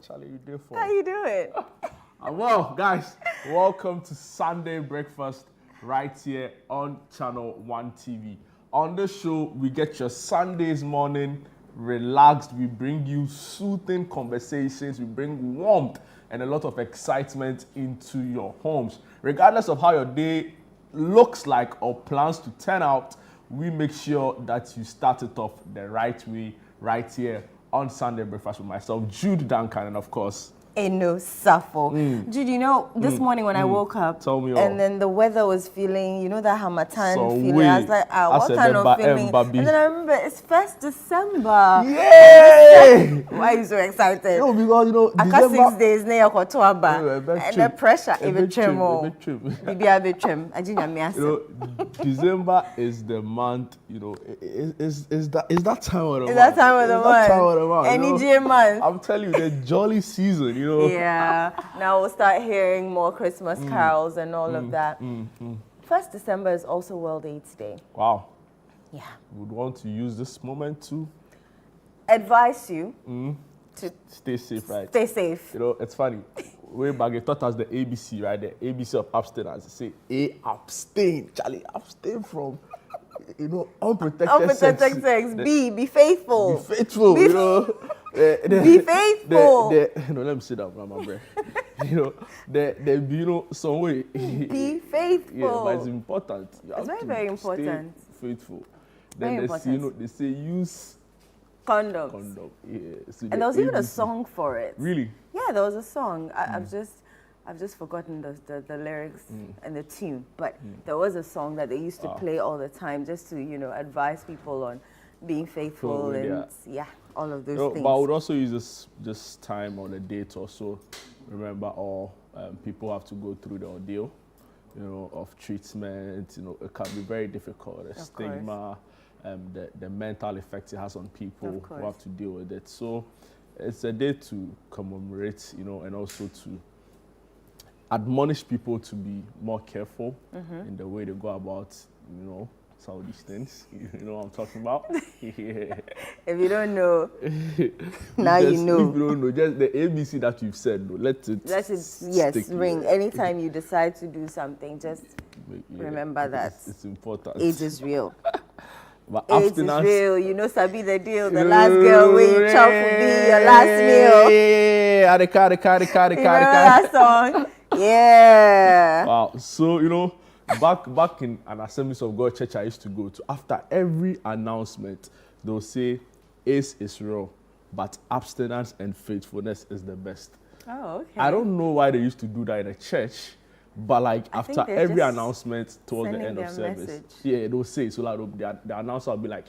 Charlie, you did for. How you doing? Well, guys, welcome to Sunday Breakfast right here on Channel 1 TV. On this show, we get your Sundays morning relaxed. We bring you soothing conversations. We bring warmth and a lot of excitement into your homes. Regardless of how your day looks like or plans to turn out, we make sure that you start it off the right way right here on Sunday Breakfast with myself, Jude Duncan, and of course, Eno Safo. Dude, you know, this morning when I woke up, Tell me all. and then the weather was feeling, you know, that Hamatan So feeling. wait, I was like, what kind of feeling? Baby. And then I remember it's 1st December. Yay! Why are you so excited? No, because you know, I got December, 6 days near Kotoaba, and the pressure a even bit trim. tremble. You know, December is the month. You know, is that time of the month? Is that time of the month? Any J month. I'm telling you, the jolly season. You know. Yeah. Now we'll start hearing more Christmas carols and all of that. 1st December is also World AIDS Day. Wow. Yeah. We would want to use this moment to Advise you to stay safe, right? stay safe. You know, it's funny. Way back, they taught us the ABC, right? The ABC of abstinence. They say, A, abstain. Charlie, abstain from, you know, unprotected sex. B, be faithful. Be faithful, you know. Be faithful. No, let me sit down, my breath. You know, you know, some way. Be faithful. Yeah, but it's important. You have It's to very important. Stay faithful. Very Then important. you know, they say use Condoms. condom. Yeah. So And there was even a song for it. Really? Yeah, there was a song. I've just forgotten the lyrics and the tune, but there was a song that they used to play all the time just to, you know, advise people on being faithful Cool, and all of those You know, things. but I would also use this time on the day to also remember all people have to go through the ordeal, you know, of treatment. You know, it can be very difficult. The stigma, the mental effects it has on people who have to deal with it. So it's a day to commemorate, you know, and also to admonish people to be more careful in the way they go about, you know, some of these things. You know what I'm talking about? If you don't know, now you know. If you don't know, just the ABC that you've said, though, let it stick. Ring. Anytime you decide to do something, just remember that. It's important. Age is real. But Age is abstinence, real. You know, Sabi the deal. The last girl where you chop will be your last meal. Yeah. Remember that song? Yeah. Wow. So, you know, back in an Assemblies of God church I used to go to, after every announcement, they'll say, AIDS is real, but abstinence and faithfulness is the best. Oh, okay. I don't know why they used to do that in a church, but like after every announcement towards the end of service, they'll say, so like the announcer will be like,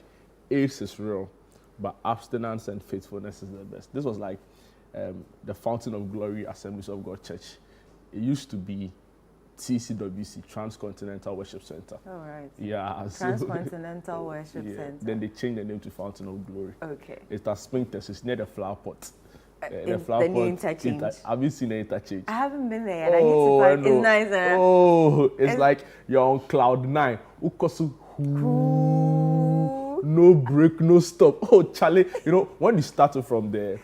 AIDS is real, but abstinence and faithfulness is the best. This was like the Fountain of Glory Assemblies of God Church. It used to be TCWC, Transcontinental Worship Center. All right. Yeah. Transcontinental Worship Center. Then they changed the name to Fountain of Glory. Okay. It's at Spintex. It's near the flower pot. The new interchange. Have you seen the interchange? I haven't been there yet. I need to find. It's nice. Oh, it's like you're on cloud 9. Ukosu. No break, no stop. Oh, Charlie, you know, when you started from the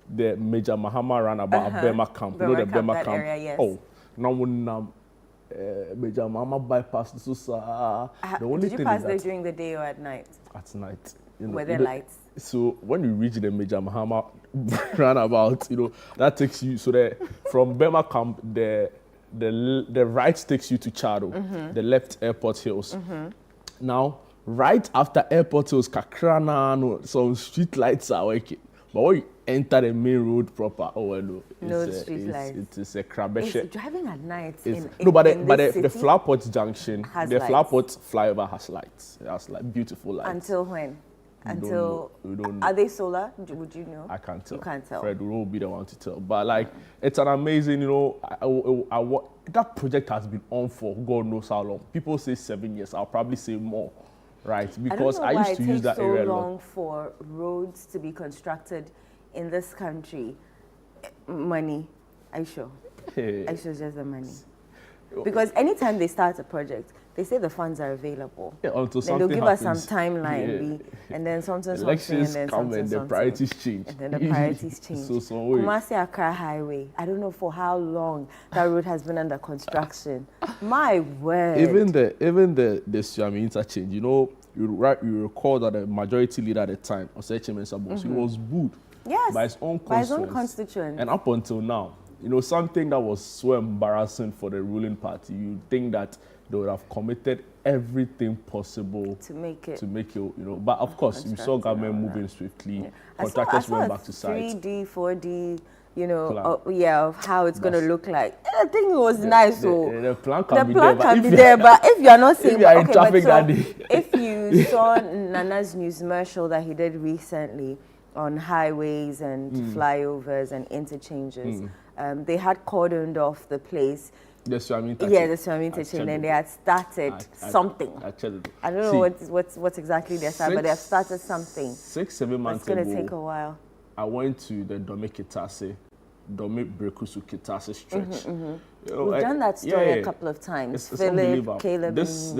Major Mahama roundabout at Burma Camp, you know the Burma Camp? Area, yes. Oh, now when Major Mahama bypass the did you pass there during the day or at night? At night. You know, were there lights? So when you reach the Major Mahama roundabout, you know, that takes you, so that from Burma Camp, the right takes you to Chado, the left Airport Hills. Now, right after Airport Hills, Kakrana, some street lights are working. But when you enter the main road proper, it is a crabeshe. Driving at night the Flowerpot Junction, the Flowerpot flyover has lights. It has like beautiful lights. Until when? We don't know. Are they solar? Would you know? I can't tell. You can't tell. Fred will be the one to tell. But like, it's an amazing, you know, that project has been on for God knows how long. People say 7 years. I'll probably say more, right? Because I used to use that area a lot. It takes so long for roads to be constructed in this country. Money. Are you sure? Are you sure it's just the money? Because anytime they start a project, they say the funds are available. Yeah, until then they'll something give happens. us some timeline, and then something, Elections and then come something, and the priorities change. And then the priorities change. So some way. Kumasi Accra Highway. I don't know for how long that road has been under construction. My word. Even the Suami interchange, you know, you recall that the majority leader at the time, Osechi Mensah, he was booed by his own constituents. And up until now, you know, something that was so embarrassing for the ruling party, you think that they would have committed everything possible to make it, you know. But of course, you saw government moving swiftly. Yeah. Contractors went back to site. 3D, 4D, you know, of how it's going to look like. I think it was nice. The plan can be there, but if you are not seeing, if you are in traffic that day. If you saw Nana's news commercial that he did recently on highways and flyovers and interchanges, they had cordoned off the place. The Suami interchange. Yeah, the Suami interchange, and they had started something. I don't know what's exactly their start, but they have started something. 6-7 months ago, it's going to take a while. I went to the Dome Brekusu Kitase stretch. You know, We've done that story a couple of times. It's Philip, Caleb, this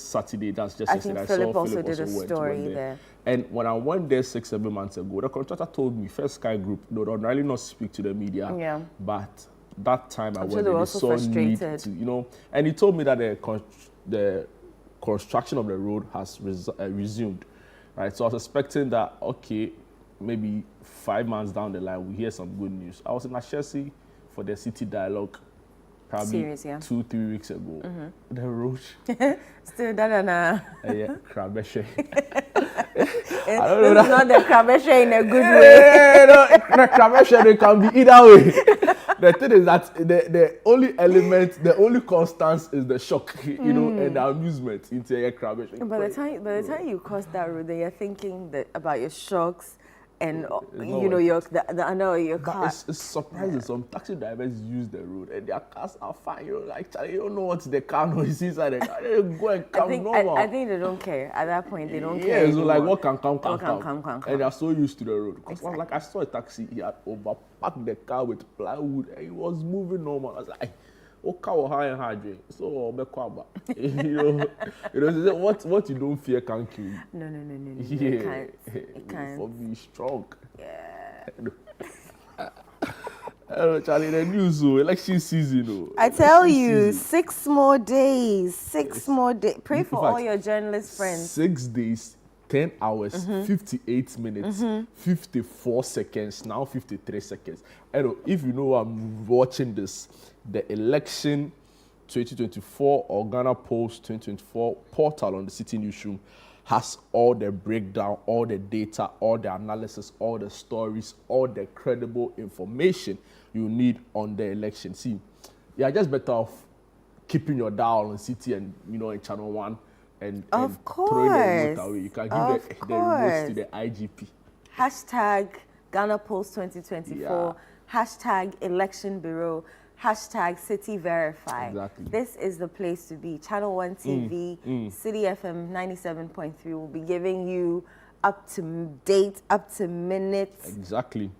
Saturday, that's just yesterday. I think Philip also did a story there. And when I went there 6-7 months ago, the contractor told me, First Sky Group, they would really not speak to the media. But that time I went there, they saw need to, you know, and he told me that the construction of the road has resumed, right? So I was expecting that, okay, maybe 5 months down the line, we hear some good news. I was in Ashesi for the city dialogue probably 2-3 weeks ago. The road. Still done. Yeah, Krabeshe. I don't know. It's not the Krabeshe in a good way. The Krabeshe can be either way. The thing is that the only element, the only constance is the shock, you know, and the amusement into a Krabeshe. By the time you cross that road, then you're thinking about your shocks. And you know the under your car. But it's surprising. Some taxi drivers use the road and their cars are fine. You know, like you don't know what the car noise is inside the car. They go and come normal. I think they don't care at that point. They don't care. Yeah, so like what can come. And they're so used to the road. Because like I saw a taxi, he had overpacked the car with plywood and he was moving normal. I was like, so you know, what you don't fear can't kill you. No. Yeah. It can't. For me, strong. Yeah. Charlie, the news, election season. I tell you, 6 more days. 6 more days. Pray for all your journalist friends. 6 days, 10 hours, 58 minutes, 54 seconds, now 53 seconds. I know, if you know I'm watching this, the election 2024 or Ghana Post 2024 portal on the City Newsroom has all the breakdown, all the data, all the analysis, all the stories, all the credible information you need on the election. See, you're just better off keeping your dial on City and, you know, in Channel 1 and throwing the remote away. You can give the remote to the IGP. Hashtag Ghana Post 2024, hashtag Election Bureau, hashtag City Verify. Exactly. This is the place to be. Channel 1 TV, City FM 97.3 will be giving you up to date, up to minutes. Exactly.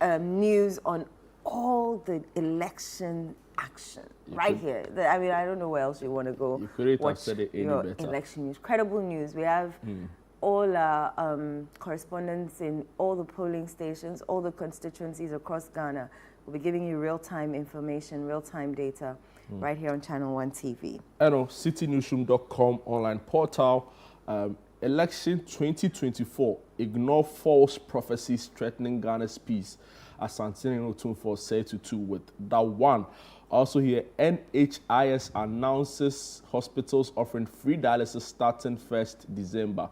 News on all the election action right here. I mean, I don't know where else you want to go. You couldn't watch have said it any your better. Election news. Credible news. We have all our correspondents in all the polling stations, all the constituencies across Ghana. We'll be giving you real-time information, real-time data right here on Channel 1 TV. citynewsroom.com online portal. Election 2024. Ignore false prophecies threatening Ghana's peace. As Santino Tunfor said to 2 with that one. Also here, NHIS announces hospitals offering free dialysis starting 1st December.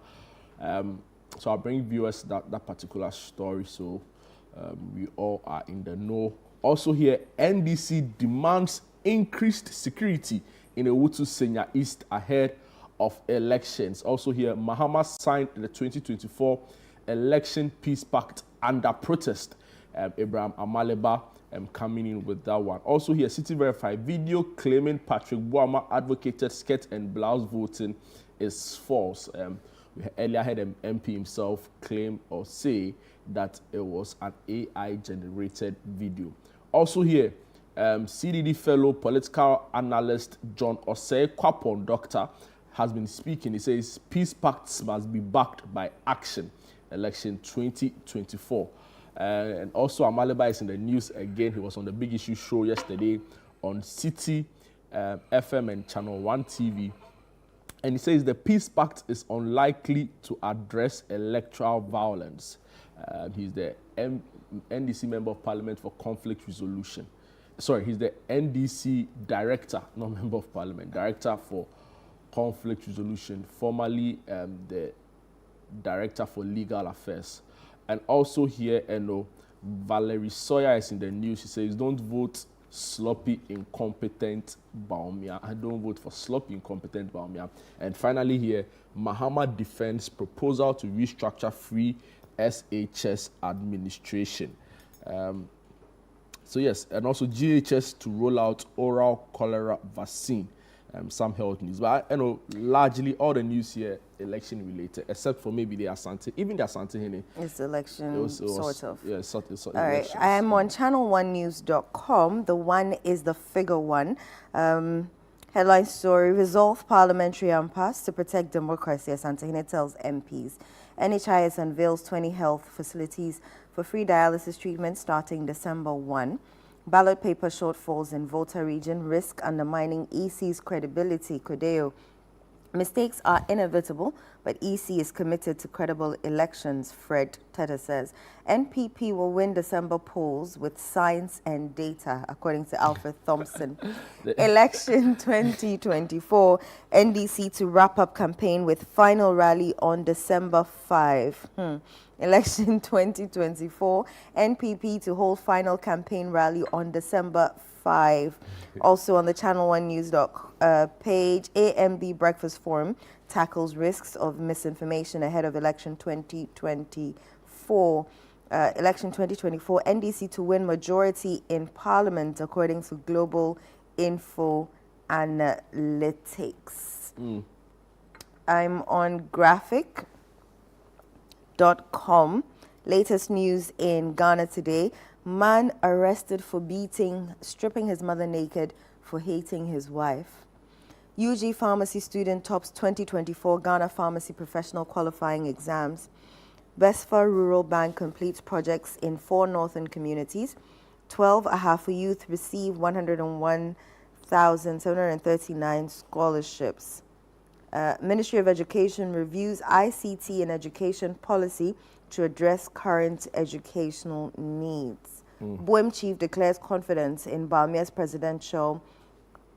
So I'll bring viewers that particular story so we all are in the know. Also here, NDC demands increased security in Owutu Senya East ahead of elections. Also here, Mahama signed the 2024 Election Peace Pact under protest. Abraham Amaleba coming in with that one. Also here, City Verify video claiming Patrick Boama advocated skirt and blouse voting is false. We earlier had an MP himself claim or say that it was an AI-generated video. Also here, CDD fellow political analyst John Osei Kwapon, doctor, has been speaking. He says peace pacts must be backed by action. Election 2024. And also Amaliba is in the news again. He was on the Big Issue show yesterday on City FM and Channel 1 TV. And he says the peace pact is unlikely to address electoral violence. He's the NDC Member of Parliament for Conflict Resolution. Sorry, he's the NDC Director, not Member of Parliament, Director for Conflict Resolution, formerly the Director for Legal Affairs. And also here, Valerie Sawyer is in the news. She says, don't vote sloppy, incompetent Baumia. I don't vote for sloppy, incompetent Baumia. And finally here, Mahama defends proposal to restructure free SHS administration. So yes, and also GHS to roll out oral cholera vaccine. Some health news, but largely all the news here election related, except for maybe the Asante. Even the Asante here, it's election sort of. Yeah, sort of. All right, I am on channel1news.com. The one is the figure one. Headline story: Resolve parliamentary impasse to protect democracy. Asante Hine tells MPs. NHIS unveils 20 health facilities for free dialysis treatment starting December 1. Ballot paper shortfalls in Volta region risk undermining EC's credibility. Codeo. Mistakes are inevitable, but EC is committed to credible elections, Fred Teta says. NPP will win December polls with science and data, according to Alfred Thompson. Election 2024, NDC to wrap up campaign with final rally on December 5. Election 2024, NPP to hold final campaign rally on December 5. Also on the Channel 1 News page, AMB Breakfast Forum tackles risks of misinformation ahead of election 2024. Election 2024, NDC to win majority in parliament according to Global Info Analytics. I'm on graphic.com. Latest news in Ghana today. Man arrested for stripping his mother naked for hating his wife. UG pharmacy student tops 2024 Ghana Pharmacy Professional Qualifying Exams. Besfa Rural Bank completes projects in 4 northern communities. 12 Ahafu youth receive 101,739 scholarships. Ministry of Education reviews ICT and education policy to address current educational needs. Boem chief declares confidence in Baumia's presidential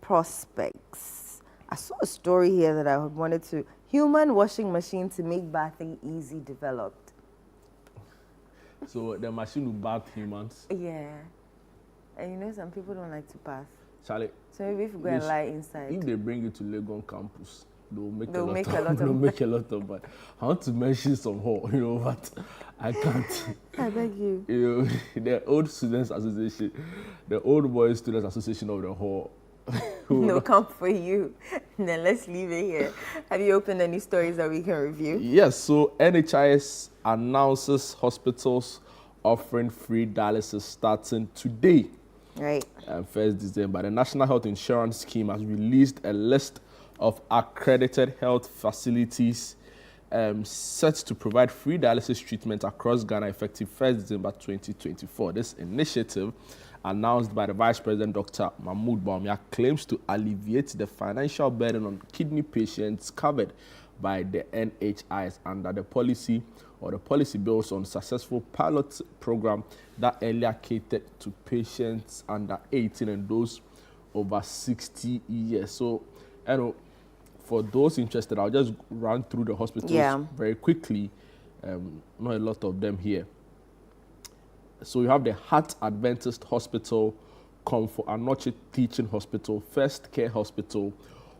prospects. I saw a story here that I wanted to. Human washing machine to make bathing easy developed. So the machine will bath humans? Yeah. And some people don't like to bath. Charlie, so maybe if you go and lie inside. If they bring you to Legon campus, they'll make a lot of but I want to mention some hall, but I can't. I beg you. The old students association, the old boys students association of the hall. No, come for you. Then let's leave it here. Have you opened any stories that we can review? Yes, so NHIS announces hospitals offering free dialysis starting today. Right. 1st December. The National Health Insurance Scheme has released a list of accredited health facilities set to provide free dialysis treatment across Ghana effective 1st December 2024. This initiative, announced by the Vice President Dr. Mahmoud Baumia, claims to alleviate the financial burden on kidney patients covered by the NHIS under the policy builds on successful pilot program that earlier catered to patients under 18 and those over 60 years. So, for those interested, I'll just run through the hospitals very quickly. Not a lot of them here. So you have the Heart Adventist Hospital, Comfort Anoche Teaching Hospital, First Care Hospital,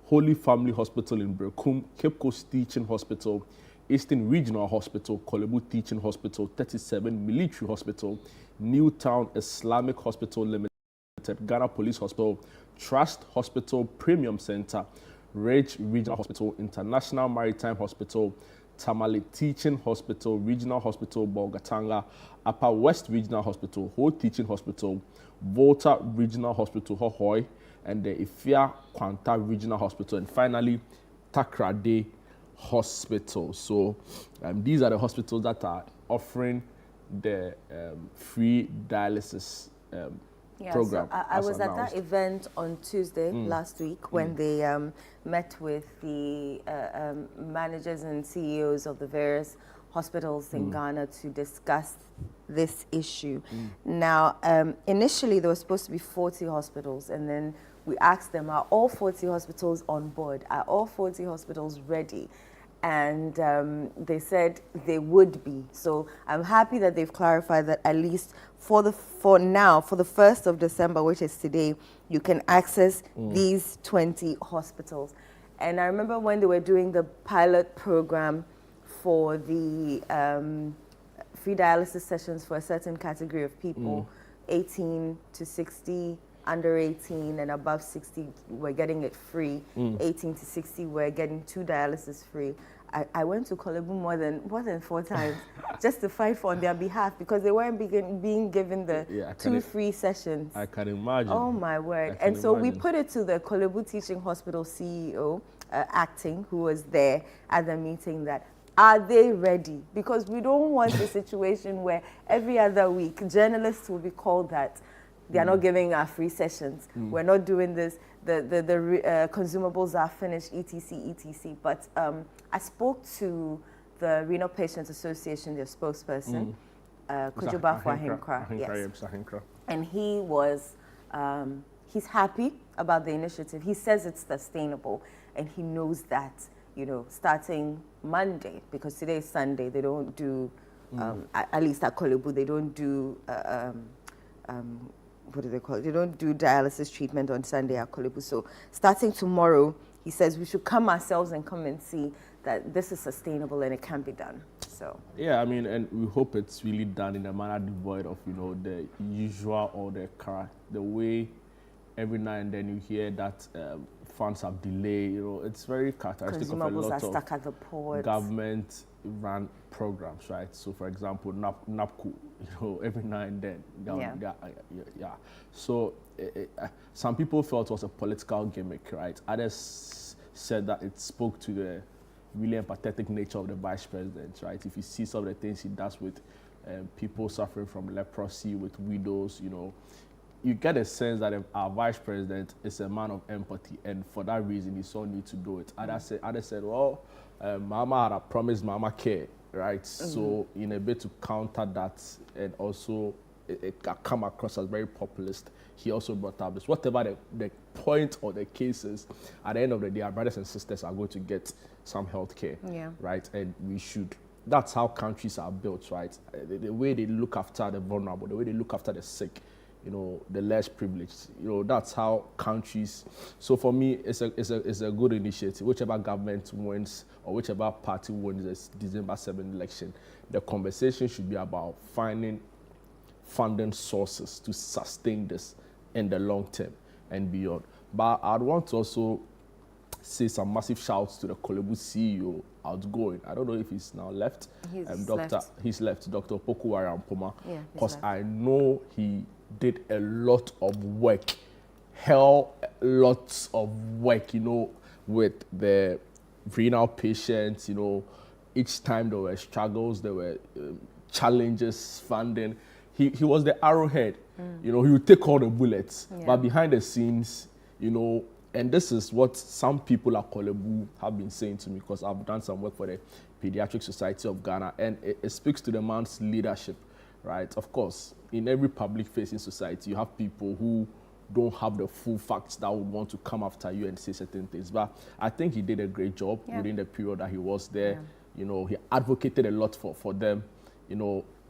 Holy Family Hospital in Brekum, Cape Coast Teaching Hospital, Eastern Regional Hospital, Kolebu Teaching Hospital, 37 Military Hospital, Newtown Islamic Hospital Limited, Ghana Police Hospital, Trust Hospital Premium Center, Ridge Regional Hospital, International Maritime Hospital, Tamale Teaching Hospital, Regional Hospital, Bolgatanga, Upper West Regional Hospital, Ho Teaching Hospital, Volta Regional Hospital, Hohoi, and the Ifia Kwanta Regional Hospital, and finally, Takrade Hospital. So these are the hospitals that are offering the free dialysis program. So I was at that event on Tuesday last week when they met with the managers and CEOs of the various hospitals in Ghana to discuss this issue. Now, initially there were supposed to be 40 hospitals, and then we asked them, are all 40 hospitals on board? Are all 40 hospitals ready? And they said they would be. So I'm happy that they've clarified that at least for the 1st of December, which is today, you can access these 20 hospitals. And I remember when they were doing the pilot program for the free dialysis sessions for a certain category of people, 18 to 60, under 18 and above 60, we're getting it free. 18 to 60, we're getting 2 dialysis free. I went to Kolebu more than 4 times just to fight for on their behalf because they weren't being given the 2 free sessions. I can imagine. Oh my word. And so we put it to the Kolebu Teaching Hospital CEO, acting, who was there at the meeting, that are they ready? Because we don't want a situation where every other week journalists will be called that they are not giving our free sessions. We're not doing this. The consumables are finished, etc. But I spoke to the Renal Patients Association, their spokesperson, Kujuba Ahinkra. Yes. And he was, he's happy about the initiative. He says it's sustainable, and he knows that, starting Monday, because today is Sunday, they don't do, at least at Kolebu, they don't do, what do they call it? They don't do dialysis treatment on Sunday at Kolebu. So starting tomorrow, he says we should come ourselves and come and see that this is sustainable and it can be done. So yeah, I mean, and we hope it's really done in a manner devoid of the usual or the way every now and then you hear that funds have delayed. It's very characteristic of a lot are stuck at the port. Government-run programs, right? So, for example, NAPCO, every now and then, So, some people felt it was a political gimmick, right? Others said that it spoke to the really empathetic nature of the vice president, right? If you see some of the things he does with people suffering from leprosy, with widows, you get a sense that our vice president is a man of empathy, and for that reason, he saw need to do it. Others said, well, Mama had promised Mama care, right? So in a bit to counter that, and also it come across as very populist, he also brought up this. Whatever the point or the cases, at the end of the day, our brothers and sisters are going to get some health care, right? And we should. That's how countries are built, right? The way they look after the vulnerable, the way they look after the sick, the less privileged. That's how countries. So for me, it's a good initiative. Whichever government wins or whichever party wins this December 7th election, the conversation should be about finding funding sources to sustain this in the long term and beyond. But I'd want to also say some massive shouts to the Kolebu CEO outgoing. I don't know if he's now left. He's left, Dr. Poku Warampoma, because I know he did a lot of work, lots of work, with the renal patients, each time there were struggles, there were challenges, funding. He was the arrowhead, he would take all the bullets, but behind the scenes, and this is what some people at Kolebu have been saying to me, because I've done some work for the Pediatric Society of Ghana, and it speaks to the man's leadership, right? Of course, in every public-facing society, you have people who don't have the full facts that would want to come after you and say certain things. But I think he did a great job within the period that he was there. He advocated a lot for them.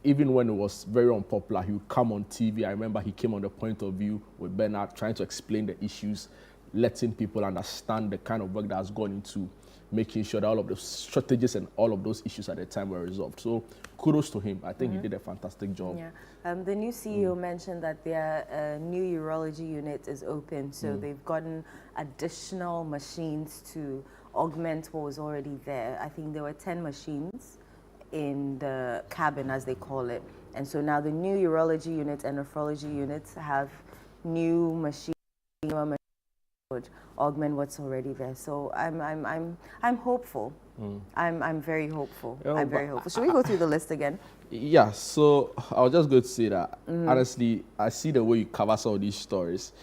Even when it was very unpopular, he would come on TV. I remember he came on The Point of View with Bernard, trying to explain the issues, letting people understand the kind of work that has gone into making sure that all of the strategies and all of those issues at the time were resolved. So kudos to him. I think he did a fantastic job. The new CEO mentioned that their new urology unit is open, so they've gotten additional machines to augment what was already there. I think there were 10 machines in the cabin, as they call it. And so now the new urology units and nephrology units have new machines would augment what's already there. So I'm hopeful. I'm very hopeful. I'm very hopeful. Should we go through the list again? Yeah, so I was just going to say that, honestly, I see the way you cover some of these stories.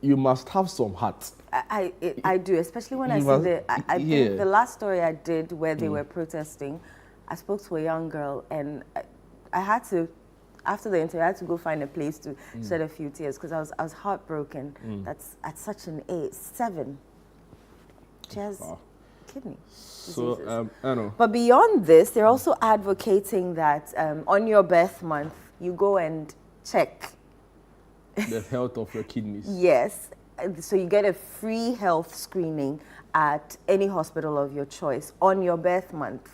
You must have some heart. I do, especially when I see I think the last story I did where they were protesting, I spoke to a young girl and I had to, after the interview, I had to go find a place to shed a few tears because I was heartbroken. That's at such an age, 7. She has kidney diseases. So, I know. But beyond this, they're also advocating that on your birth month, you go and check the health of your kidneys. Yes. So you get a free health screening at any hospital of your choice on your birth month.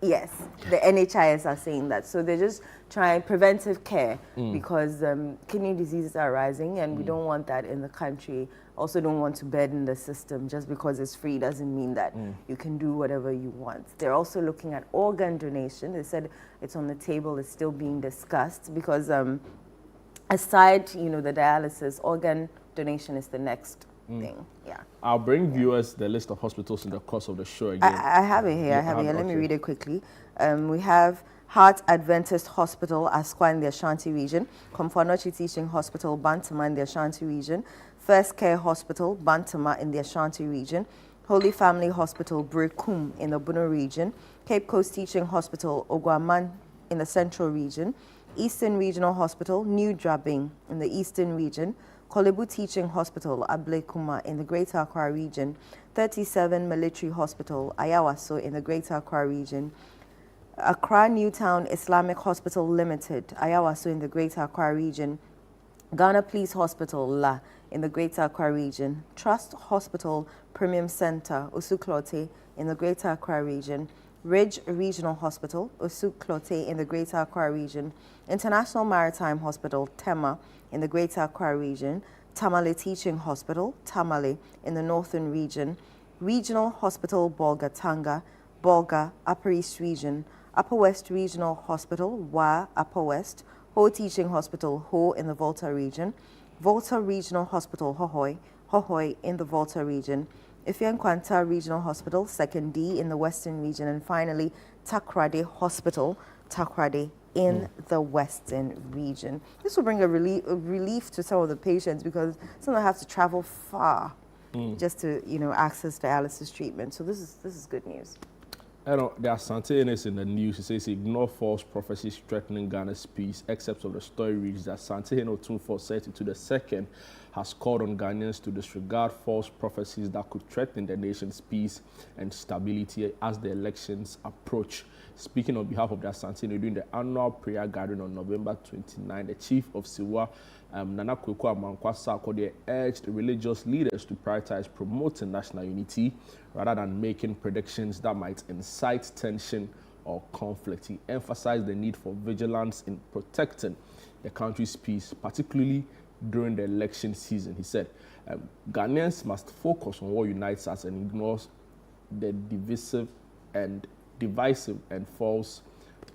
Yes, the NHIS are saying that. So they're just trying preventive care because kidney diseases are rising and we don't want that in the country. Also don't want to burden the system. Just because it's free doesn't mean that you can do whatever you want. They're also looking at organ donation. They said it's on the table, it's still being discussed because aside, the dialysis, organ donation is the next thing. Yeah. I'll bring viewers the list of hospitals in the course of the show again. I have it here. Let me read it quickly. We have Heart Adventist Hospital, Asqua in the Ashanti region, Komfanochi Teaching Hospital, Bantama in the Ashanti region, First Care Hospital, Bantama in the Ashanti region, Holy Family Hospital, Brekum in the Bono region, Cape Coast Teaching Hospital, Ogwaman in the Central region, Eastern Regional Hospital, New Drabing in the Eastern region, Kolebu Teaching Hospital, Ablekuma in the Greater Accra region, 37 Military Hospital, Ayawaso in the Greater Accra region, Accra Newtown Islamic Hospital Limited, Ayawaso in the Greater Accra region, Ghana Police Hospital, La in the Greater Accra region, Trust Hospital Premium Center, Usuklote in the Greater Accra region, Ridge Regional Hospital, Usuklote in the Greater Accra region, International Maritime Hospital, Tema in the Greater Accra region, Tamale Teaching Hospital, Tamale in the Northern region, Regional Hospital, Bolga Tanga, Bolga, Upper East region, Upper West Regional Hospital, Wa, Upper West, Ho Teaching Hospital, Ho in the Volta region, Volta Regional Hospital, Hohoi, Hohoi in the Volta region, Ifeankwanta Regional Hospital, 2nd D in the Western region, and finally Takrade Hospital, Takrade in the Western region. This will bring a relief to some of the patients because some of them have to travel far just to, access dialysis treatment. So this is good news. There are Santenes in the news. It says ignore false prophecies threatening Ghana's peace. Excerpts of the story reads that Santehene Otunfo said to the second has called on Ghanaians to disregard false prophecies that could threaten the nation's peace and stability as the elections approach. Speaking on behalf of the Asantehene during the annual prayer gathering on November 29, the chief of Siwa, Nana Kweku Amankwasa Akode, urged religious leaders to prioritize promoting national unity rather than making predictions that might incite tension or conflict. He emphasized the need for vigilance in protecting the country's peace, particularly during the election season. He said, Ghanaians must focus on what unites us and ignores the divisive and false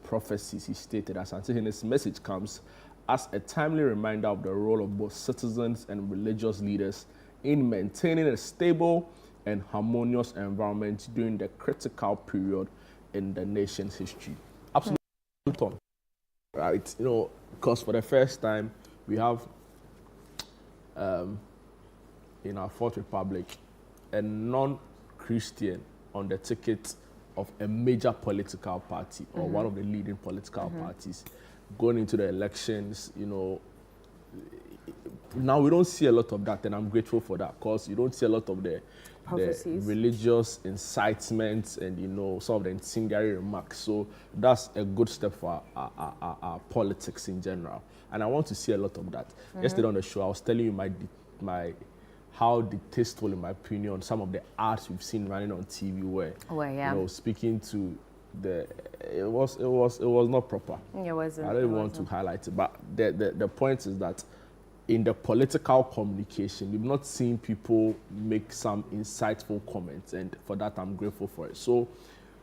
prophecies. He stated, as Antihene's message comes as a timely reminder of the role of both citizens and religious leaders in maintaining a stable and harmonious environment during the critical period in the nation's history. Absolutely. Right, because for the first time we have in our Fourth Republic a non-Christian on the ticket of a major political party or one of the leading political parties going into the elections. Now we don't see a lot of that, and I'm grateful for that, because you don't see a lot of the religious incitements and some of the incendiary remarks. So that's a good step for our politics in general, and I want to see a lot of that. Yesterday on the show, I was telling you how distasteful, in my opinion, some of the ads we've seen running on TV were. Speaking to it was not proper. It wasn't. I don't want to highlight it, but the point is that in the political communication, we've not seen people make some insightful comments, and for that I'm grateful for it. So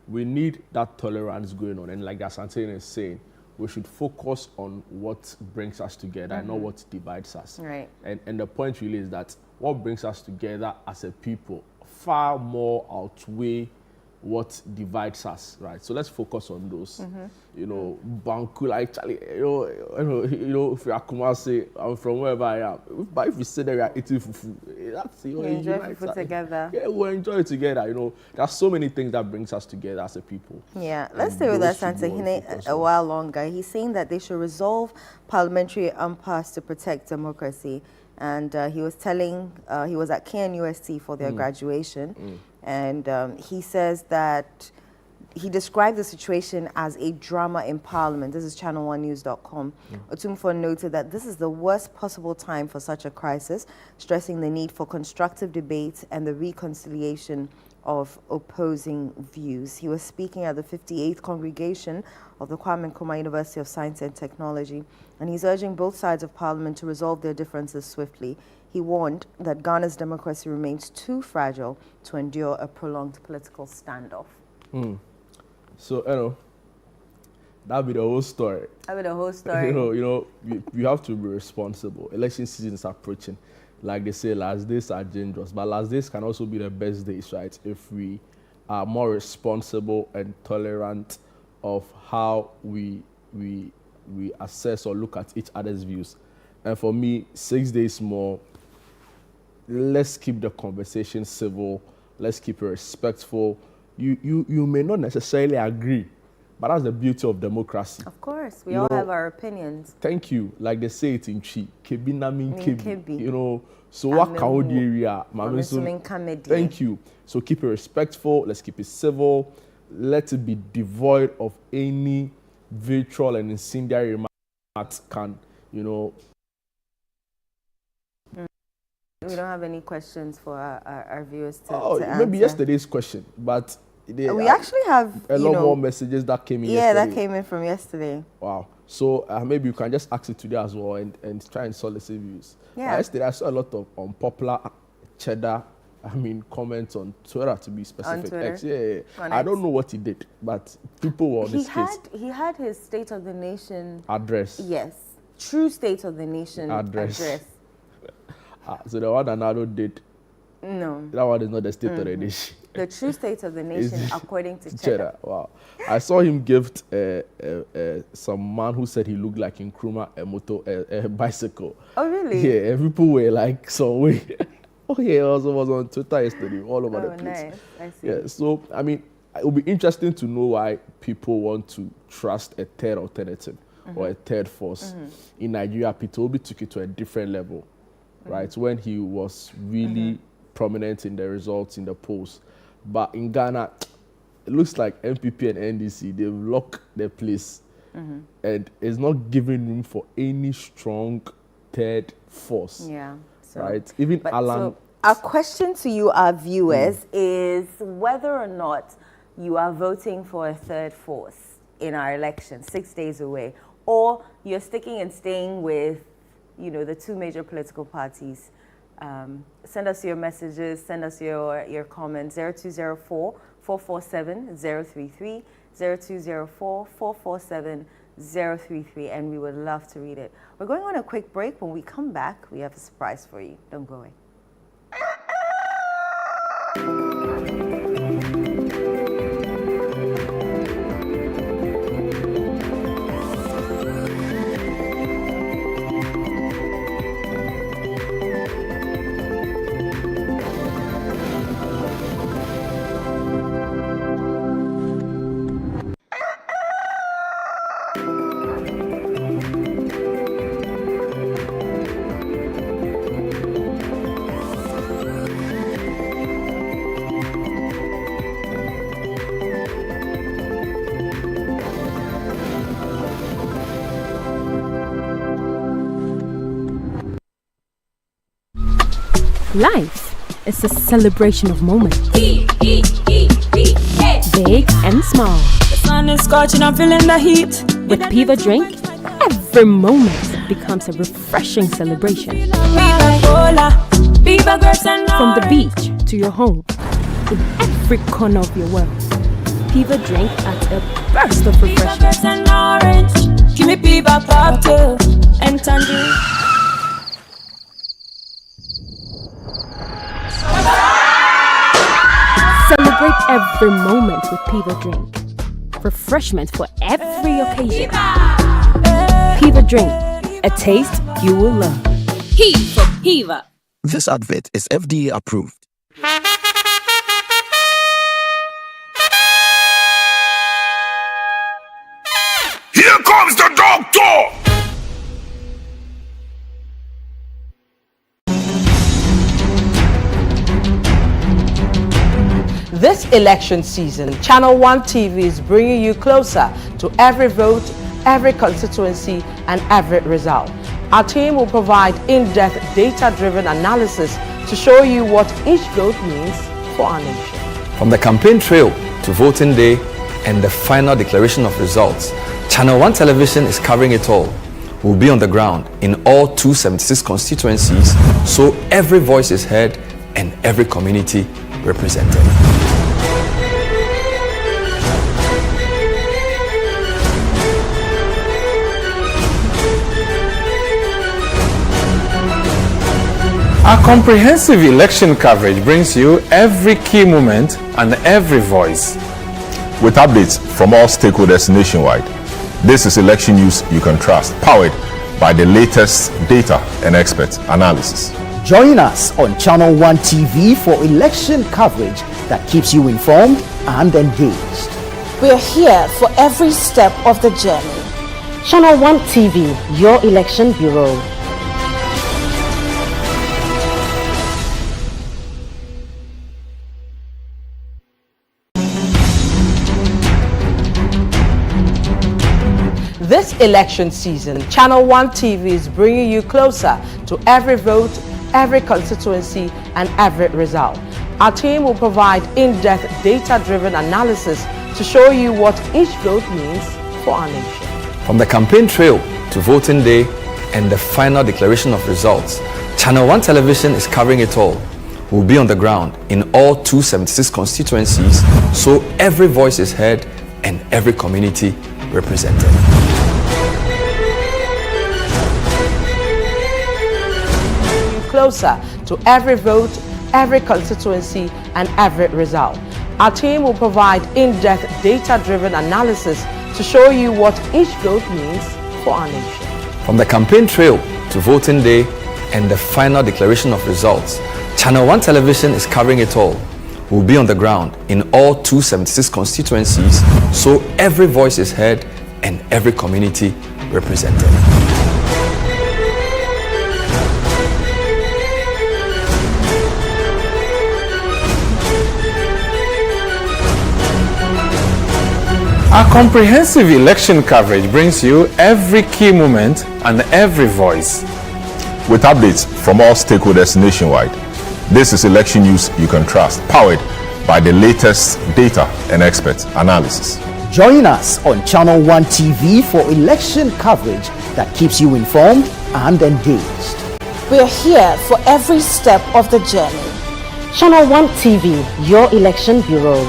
we need that tolerance going on, and like Asante is saying, we should focus on what brings us together and not what divides us. Right. And the point really is that what brings us together as a people far more outweigh what divides us, right? So let's focus on those. You know, Banku, actually, you know, if you are Kumasi, I'm from wherever I am. But if we sit there, we are eating fufu. That's, you know, we enjoy fufu together. Yeah, we'll enjoy it together. You know, there's so many things that brings us together as a people. Yeah, let's stay with Asante a while longer. He's saying that they should resolve parliamentary impasse to protect democracy. And he was telling, he was at KNUST for their graduation. And he says that he described the situation as a drama in Parliament. This is channel1news.com. Otumfuo noted that this is the worst possible time for such a crisis, stressing the need for constructive debate and the reconciliation of opposing views. He was speaking at the 58th congregation of the Kwame Nkrumah University of Science and Technology, and he's urging both sides of Parliament to resolve their differences swiftly. He warned that Ghana's democracy remains too fragile to endure a prolonged political standoff. So, you know, that'll be the whole story. That'll be the whole story. You have to be responsible. Election season is approaching. Like they say, last days are dangerous, but last days can also be the best days, right? If we are more responsible and tolerant of how we assess or look at each other's views. And for me, 6 days more, let's keep the conversation civil. Let's keep it respectful. You may not necessarily agree, but that's the beauty of democracy. Of course, we all have our opinions. Thank you. Like they say it in Chi, kebi na min kebi. You know, so what can the area? Thank you. So keep it respectful. Let's keep it civil. Let it be devoid of any virtual and incendiary remarks. Can, you know. We don't have any questions for our viewers to answer. Maybe yesterday's question, but we actually have a lot more messages that came in yesterday. Yeah, that came in from yesterday. Wow. So maybe you can just ask it today as well and try and solicit views. Yeah. Yesterday I saw a lot of unpopular comments on Twitter, to be specific. On Twitter? I don't know what he did, but people were on his case. He had his State of the Nation address. Yes. True State of the Nation address. So the one Anado did. No. That one is not the State of the Nation. The true State of the Nation, according to Cheddar. Wow. I saw him gift some man who said he looked like Nkrumah a bicycle. Oh, really? Yeah, and people were like, so wait. He also was on Twitter yesterday, all over the place. Nice. I see. Yeah, so, it will be interesting to know why people want to trust a third alternative or a third force. In Nigeria, Peter Obi took it to a different level. Right, when he was really prominent in the results in the polls. But in Ghana, it looks like MPP and NDC, they've locked their place. And it's not giving room for any strong third force. Yeah. So, right? Even Alan. So our question to you, our viewers, is whether or not you are voting for a third force in our election 6 days away, or you're sticking and staying with the two major political parties. Send us your messages, send us your comments, 0204-447-033, 0204-447-033, and we would love to read it. We're going on a quick break. When we come back, we have a surprise for you. Don't go away. Life is a celebration of moments. Big and small. The sun is scorching, I'm feeling the heat. With Piva Drink, every moment becomes a refreshing celebration. From the beach to your home, in every corner of your world, Piva drink at a burst of refreshment. Give me Piva cocktail and tangerine. Celebrate every moment with Piva drink. Refreshment for every occasion. Piva drink, a taste you will love. P for Piva. This advert is FDA approved. Here comes the doctor! This election season, Channel 1 TV is bringing you closer to every vote, every constituency, and every result. Our team will provide in-depth data-driven analysis to show you what each vote means for our nation. From the campaign trail to voting day and the final declaration of results, Channel 1 Television is covering it all. We'll be on the ground in all 276 constituencies, so every voice is heard and every community represented. Our comprehensive election coverage brings you every key moment and every voice. With updates from all stakeholders nationwide, this is election news you can trust, powered by the latest data and expert analysis. Join us on Channel 1 TV for election coverage that keeps you informed and engaged. We're here for every step of the journey. Channel 1 TV, your election bureau. This election season, Channel 1 TV is bringing you closer to every vote, every constituency, and every result. Our team will provide in-depth data-driven analysis to show you what each vote means for our nation. From the campaign trail to voting day and the final declaration of results, Channel 1 Television is covering it all. We'll be on the ground in all 276 constituencies, so every voice is heard and every community represented. Closer to every vote, every constituency, and every result. Our team will provide in-depth data-driven analysis to show you what each vote means for our nation. From the campaign trail to voting day and the final declaration of results, Channel 1 Television is covering it all. We'll be on the ground in all 276 constituencies, so every voice is heard and every community represented. Our comprehensive election coverage brings you every key moment and every voice. With updates from all stakeholders nationwide, this is election news you can trust, powered by the latest data and expert analysis. Join us on Channel 1 TV for election coverage that keeps you informed and engaged. We're here for every step of the journey. Channel 1 TV, your election bureau.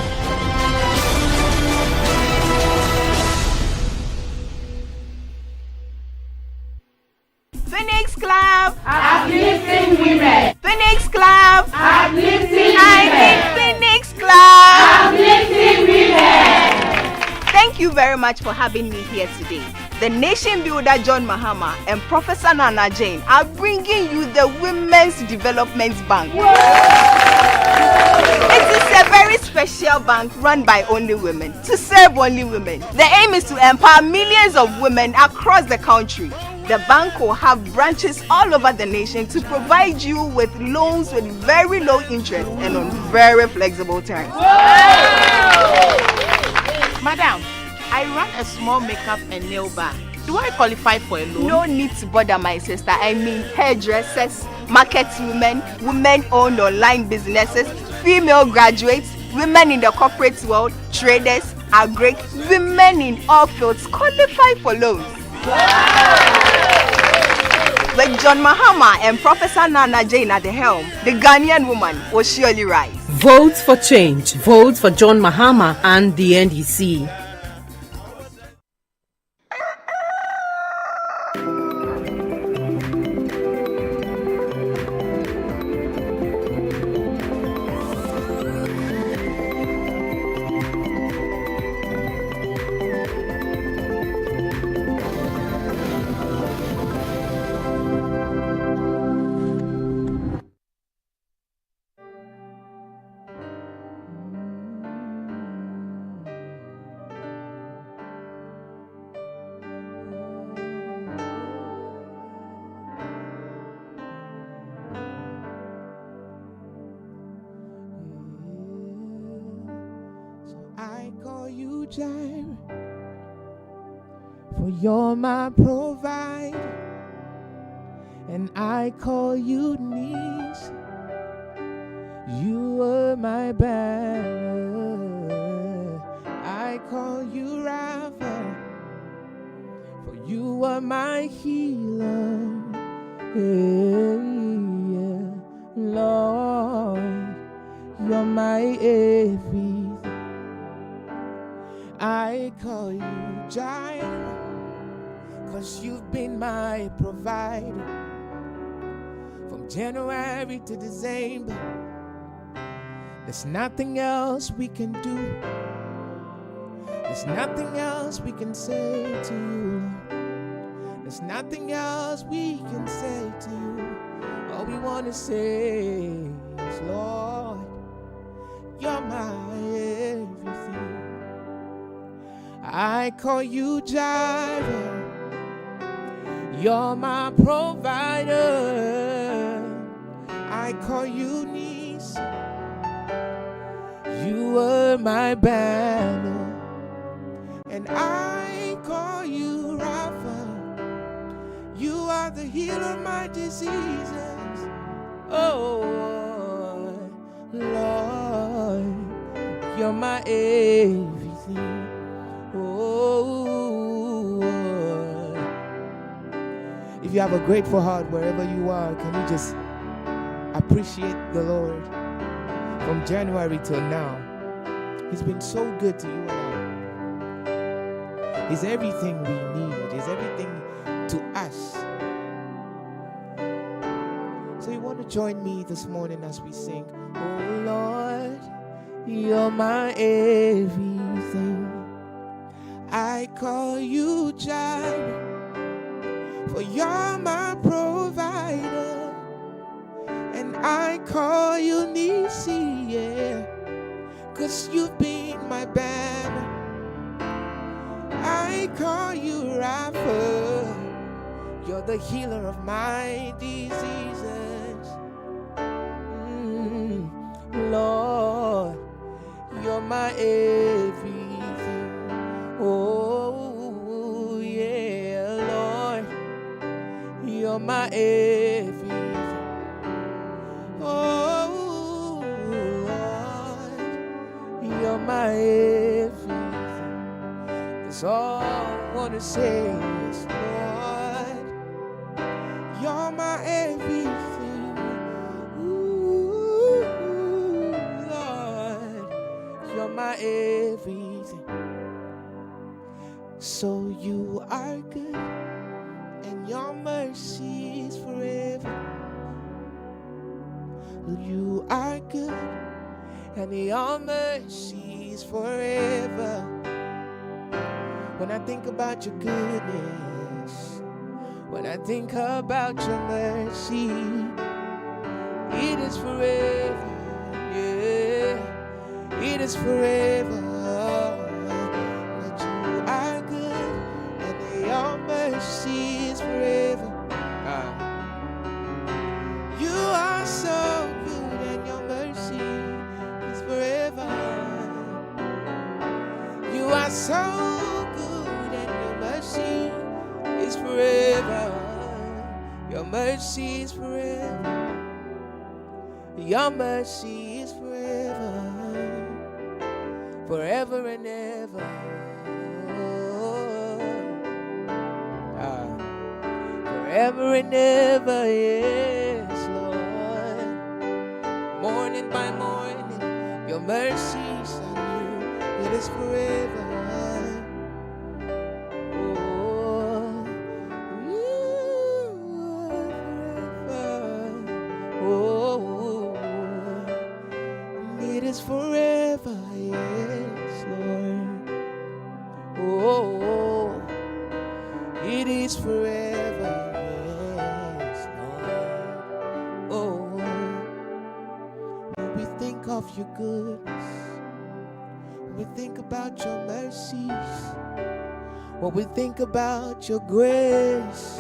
Phoenix Club, uplifting women. Phoenix Club, uplifting women. Phoenix Club, uplifting women. Thank you very much for having me here today. The nation builder John Mahama and Professor Nana Jane are bringing you the Women's Development Bank. It is a very special bank run by only women, to serve only women. The aim is to empower millions of women across the country. The bank will have branches all over the nation to provide you with loans with very low interest and on very flexible terms. Madam, I run a small makeup and nail bar. Do I qualify for a loan? No need to bother, my sister. I mean hairdressers, market women, women-owned online businesses, female graduates, women in the corporate world, traders, are great. Women in all fields qualify for loans. With John Mahama and Professor Nana Jane at the helm, the Ghanaian woman will surely rise. Vote for change. Vote for John Mahama and the NDC. Jireh, for you're my provider, and I call you niece. You are my banner, I call you Rapha, for you are my healer. Yeah, Lord, you're my everything. I call you Jireh, 'cause you've been my provider from January to December. There's nothing else we can do. There's nothing else we can say to you. There's nothing else we can say to you. All we want to say is, Lord, you're my everything. I call you Jireh, you're my provider. I call you niece, you are my banner. And I call you Rapha, you are the healer of my diseases. Oh, Lord, you're my everything. Oh, if you have a grateful heart wherever you are, can you just appreciate the Lord from January till now? He's been so good to you and I. He's everything we need. He's everything to us. So you want to join me this morning as we sing, oh Lord, you're my everything. I call you Jireh, for you're my provider. And I call you Nisi, yeah, 'cause you've been my banner. I call you Rapha, you're the healer of my diseases. Lord, you're my everything. Oh, yeah, Lord, you're my everything. Oh, Lord, you're my everything. That's all I want to say is, Lord, you're my everything. Ooh, Lord, you're my everything. So you are good, and your mercy is forever. You are good, and your mercy is forever. When I think about your goodness, when I think about your mercy, it is forever, yeah, it is forever. Your mercy is forever. You are so good, and your mercy is forever. You are so good, and your mercy is forever. Your mercy is forever. Your mercy is forever, forever and ever. forever and ever, yes, Lord. Morning by morning, your mercies are new. It is forever. Oh, you are forever. Oh, it is forever, yes, Lord. Oh, it is forever, yes, Lord. Oh, when we think of your goodness, when we think about your mercies, when we think about your grace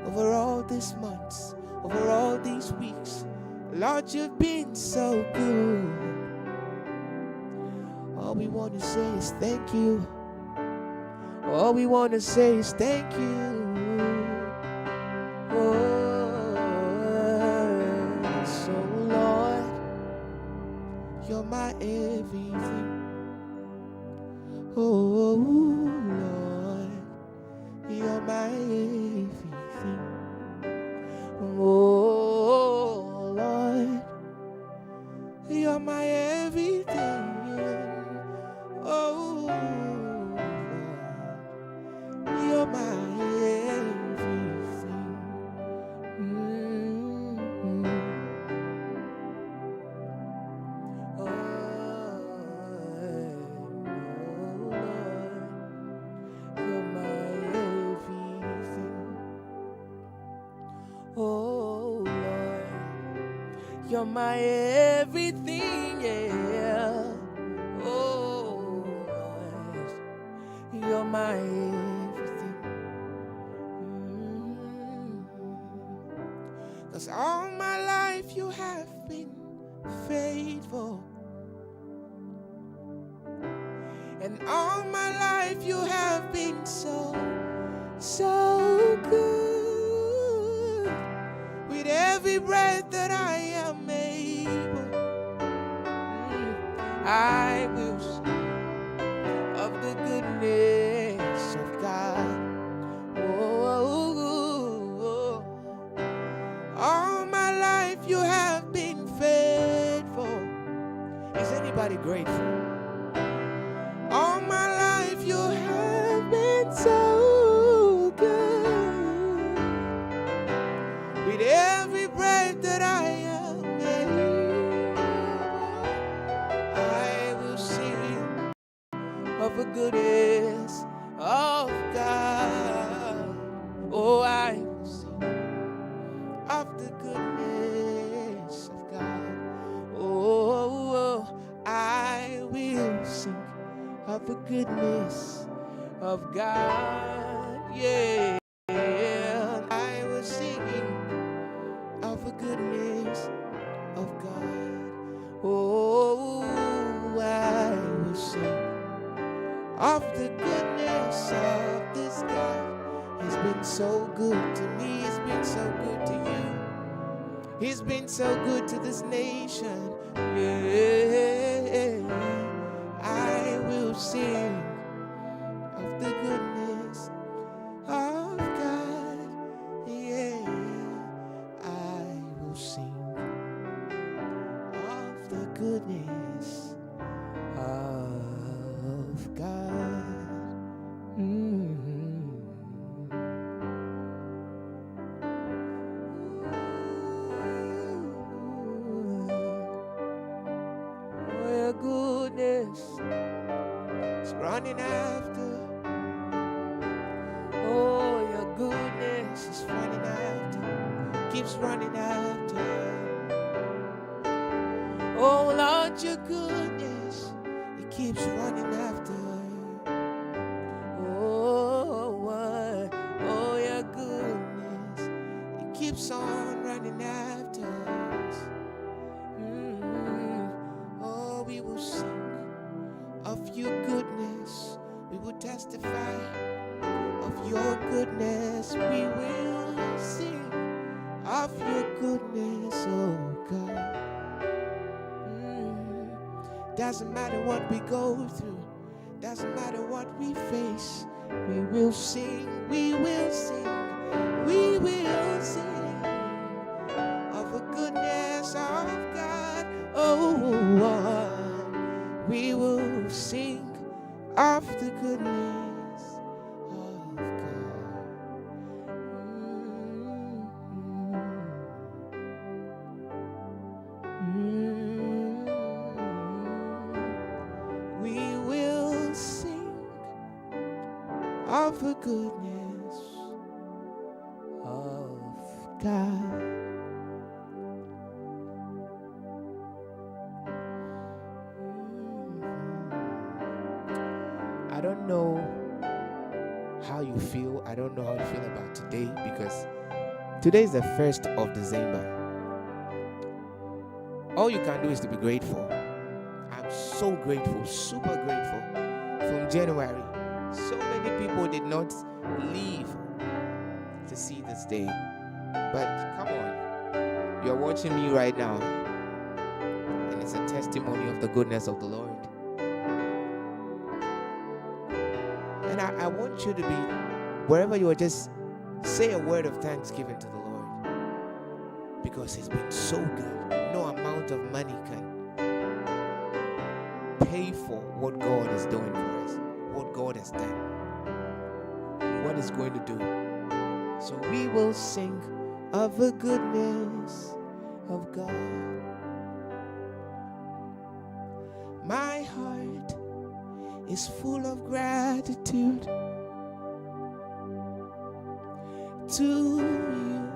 over all these months, over all these weeks, Lord, you've been so good. All we want to say is thank you. All we want to say is thank you. Oh, so Lord, you're my everything. Oh, Lord, you're my everything. Oh, Lord, you're my everything. Oh, you're my everything. Oh, Lord, you're my everything. Oh, Lord, you're my everything, yeah. Oh, Lord, you're my everything. 'Cause all my life you have been faithful. And all my life you have been so, so good. With every breath that I am able, I will sing of the goodness of God. Oh, all my life you have been faithful. Is anybody grateful? All my life you have been so good. With every breath that I am able, I will sing of the goodness of God. Oh, I will sing of the goodness of God. Oh, I will sing of the goodness of God. Yeah, I was singing of the goodness of God. Oh, I will sing of the goodness of this God. He's been so good to me. He's been so good to you. He's been so good to this nation. Yeah, I will sing of the goodness of God. Yeah, I will sing of the goodness of God. Oh, your goodness is running after. Oh, your goodness is running after. Keeps running after. Oh, Lord, your goodness, it keeps running after. Oh, your goodness, it keeps on running after us. Oh, we will sing of your goodness. We will testify of your goodness. We will sing of your goodness, oh God. Doesn't matter what we go through, doesn't matter what we face, we will sing, we will sing, we of the goodness of God. I don't know how you feel. I don't know how you feel about today, because today is the 1st of December. All you can do is to be grateful. I'm so grateful, super grateful. From January, so many people did not leave to see this day. But come on, you're watching me right now, and it's a testimony of the goodness of the Lord. And I want you to be, wherever you are, just say a word of thanksgiving to the Lord, because He's been so good. No amount of money can pay for what God is doing for us, what God has done, and what He's going to do. So we will sing of the goodness of God. My heart is full of gratitude to you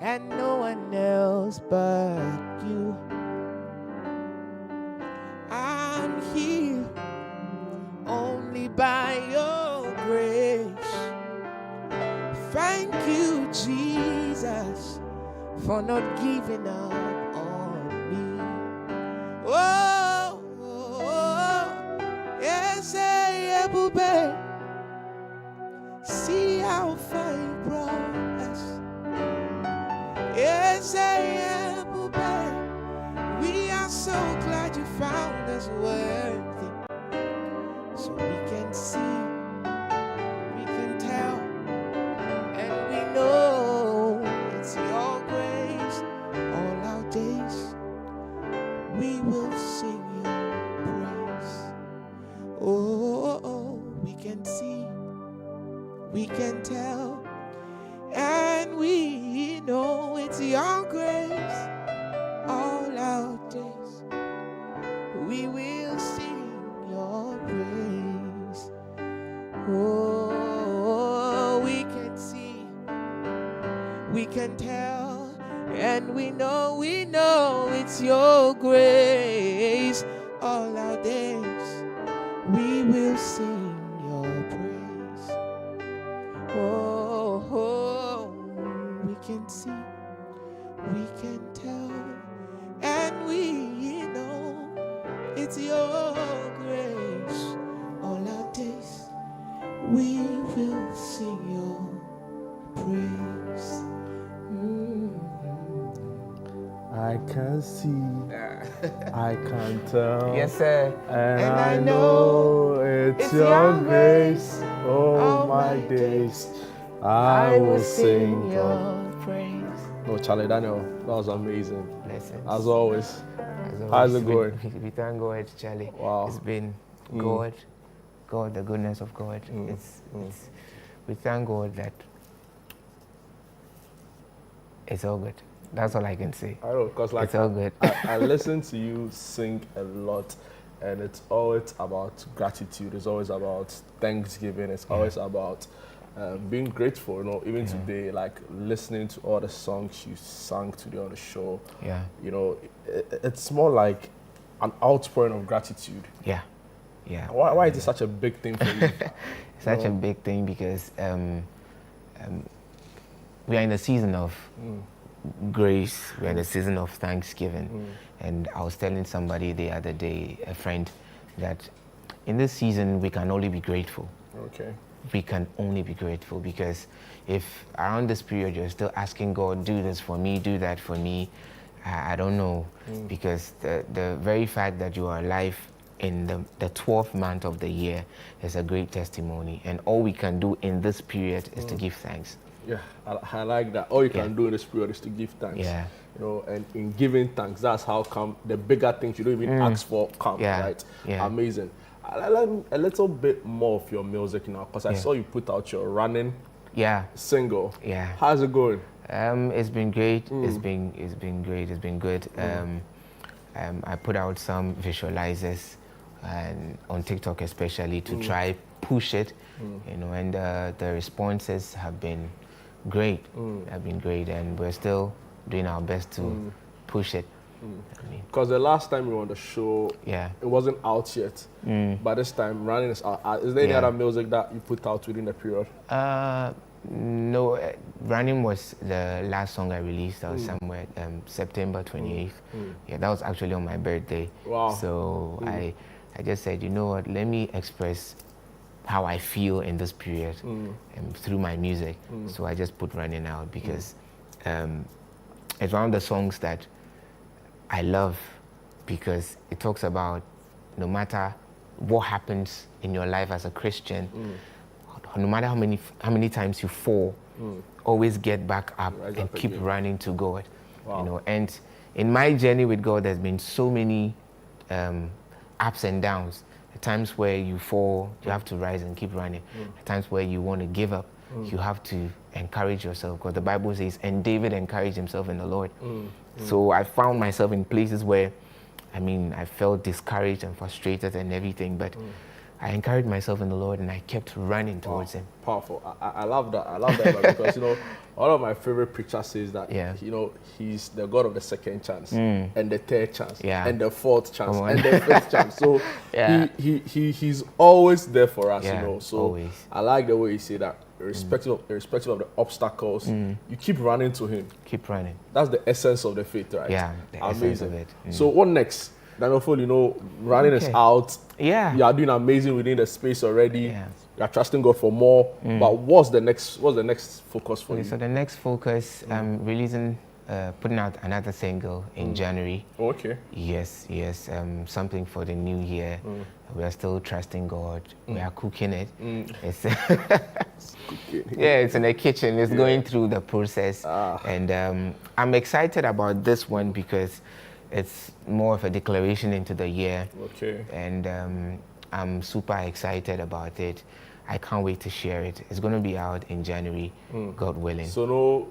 and no one else but you. I'm here only by your grace. Thank you, Jesus, for not giving up on me. Oh, yes, baby. See how far you brought us. Yes, baby. We are so glad you found us worthy. So we can see, we can tell, and we know it's your grace. All our days we will sing your praise. Oh, we can see, we can tell, and we know it's your grace. All our days we will sing your praise. Oh, we can see, we can tell, and we know it's your grace. All our days we will sing your praise. Oh, we can see, we can tell, and we know it's your grace. All our days we will sing your praise. I can see, I can tell. Yes, sir. And I know it's your grace. All my days I will sing your praise. No, Charlie Daniel, that was amazing. Blessings. As always. How's it going? We thank God, Charlie. Wow. It's been God, the goodness of God. We thank God that it's all good. That's all I can say. I know, because like it's all good. I listen to you sing a lot, and it's always about gratitude. It's always about thanksgiving. It's always about being grateful. You know, even today, like listening to all the songs you sang today on the show. Yeah. You know, it's more like an outpouring of gratitude. Yeah. Yeah. Why is it such a big thing for you? Such a big thing because we are in the season of grace. We're in the season of Thanksgiving. And I was telling somebody the other day, a friend, that in this season we can only be grateful. Okay. We can only be grateful because if around this period you're still asking God, do this for me, do that for me, I don't know. Because the very fact that you are alive in the 12th month of the year is a great testimony. And all we can do in this period is to give thanks. Yeah, I like that. All you can do in this period is to give thanks. Yeah. You know, and in giving thanks, that's how come the bigger things you don't even ask for come, right? Yeah. Amazing. I learned a little bit more of your music now because I saw you put out your running single. Yeah. How's it going? It's been great. It's been great. It's been good. I put out some visualizers and on TikTok especially to try push it, you know, and the responses have been great. And we're still doing our best to push it. Because the last time we were on the show, it wasn't out yet. But this time, Running is out. Is there any other music that you put out within the period? No, Running was the last song I released. That was somewhere September 28th. Yeah, that was actually on my birthday. Wow. So I just said, you know what, let me express how I feel in this period through my music. So I just put Running out because it's one of the songs that I love, because it talks about no matter what happens in your life as a Christian, no matter how many times you fall, always get back up and keep running to God. Wow. You know, and in my journey with God, there's been so many ups and downs. At times where you fall, you have to rise and keep running. At times where you want to give up, you have to encourage yourself, because the Bible says, and David encouraged himself in the Lord. So I found myself in places where, I mean, I felt discouraged and frustrated and everything, but I encouraged myself in the Lord and I kept running towards Him. Powerful. I love that. I love that because, you know, one of my favorite preachers says that, you know, He's the God of the second chance and the third chance and the fourth chance and the fifth chance. So He's always there for us, you know. So always. I like the way you say that. Irrespective of the obstacles, you keep running to Him. Keep running. That's the essence of the faith, right? Yeah, the essence of it. So what next? Daniel Foley, you know, Running is out. Yeah. You are doing amazing within the space already. Yeah. You are trusting God for more. But what's the next focus for you? So the next focus, I'm releasing, putting out another single in January. Okay. Yes. Something for the new year. We are still trusting God. We are cooking it. It's it's in the kitchen. It's going through the process. And I'm excited about this one because it's more of a declaration into the year. Okay. And I'm super excited about it. I can't wait to share it. It's going to be out in January, God willing. So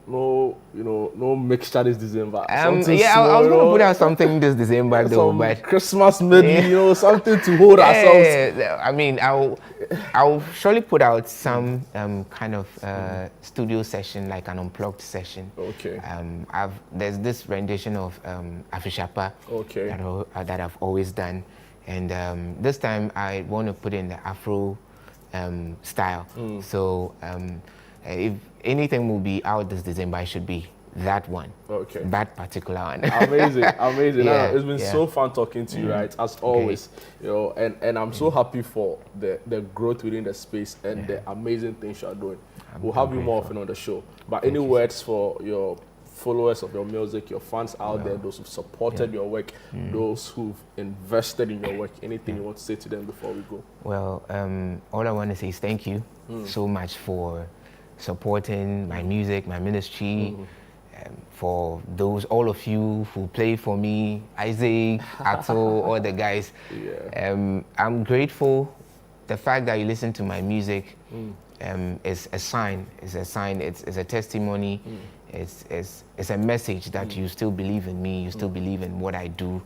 no mixture this December. I was going to put out something this December though, but Christmas medley, you know, something to hold ourselves. I mean, I'll surely put out some kind of studio session, like an unplugged session. Okay. There's this rendition of Afishapa that I've always done, and this time I want to put in the Afro style. So if anything will be out this December, it should be that one. Okay. That particular one. Amazing. It's been so fun talking to you, right? As always. You know, and I'm so happy for the growth within the space and the amazing things you are doing. We'll have you more often on the show. But any words for your followers of your music, your fans out there, those who've supported your work, those who've invested in your work, anything you want to say to them before we go? Well, all I want to say is thank you so much for supporting my music, my ministry, for all of you who play for me, Isaac, Ato, all the guys. I'm grateful. The fact that you listen to my music is a sign. It's a testimony. It's a message that you still believe in me, you still believe in what I do,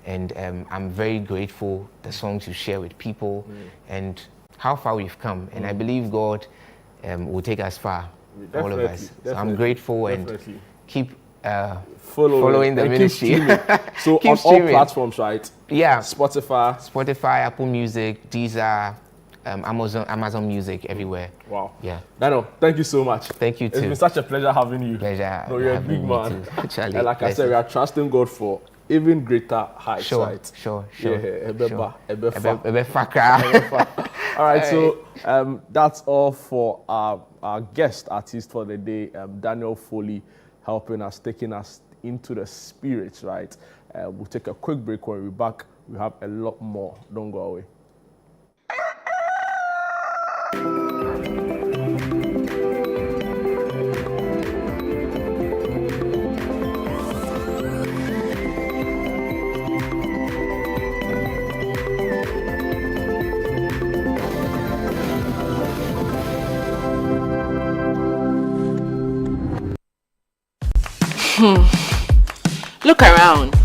and I'm very grateful the songs you share with people and how far we've come, and I believe God will take us far, all of us. So I'm grateful and keep following the ministry. So on all platforms, right? Yeah. Spotify, Apple Music, Deezer, Amazon Music, everywhere. Wow. Yeah. Daniel, thank you so much. Thank you too. It's been such a pleasure having you. Pleasure. No, you're a big man. And like I said, we are trusting God for even greater heights, right? Sure. All right, so that's all for our guest artist for the day, Daniel Foley, helping us, taking us into the spirits, right? We'll take a quick break. When we're back, we have a lot more. Don't go away. Look around.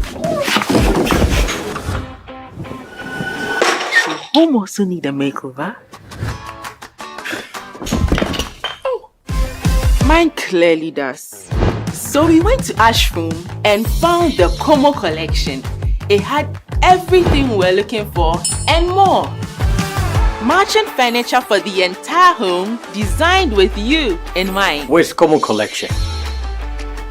Home also need a makeover. Mine clearly does. So we went to Ashroom and found the Como collection. It had everything we're looking for and more. Matching furniture for the entire home, designed with you in mind. Where's Como collection?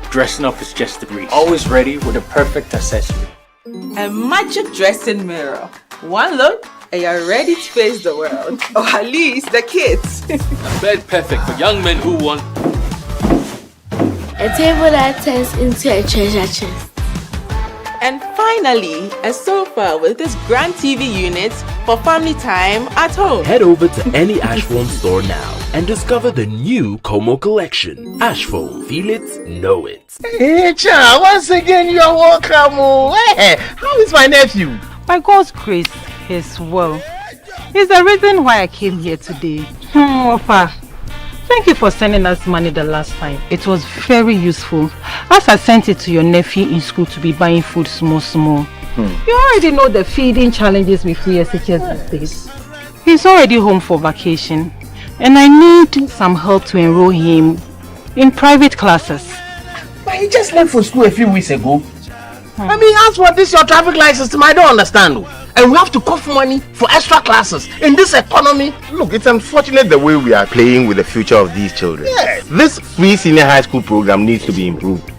Dressing up is just a breeze. Always ready with a perfect accessory. A magic dressing mirror. One look and you're ready to face the world. Or at least the kids. A bed perfect for young men who want a table that turns into a treasure chest. And finally, a sofa with this grand TV unit for family time at home. Head over to any Ashphone store now and discover the new Como collection. Ashphone, feel it, know it. Hey, Cha, once again you are welcome. Hey, how is my nephew? By God's grace, he's well. He's the reason why I came here today. Opa, thank you for sending us money the last time. It was very useful. As I sent it to your nephew in school to be buying food small. You already know the feeding challenges with free SHS these days. He's already home for vacation. And I need some help to enroll him in private classes. But he just left for school a few weeks ago. I mean, as for this your traffic light system, I don't understand. And we have to cough money for extra classes in this economy. Look, it's unfortunate the way we are playing with the future of these children. Yes. This free senior high school program needs to be improved.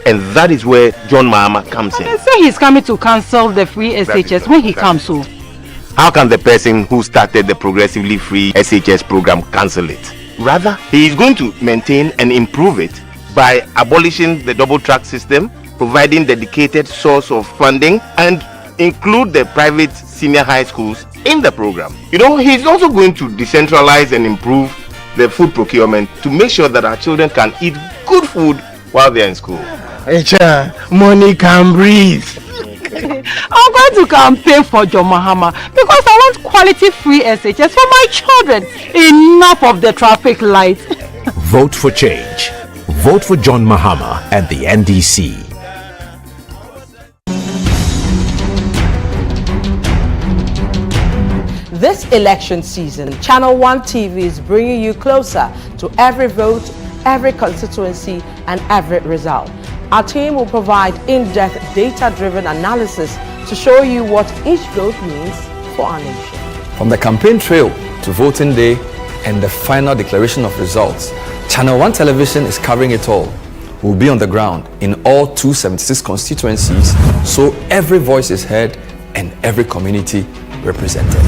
And that is where John Mahama comes in. They say he's coming to cancel the free SHS when he comes home. How can the person who started the progressively free SHS program cancel it? Rather, he is going to maintain and improve it by abolishing the double track system, providing dedicated source of funding, and include the private senior high schools in the program. You know, he's also going to decentralize and improve the food procurement to make sure that our children can eat good food while they're in school. Echa, money can breathe. I'm going to campaign for John Mahama because I want quality free SHS for my children. Enough of the traffic lights. Vote for change. Vote for John Mahama and the NDC. This election season, Channel 1 TV is bringing you closer to every vote, every constituency, and every result. Our team will provide in-depth data-driven analysis to show you what each vote means for our nation. From the campaign trail to voting day and the final declaration of results, Channel 1 Television is covering it all. We'll be on the ground in all 276 constituencies, so every voice is heard and every community represented.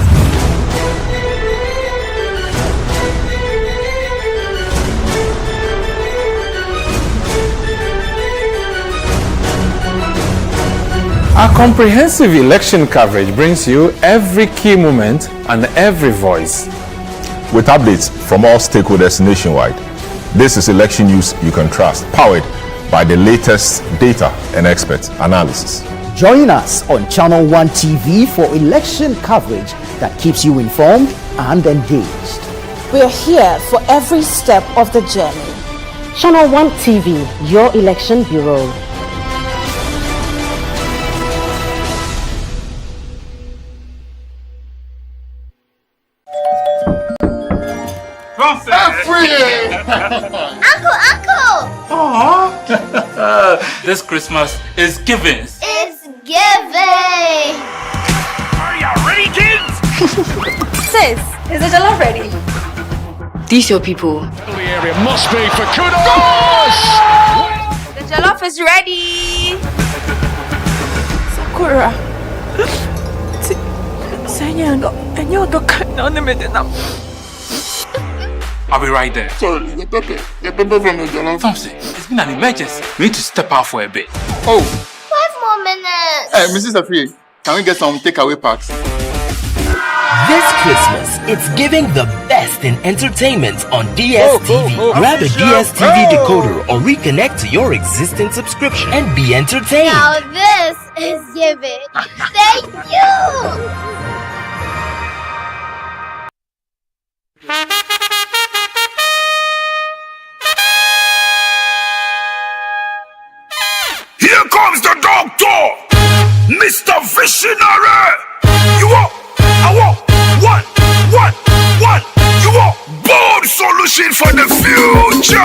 Our comprehensive election coverage brings you every key moment and every voice. With updates from all stakeholders nationwide, this is election news you can trust, powered by the latest data and expert analysis. Join us on Channel 1 TV for election coverage that keeps you informed and engaged. We're here for every step of the journey. Channel 1 TV, your election bureau. This Christmas is giving. It's giving. Are you ready, kids? Sis, is the jollof ready? These your people. The area must be for kudos. The jollof is ready. Sakura. I'll be right there. Sorry, the pepper from the jollof. Thompson, it's been an emergency. We need to step out for a bit. Oh. 5 more minutes. Hey, Mrs. Afri, can we get some takeaway packs? This Christmas, it's giving the best in entertainment on DSTV. Grab a DSTV decoder or reconnect to your existing subscription and be entertained. Now this is giving. Thank you. Here comes the doctor, Mr. Visionary. You are, I want, one. You are bold. One solution for the future.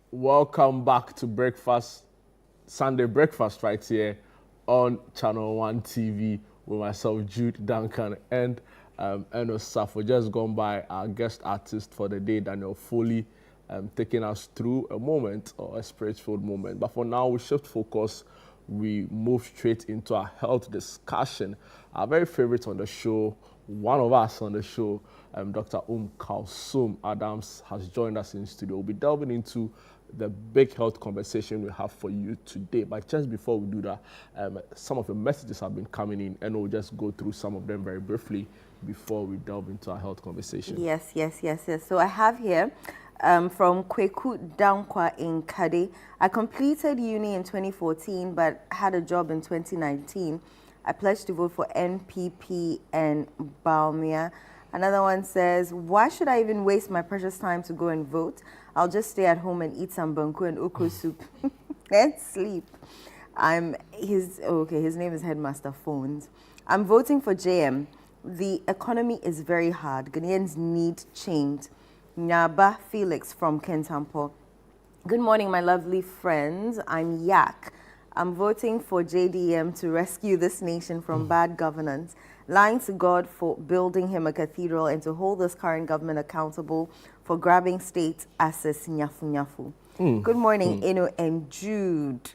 Welcome back to breakfast, Sunday breakfast right here on Channel 1 TV with myself, Jude Duncan, and Eno Safo. Just gone by our guest artist for the day, Daniel Foley, taking us through a moment or a spirit-filled moment. But for now, we shift focus. We move straight into our health discussion. Our very favorite on the show, one of us on the show, Dr. Kalsum Adams has joined us in studio. We'll be delving into the big health conversation we have for you today. But just before we do that, some of the messages have been coming in, and we'll just go through some of them very briefly before we delve into our health conversation. Yes. So I have here from Kweku Dankwa in Kade. I completed uni in 2014, but had a job in 2019. I pledged to vote for NPP and Baumia. Another one says, why should I even waste my precious time to go and vote? I'll just stay at home and eat some banku and okra soup and sleep. His name is Headmaster Phones. I'm voting for JM. The economy is very hard. Ghanaians need change. Nyaba Felix from Kentampo. Good morning, my lovely friends. I'm Yak. I'm voting for JDM to rescue this nation from bad governance, lying to God for building him a cathedral, and to hold this current government accountable for grabbing state assets nyafu nyafu. Good morning, Eno and Jude.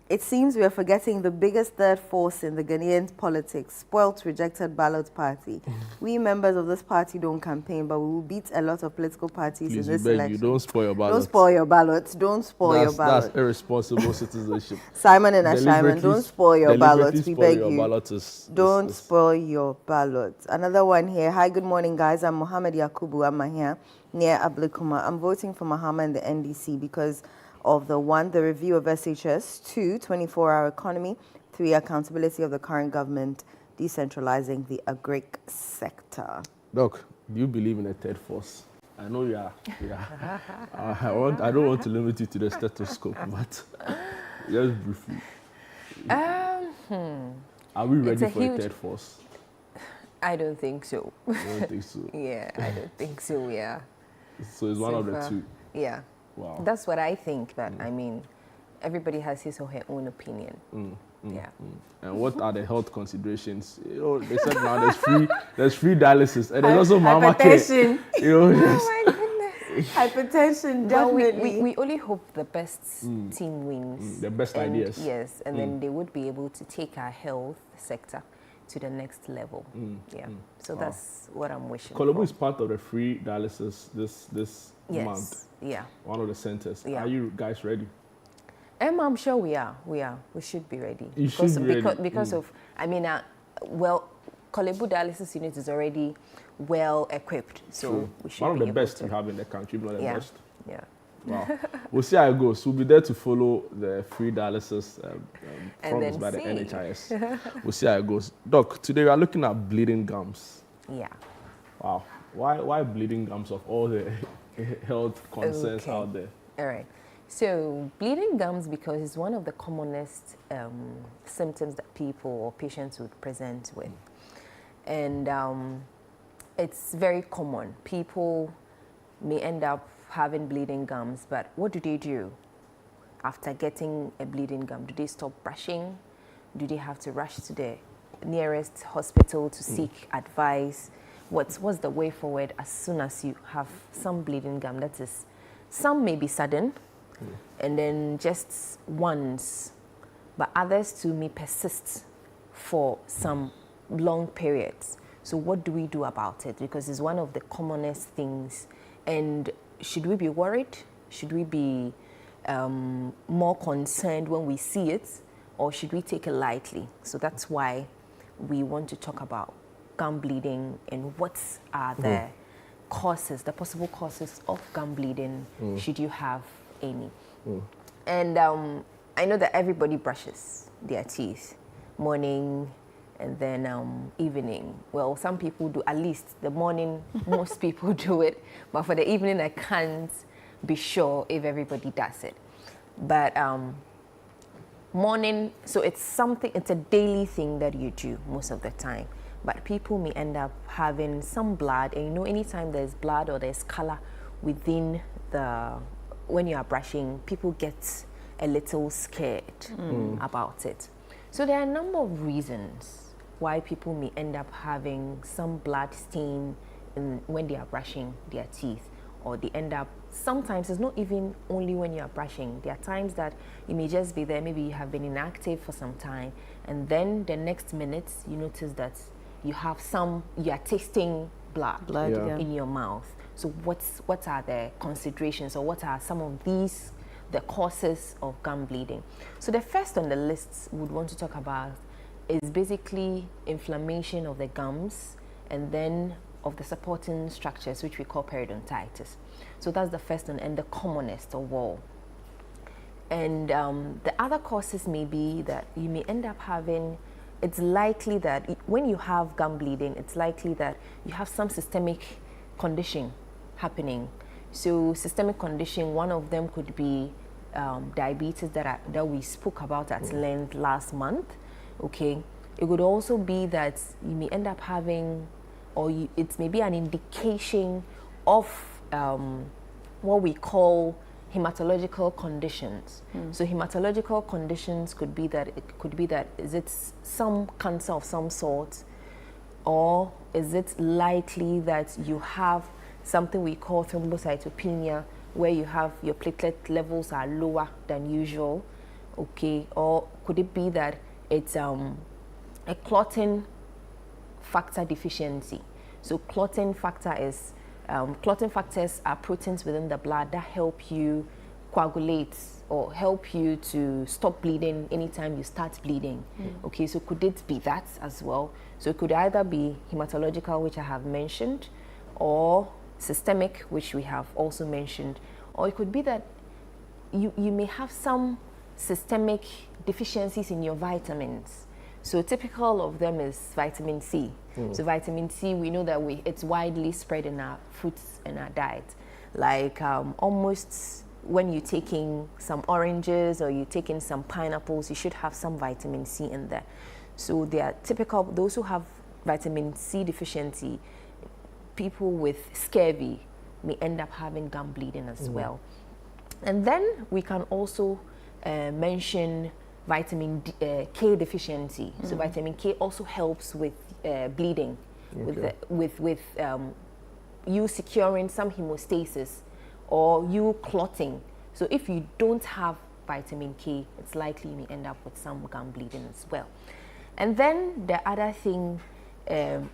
It seems we are forgetting the biggest third force in the Ghanaian politics, spoilt, rejected ballot party. We members of this party don't campaign, but we will beat a lot of political parties in this election. You don't spoil your ballot. Don't spoil your ballot. Don't spoil your ballot. That's irresponsible citizenship. Simon and Ashaiman, don't spoil your ballot. We beg you. Don't spoil your ballot. Another one here. Hi, good morning, guys. I'm Mohammed Yakubu. I'm here near Ablikuma. I'm voting for Mahama and the NDC because of the 1, the review of SHS, 2, 24-hour economy, 3, accountability of the current government, decentralizing the agric sector. Doc, do you believe in a third force? I know you are. I don't want to limit you to the stethoscope, but just briefly. Are we ready for a third force? I don't think so. You don't think so? Yeah, I don't think so, yeah. So it's one of the two? Yeah. Wow. That's what I think, but I mean, everybody has his or her own opinion. And what are the health considerations? You know, they said now there's free dialysis, and there's also mama care. Hypertension. Oh my goodness. Hypertension, definitely. Well, we only hope the best team wins. The best ideas. Yes, and then they would be able to take our health sector to the next level. So that's what I'm wishing for. Kolobu is part of the free dialysis this month. Yeah. One of the centers. Yeah. Are you guys ready? I'm sure we are. We should be ready. Because of, I mean, Kolebu dialysis unit is already well equipped, so we should be able to. One of the best you have in the country, not the best. Yeah. Wow. We'll see how it goes. We'll be there to follow the free dialysis promised by the NHIS. We'll see how it goes. Doc, today we are looking at bleeding gums. Yeah. Wow. Why bleeding gums of all the health concerns out there? All right. So bleeding gums, because it's one of the commonest symptoms that people or patients would present with. And it's very common. People may end up having bleeding gums, but what do they do after getting a bleeding gum? Do they stop brushing? Do they have to rush to the nearest hospital to seek advice? What's the way forward as soon as you have some bleeding gum? That is, some may be sudden, and then just once, but others too may persist for some long periods. So what do we do about it? Because it's one of the commonest things. And should we be worried? Should we be more concerned when we see it, or should we take it lightly? So that's why we want to talk about gum bleeding and what are the causes, the possible causes of gum bleeding, should you have any. And I know that everybody brushes their teeth morning and then evening. Well, some people do, at least the morning, most people do it, but for the evening, I can't be sure if everybody does it. But morning, so it's a daily thing that you do most of the time. But people may end up having some blood, and you know, anytime there's blood or there's color within when you are brushing, people get a little scared about it. So there are a number of reasons why people may end up having some blood stain when they are brushing their teeth, or they end up, sometimes it's not even only when you are brushing. There are times that you may just be there, maybe you have been inactive for some time, and then the next minute you notice that you are tasting blood in your mouth. So what are the considerations, or what are some of the causes of gum bleeding? So the first on the list would want to talk about is basically inflammation of the gums, and then of the supporting structures, which we call periodontitis. So that's the first one and the commonest of all. And the other causes may be that you may end up having, it's likely that when you have gum bleeding, it's likely that you have some systemic condition happening. So systemic condition, one of them could be diabetes that we spoke about at length last month. Okay, it could also be that you may end up having, it may be an indication of what we call hematological conditions. So hematological conditions could be that is it some cancer of some sort, or is it likely that you have something we call thrombocytopenia, where you have your platelet levels are lower than usual, okay? Or could it be that it's a clotting factor deficiency? So clotting factors are proteins within the blood that help you coagulate or help you to stop bleeding anytime you start bleeding. Okay, so could it be that as well? So it could either be hematological, which I have mentioned, or systemic, which we have also mentioned, or it could be that you may have some systemic deficiencies in your vitamins. So typical of them is vitamin C. So vitamin C, we know that it's widely spread in our fruits and our diet. Like almost when you're taking some oranges or you're taking some pineapples, you should have some vitamin C in there. So they are typical, those who have vitamin C deficiency, people with scurvy may end up having gum bleeding as well. And then we can also mention vitamin K deficiency. So vitamin K also helps with bleeding, with you securing some hemostasis or you clotting. So if you don't have vitamin K, it's likely you may end up with some gum bleeding as well. And then the other thing,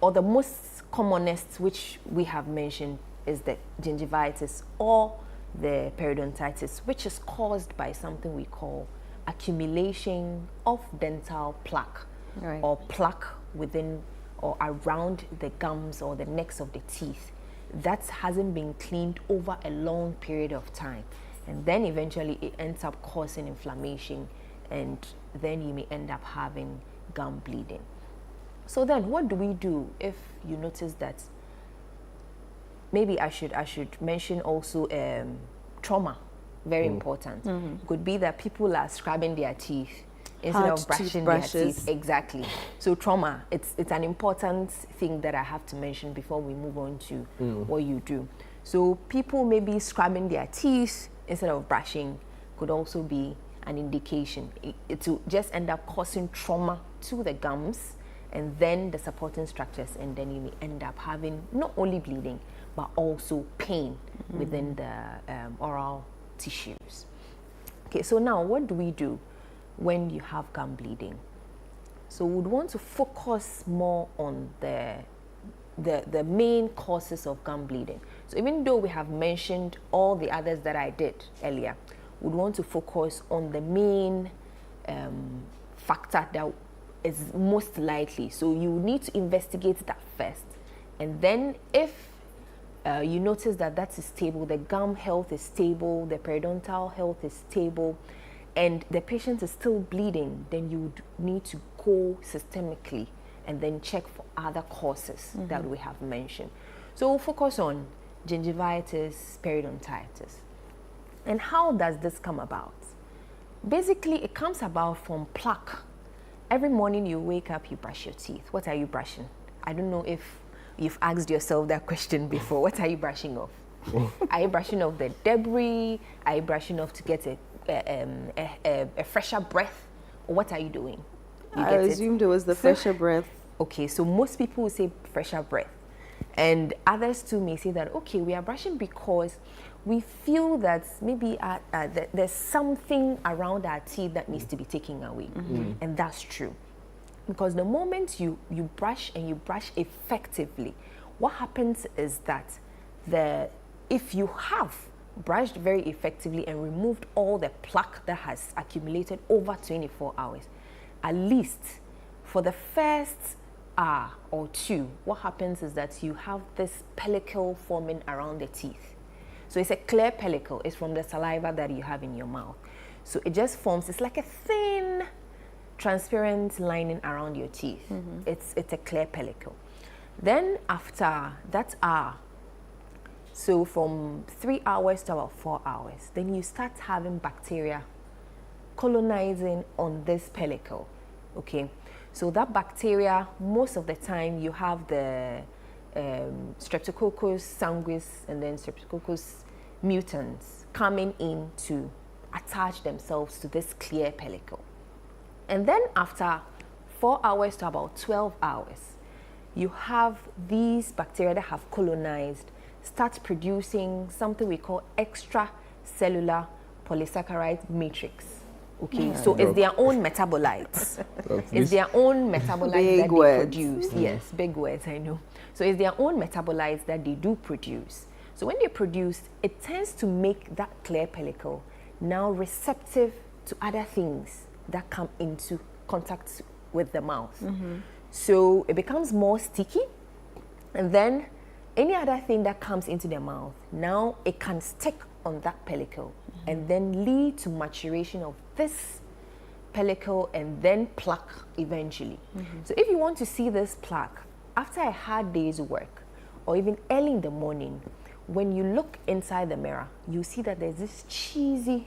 or the most commonest, which we have mentioned, is the gingivitis or the periodontitis, which is caused by something we call accumulation of dental plaque, or plaque within or around the gums or the necks of the teeth that hasn't been cleaned over a long period of time. And then eventually it ends up causing inflammation, and then you may end up having gum bleeding. So then what do we do if you notice that? Maybe I should mention also trauma, very important. It could be that people are scrubbing their teeth instead of brushing their teeth. Exactly. So trauma, it's an important thing that I have to mention before we move on to what you do. So people maybe scrubbing their teeth instead of brushing could also be an indication. It will just end up causing trauma to the gums and then the supporting structures, and then you may end up having not only bleeding but also pain within the oral tissues. Okay, so now what do we do when you have gum bleeding? So we would want to focus more on the main causes of gum bleeding. So even though we have mentioned all the others that I did earlier, we'd want to focus on the main factor that is most likely. So you need to investigate that first. And then if you notice that is stable, the gum health is stable, the periodontal health is stable, and the patient is still bleeding, then you would need to go systemically and then check for other causes that we have mentioned. So we'll focus on gingivitis, periodontitis. And how does this come about? Basically, it comes about from plaque. Every morning you wake up, you brush your teeth. What are you brushing? I don't know if you've asked yourself that question before. What are you brushing off? Are you brushing off the debris? Are you brushing off to get a fresher breath? Or what are you doing? I assumed it was the fresher breath. Okay, so most people will say fresher breath. And others too may say that, okay, we are brushing because we feel that maybe there's something around our teeth that needs to be taken away. And that's true. Because the moment you brush and you brush effectively, what happens is that if you have brushed very effectively and removed all the plaque that has accumulated over 24 hours, at least for the first hour or two, what happens is that you have this pellicle forming around the teeth. So it's a clear pellicle. It's from the saliva that you have in your mouth. So it just forms, it's like a thin, transparent lining around your teeth. It's a clear pellicle. Then after that hour, so from 3 hours to about 4 hours, then you start having bacteria colonizing on this pellicle. Okay, so that bacteria, most of the time you have the Streptococcus sanguis and then Streptococcus mutans coming in to attach themselves to this clear pellicle. And then after 4 hours to about 12 hours, you have these bacteria that have colonized start producing something we call extracellular polysaccharide matrix. Okay, so it's their own metabolites. It's their own metabolites big that words. they produce. Yes, big words, I know. So it's their own metabolites that they do produce. So when they produce, it tends to make that clear pellicle now receptive to other things that come into contact with the mouth. So it becomes more sticky, and then any other thing that comes into the mouth, now it can stick on that pellicle and then lead to maturation of this pellicle and then plaque eventually. So if you want to see this plaque after a hard day's work or even early in the morning, when you look inside the mirror, you see that there's this cheese-like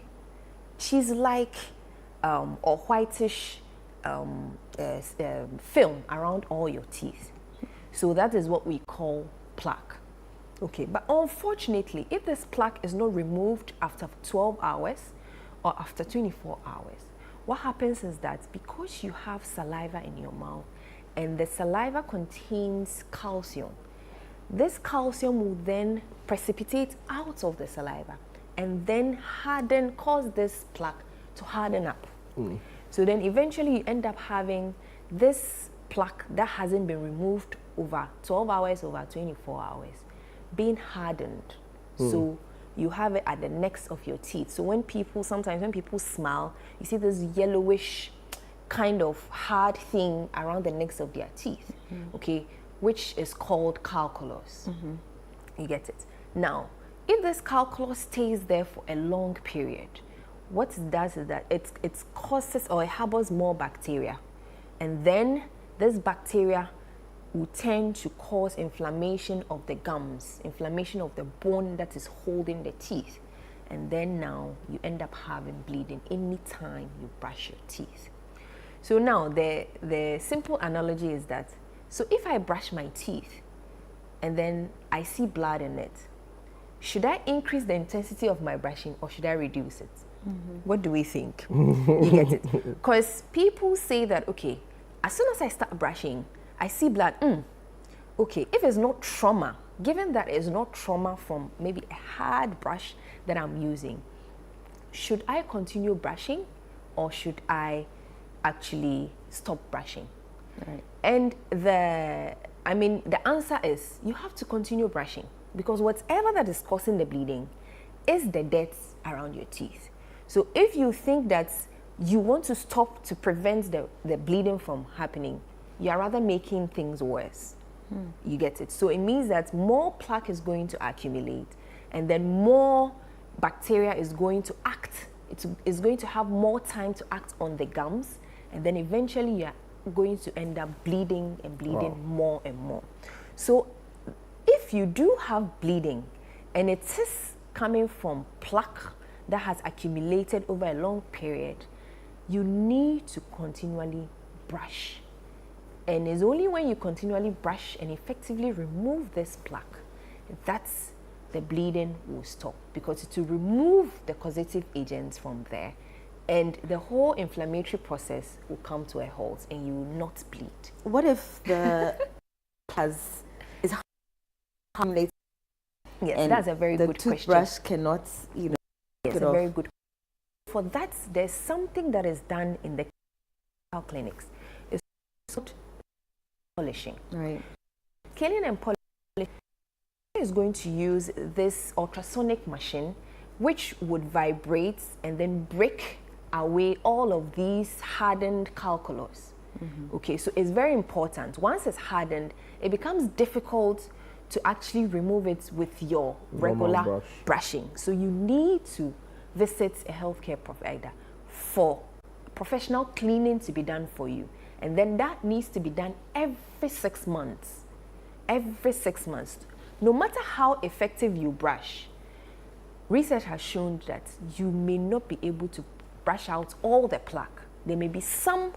or whitish film around all your teeth. So that is what we call plaque. Okay, but unfortunately, if this plaque is not removed after 12 hours or after 24 hours, what happens is that because you have saliva in your mouth and the saliva contains calcium, this calcium will then precipitate out of the saliva and then harden, cause this plaque to harden up. So then eventually you end up having this plaque that hasn't been removed over 12 hours, over 24 hours, being hardened. So you have it at the necks of your teeth. So sometimes when people smile, you see this yellowish kind of hard thing around the necks of their teeth, okay, which is called calculus. You get it? Now, if this calculus stays there for a long period, what it does is that it causes or it harbors more bacteria. And then this bacteria will tend to cause inflammation of the gums, inflammation of the bone that is holding the teeth. And then now you end up having bleeding anytime you brush your teeth. So now the simple analogy is that, so if I brush my teeth and then I see blood in it, should I increase the intensity of my brushing or should I reduce it? What do we think? You get it? Because people say that, okay, as soon as I start brushing, I see blood. Okay, if it's not trauma, given that it's not trauma from maybe a hard brush that I'm using, should I continue brushing or should I actually stop brushing? Right. And the answer is you have to continue brushing, because whatever that is causing the bleeding is the dirt around your teeth. So if you think that you want to stop to prevent the bleeding from happening, you are rather making things worse. You get it? So it means that more plaque is going to accumulate, and then more bacteria is going to act. It's going to have more time to act on the gums, and then eventually you are going to end up bleeding and bleeding more and more. So if you do have bleeding and it is coming from plaque that has accumulated over a long period, you need to continually brush. And it's only when you continually brush and effectively remove this plaque, that's the bleeding will stop, because it will remove the causative agents from there, and the whole inflammatory process will come to a halt and you will not bleed. What if the is harmless? Yes, that's a very good question. The toothbrush cannot, Yes, a very good. For that, there's something that is done in the clinics. It's called polishing. Right. Cleaning and polishing is going to use this ultrasonic machine, which would vibrate and then break away all of these hardened calculus. Okay, so it's very important. Once it's hardened, it becomes difficult to actually remove it with your regular brushing. So you need to visit a healthcare provider for professional cleaning to be done for you. And then that needs to be done every 6 months. Every 6 months. No matter how effective you brush, research has shown that you may not be able to brush out all the plaque. There may be some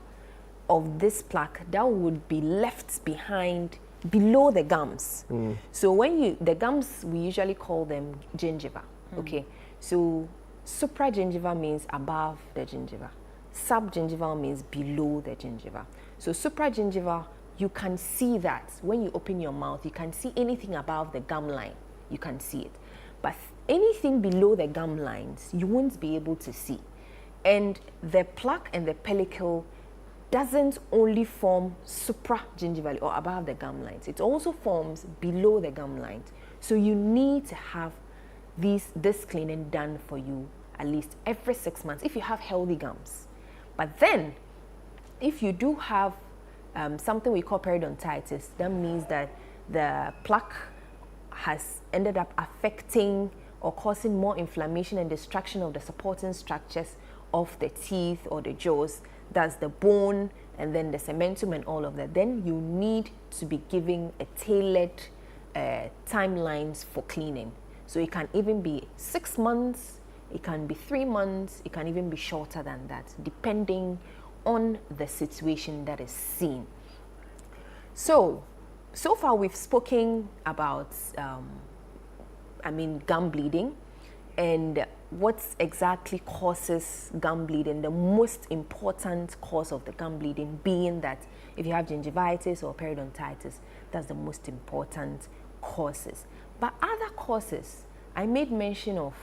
of this plaque that would be left behind below the gums. So when the gums, we usually call them gingiva. Okay, so supragingival means above the gingiva. Subgingival means below the gingiva. So supragingival, you can see that when you open your mouth, you can see anything above the gum line, you can see it. But anything below the gum lines, you won't be able to see. And the plaque and the pellicle doesn't only form supragingivally or above the gum lines, it also forms below the gum lines. So you need to have this cleaning done for you at least every 6 months if you have healthy gums. But then, if you do have something we call periodontitis, that means that the plaque has ended up affecting or causing more inflammation and destruction of the supporting structures of the teeth or the jaws. That's the bone and then the cementum and all of that. Then you need to be giving a tailored timelines for cleaning. So it can even be 6 months, it can be 3 months, it can even be shorter than that, depending on the situation that is seen. So far we've spoken about, gum bleeding and what exactly causes gum bleeding. The most important cause of the gum bleeding being that if you have gingivitis or periodontitis, that's the most important causes. But other causes, I made mention of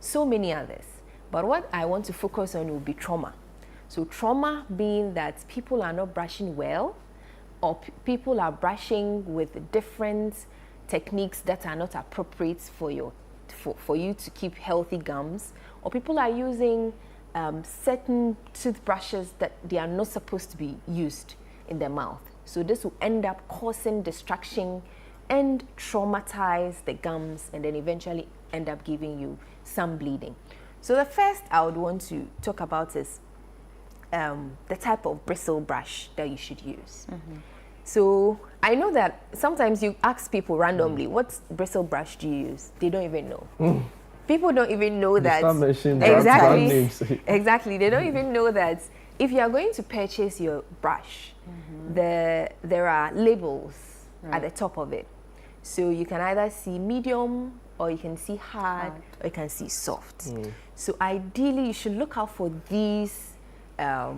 so many others, but what I want to focus on will be trauma. So trauma being that people are not brushing well, or people are brushing with different techniques that are not appropriate for you to keep healthy gums, or people are using certain toothbrushes that they are not supposed to be used in their mouth. So this will end up causing destruction and traumatize the gums, and then eventually end up giving you some bleeding. So the first I would want to talk about is the type of bristle brush that you should use. So I know that sometimes you ask people randomly, what bristle brush do you use? They don't even know. People don't even know that. Exactly. They don't even know that if you are going to purchase your brush, there are labels at the top of it. So you can either see medium, or you can see hard, or you can see soft. So ideally, you should look out for these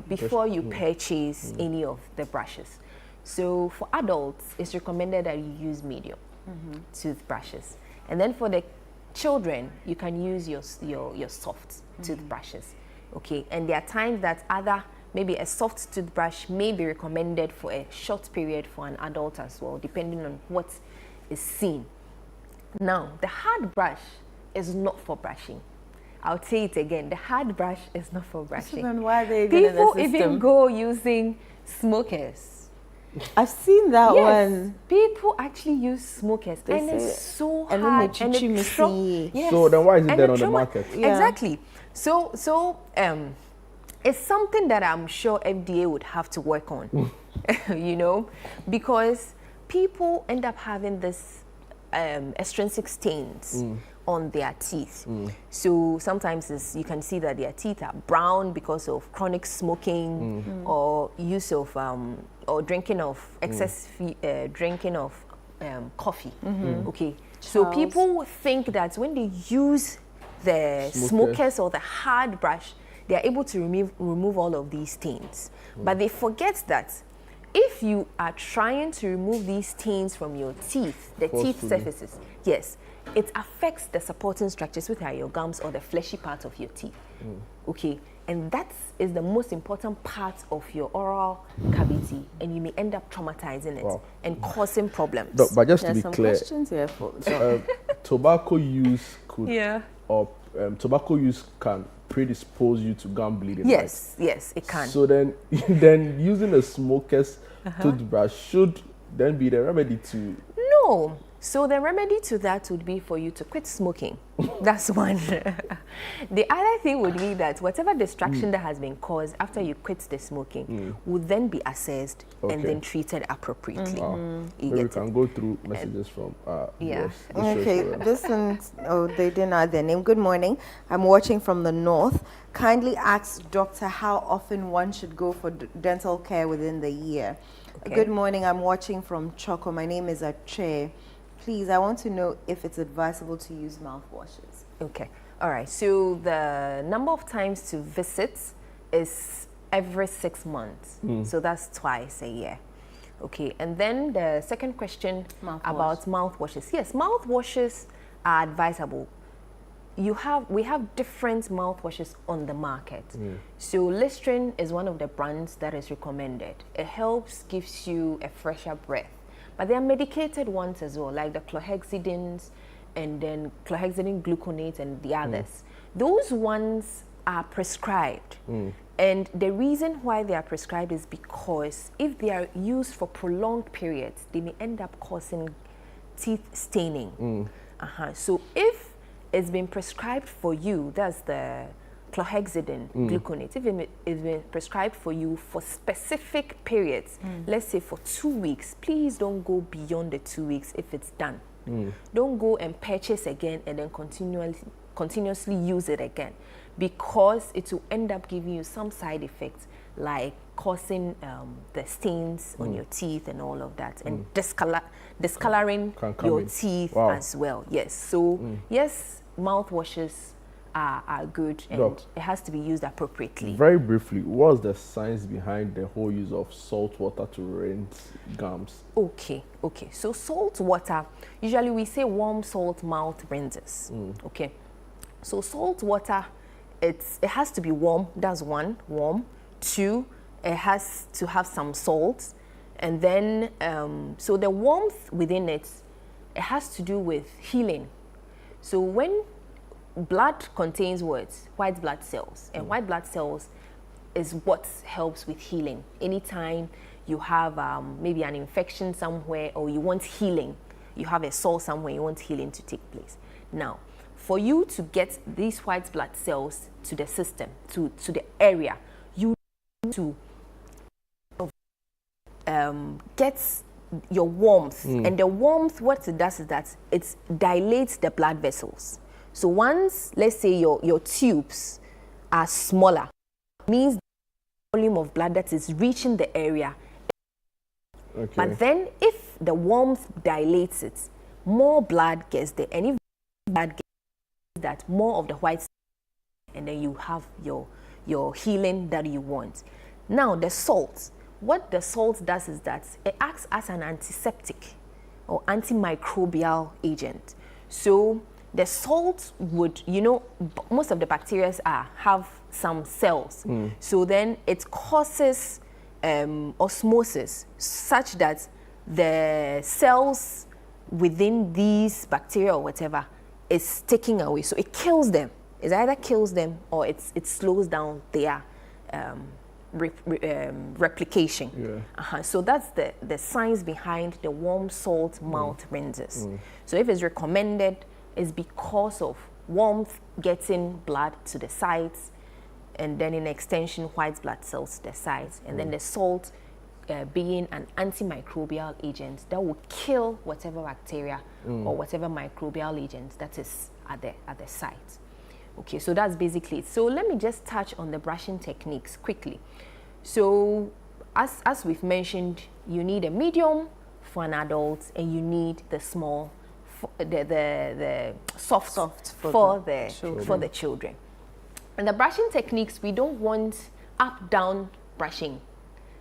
before you purchase any of the brushes. So for adults, it's recommended that you use medium toothbrushes. And then for the children, you can use your soft toothbrushes. Okay, and there are times that maybe a soft toothbrush may be recommended for a short period for an adult as well, depending on what is seen. Now, the hard brush is not for brushing. I'll say it again, the hard brush is not for brushing. So then why are they even in the People system? even go using smokers. I've seen that one. People actually use smokers, and it's so hard. And then yes. So then why is it then on the market? Exactly. So it's something that I'm sure FDA would have to work on, you know, because people end up having this extrinsic stains on their teeth. So sometimes you can see that their teeth are brown because of chronic smoking or use of or drinking of drinking of coffee. Okay, so people think that when they use the smokers or the hard brush, they are able to remove all of these stains. But they forget that if you are trying to remove these stains from your teeth, the teeth surfaces, yes, it affects the supporting structures, which are your gums or the fleshy part of your teeth. Okay, and that is the most important part of your oral cavity, and you may end up traumatizing it and causing problems. No, but just to be some clear, questions here for tobacco use could tobacco use can predispose you to gum bleeding. Yes, yes, it can. So then using a smoker's toothbrush should then be the remedy to. No. So the remedy to that would be for you to quit smoking. That's one. The other thing would be that whatever distraction that has been caused after you quit the smoking would then be assessed and then treated appropriately. Maybe we can go through messages from this one, they didn't add their name. Good morning. I'm watching from the north. Kindly ask doctor how often one should go for dental care within the year. Good morning. I'm watching from Choco. My name is Ache. Please, I want to know if it's advisable to use mouthwashes. Okay. All right. So the number of times to visit is every 6 months. So that's twice a year. Okay. And then the second question about mouthwashes. Yes, mouthwashes are advisable. We have different mouthwashes on the market. So Listerine is one of the brands that is recommended. It gives you a fresher breath. But there are medicated ones as well, like the chlorhexidines and then chlorhexidine gluconate and the others. Those ones are prescribed. And the reason why they are prescribed is because if they are used for prolonged periods, they may end up causing teeth staining. So if it's been prescribed for you, that's the chlorhexidine gluconate, if it's been prescribed for you for specific periods, let's say for 2 weeks, please don't go beyond the 2 weeks if it's done. Don't go and purchase again and then continuously use it again, because it will end up giving you some side effects like causing the stains on your teeth and all of that, and discoloring your teeth as well. Yes, so yes, mouthwashes are good, and it has to be used appropriately. Very briefly, what's the science behind the whole use of salt water to rinse gums? Okay. So salt water, usually we say warm salt mouth rinses. Okay. So salt water, it has to be warm. That's one, warm. Two, it has to have some salt, and then so the warmth within it has to do with healing. So when blood contains white blood cells, and white blood cells is what helps with healing. Anytime you have maybe an infection somewhere, or you want healing, you have a sore somewhere, you want healing to take place. Now, for you to get these white blood cells to the system, to the area, you need to get your warmth. And the warmth, what it does is that it dilates the blood vessels. So once, let's say, your tubes are smaller, means the volume of blood that is reaching the area. Okay. But then if the warmth dilates it, more blood gets there. And if blood gets that, more of the white, and then you have your healing that you want. Now the salt, what the salt does is that it acts as an antiseptic or antimicrobial agent. So the salt would, most of the bacteria have some cells. So then it causes osmosis such that the cells within these bacteria or whatever is taken away. So it kills them. It either kills them or it slows down their replication. So that's the science behind the warm salt mouth rinses. So if it's recommended, it's because of warmth getting blood to the sites, and then in extension white blood cells to the sites, and then the salt being an antimicrobial agent that will kill whatever bacteria or whatever microbial agent that is at the site. Okay, so that's basically it. So let me just touch on the brushing techniques quickly. So as we've mentioned, you need a medium for an adult, and you need the small, the soft for the children. And the brushing techniques, we don't want up-down brushing.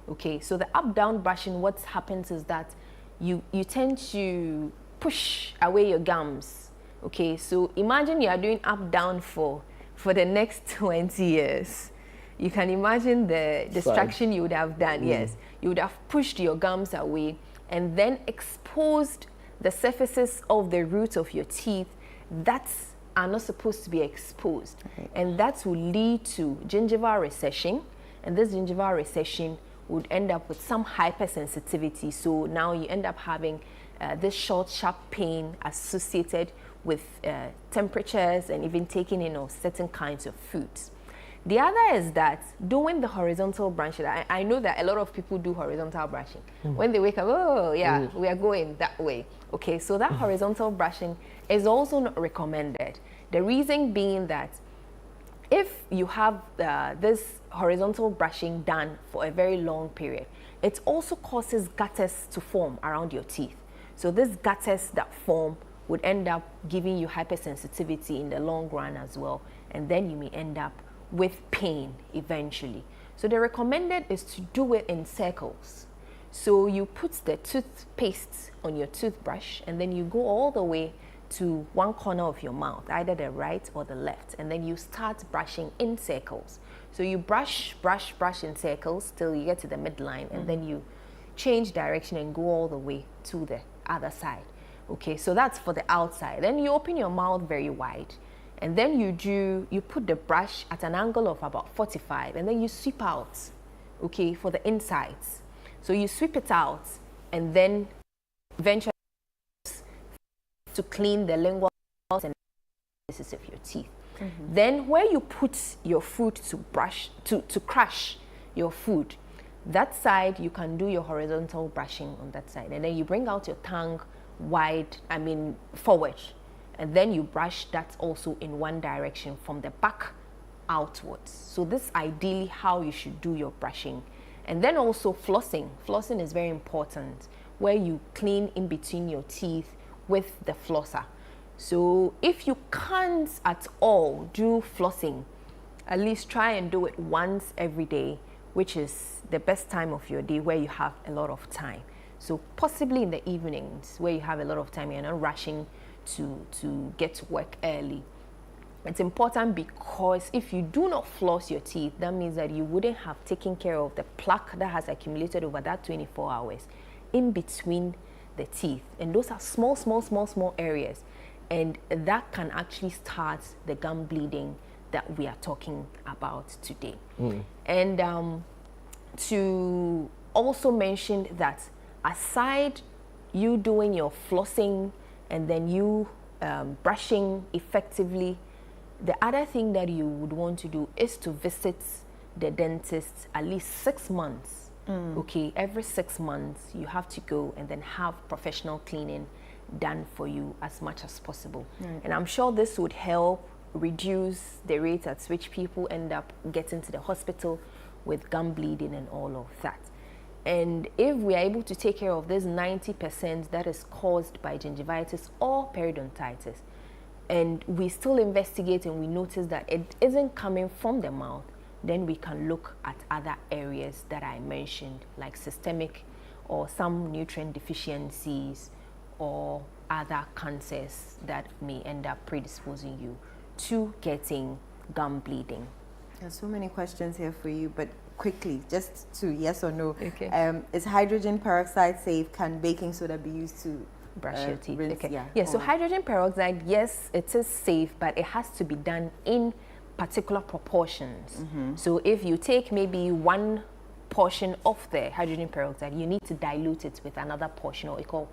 Okay, so the up-down brushing, what happens is that you tend to push away your gums. Okay, so imagine you are doing up-down for the next 20 years. You can imagine the distraction you would have done. Yes, you would have pushed your gums away and then exposed the surfaces of the root of your teeth that are not supposed to be exposed. And that will lead to gingival recession. And this gingival recession would end up with some hypersensitivity. So now you end up having this short, sharp pain associated with temperatures and even taking in certain kinds of foods. The other is that doing the horizontal brushing. I know that a lot of people do horizontal brushing. When they wake up, oh yeah, we are going that way. Okay, so that horizontal brushing is also not recommended. The reason being that if you have this horizontal brushing done for a very long period, it also causes gutters to form around your teeth. So these gutters that form would end up giving you hypersensitivity in the long run as well. And then you may end up with pain eventually. So the recommended is to do it in circles. So you put the toothpaste on your toothbrush and then you go all the way to one corner of your mouth, either the right or the left, and then you start brushing in circles. So you brush in circles till you get to the midline, and then you change direction and go all the way to the other side. Okay, so that's for the outside. Then you open your mouth very wide, and then you put the brush at an angle of about 45, and then you sweep out, okay, for the insides. So you sweep it out, and then eventually to clean the lingual and surfaces of your teeth. Then where you put your food to brush, to crush your food, that side you can do your horizontal brushing on that side, and then you bring out your tongue forward, and then you brush that also in one direction from the back outwards. So this is ideally how you should do your brushing. And then also flossing. Flossing is very important, where you clean in between your teeth with the flosser. So if you can't at all do flossing, at least try and do it once every day, which is the best time of your day where you have a lot of time. So possibly in the evenings where you have a lot of time, you're not rushing to get to work early. It's important because if you do not floss your teeth, that means that you wouldn't have taken care of the plaque that has accumulated over that 24 hours in between the teeth. And those are small areas. And that can actually start the gum bleeding that we are talking about today. And to also mention that aside you doing your flossing and then you brushing effectively. The other thing that you would want to do is to visit the dentist at least 6 months. Okay, every 6 months you have to go and then have professional cleaning done for you as much as possible. And I'm sure this would help reduce the rate at which people end up getting to the hospital with gum bleeding and all of that. And if we are able to take care of this 90% that is caused by gingivitis or periodontitis, and we still investigate and we notice that it isn't coming from the mouth, then we can look at other areas that I mentioned, like systemic or some nutrient deficiencies or other cancers that may end up predisposing you to getting gum bleeding. There's so many questions here for you, but quickly, just to yes or no. Okay. Is hydrogen peroxide safe? Can baking soda be used to brush your teeth? Rinse? Okay. Yeah, so hydrogen peroxide, yes, it is safe, but it has to be done in particular proportions. So if you take maybe 1 portion of the hydrogen peroxide, you need to dilute it with another portion or equal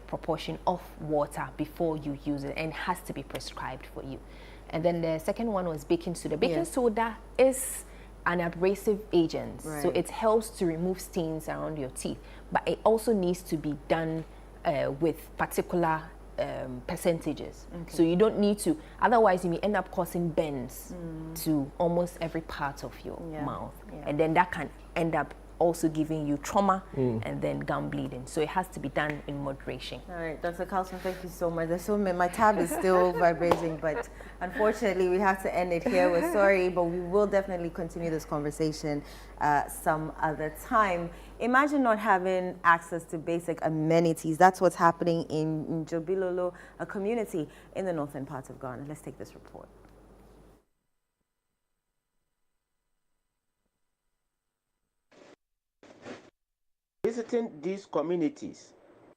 proportion of water before you use it, and it has to be prescribed for you. And then the second one was baking soda. Baking soda is an abrasive agent, so it helps to remove stains around your teeth, but it also needs to be done with particular percentages. So you don't need to, otherwise you may end up causing bends to almost every part of your mouth, and then that can end up also giving you trauma and then gum bleeding. So it has to be done in moderation. All right, Dr. Carlson, thank you so much. There's so many, my tab is still vibrating, but unfortunately we have to end it here. We're sorry, but we will definitely continue this conversation some other time. Imagine not having access to basic amenities. That's what's happening in Jobilolo, a community in the northern part of Ghana. Let's take this report. Visiting these communities,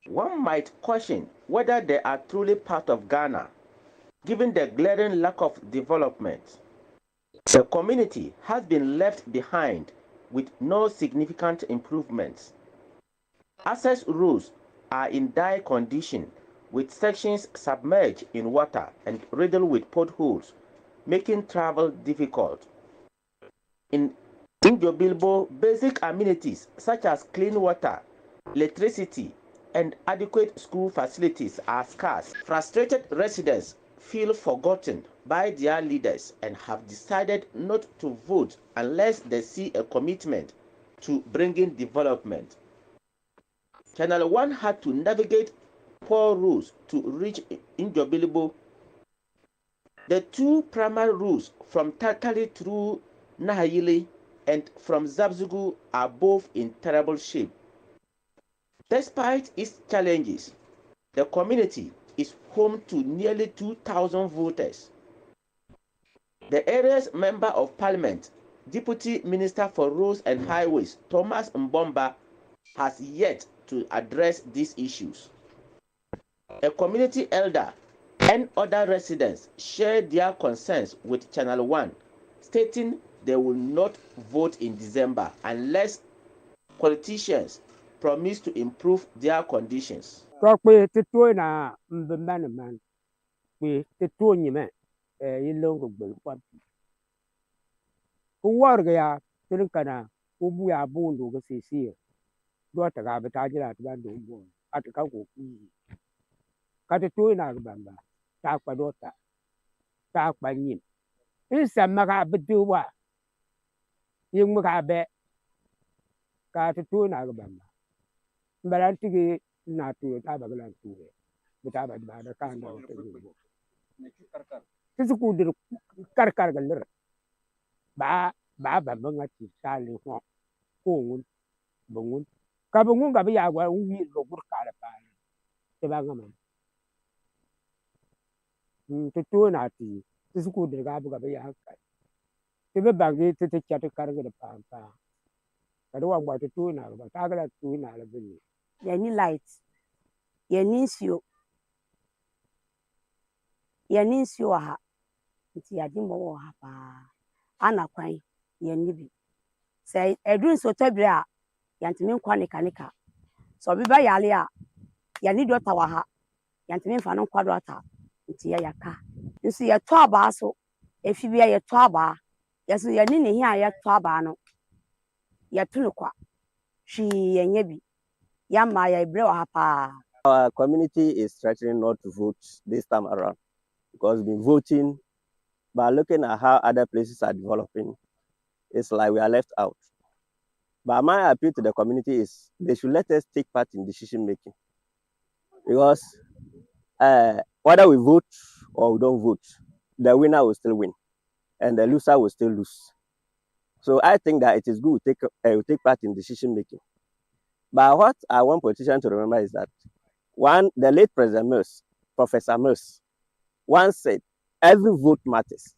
one might question whether they are truly part of Ghana, given the glaring lack of development. The community has been left behind with no significant improvements. Access roads are in dire condition, with sections submerged in water and riddled with potholes, making travel difficult. In Jobilbo, basic amenities such as clean water, electricity, and adequate school facilities are scarce. Frustrated residents feel forgotten by their leaders and have decided not to vote unless they see a commitment to bringing development. Channel 1 had to navigate poor routes to reach Jobilbo. The 2 primary routes from Tatali through Nahayili and from Zabzugu are both in terrible shape. Despite its challenges, the community is home to nearly 2,000 voters. The area's Member of Parliament, Deputy Minister for Roads and Highways, Thomas Mbomba, has yet to address these issues. A community elder and other residents shared their concerns with Channel 1, stating they will not vote in December unless politicians promise to improve their conditions. Yung makabe ka tutu na gabamba barantigi na tu tabagalan tu betaba bada kanda tisu dir kar galir ba banga ti tali ho kungun bungun ka bungun ga biya gwa wi lo gur kala pa te ba ngama tutu na ti tisu dir ga bu ga biya ka tibe bangi tete chatu karga de pampa kadwa ngwa tu na ba tagala tu na la bini yani light yani nsio ha nti yadi mo ha pa ana kwan yani bi say edun so tabire a yantimi nkwa nika so bi ba yale a yani dota wa ha yantimi mfa no nkwa dota nti yɛyaka nso yɛtɔ abaa so efi bia yɛtɔ abaa yɛso yɛne ne hia yɛtɔ abaa no yɛto no kwa hwii yɛnyɛ bi yɛama yɛbrɛ wɔ ha paa. Our community is threatening not to vote this time around because we've been voting, but looking at how other places are developing, it's like we are left out. But my appeal to the community is they should let us take part in decision making, because whether we vote or we don't vote, the winner will still win and the loser will still lose. So I think that it is good to take part in decision making. But what I want politicians to remember is that the late President Mills, Professor Mills, once said, every vote matters.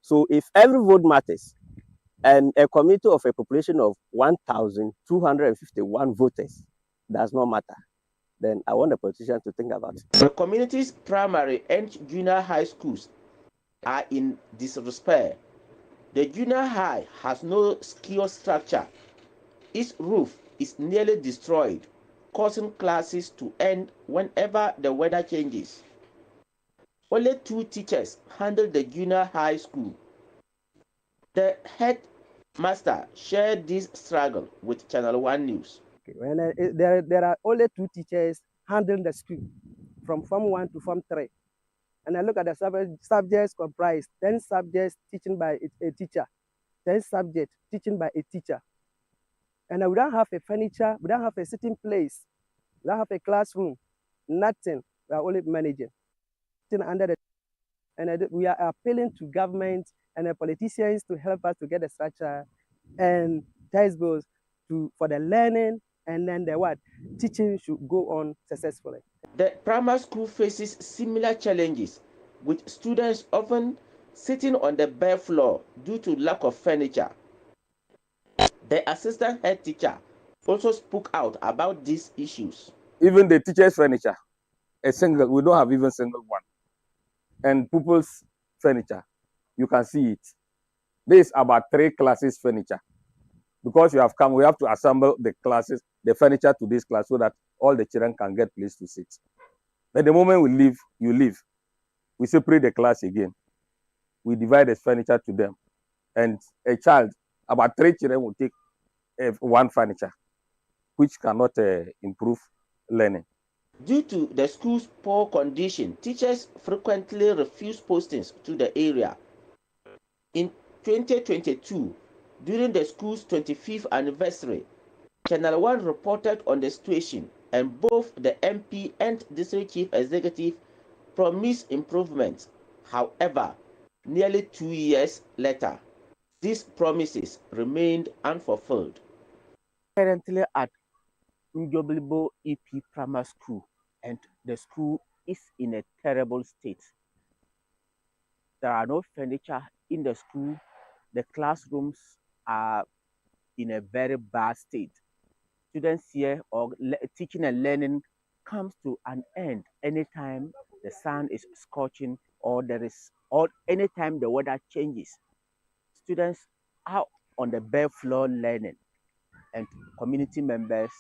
So if every vote matters, and a community of a population of 1,251 voters does not matter, then I want the politicians to think about it. The community's primary and junior high schools are in disrepair. The junior high has no secure structure. Its roof is nearly destroyed, causing classes to end whenever the weather changes. Only 2 teachers handle the junior high school. The headmaster shared this struggle with Channel 1 News. When there are only 2 teachers handling the school, from Form 1 to Form 3. And I look at the subjects comprised, 10 subjects teaching by a teacher, 10 subjects teaching by a teacher. And we don't have a furniture, we don't have a sitting place, we don't have a classroom, nothing. We are only managing. And we are appealing to government and the politicians to help us to get the structure and textbooks for the learning, and then the teaching should go on successfully. The primary school faces similar challenges, with students often sitting on the bare floor due to lack of furniture. The assistant head teacher also spoke out about these issues. Even the teacher's furniture, we don't have even single one. And pupils' furniture, you can see it. This is about 3 classes furniture. Because we have to assemble the classes, the furniture to this class so that all the children can get place to sit. But the moment we leave, you leave. We separate the class again. We divide the furniture to them. And a child, about 3 children will take 1 furniture, which cannot improve learning. Due to the school's poor condition, teachers frequently refuse postings to the area. In 2022, during the school's 25th anniversary, Channel 1 reported on the situation, and both the MP and District Chief Executive promised improvements. However, nearly 2 years later, these promises remained unfulfilled. Currently at Njoblibo EP Primary School, and the school is in a terrible state. There are no furniture in the school. The classrooms are in a very bad state. Students here, or teaching and learning, comes to an end anytime the sun is scorching or anytime the weather changes. Students are on the bare floor learning, and community members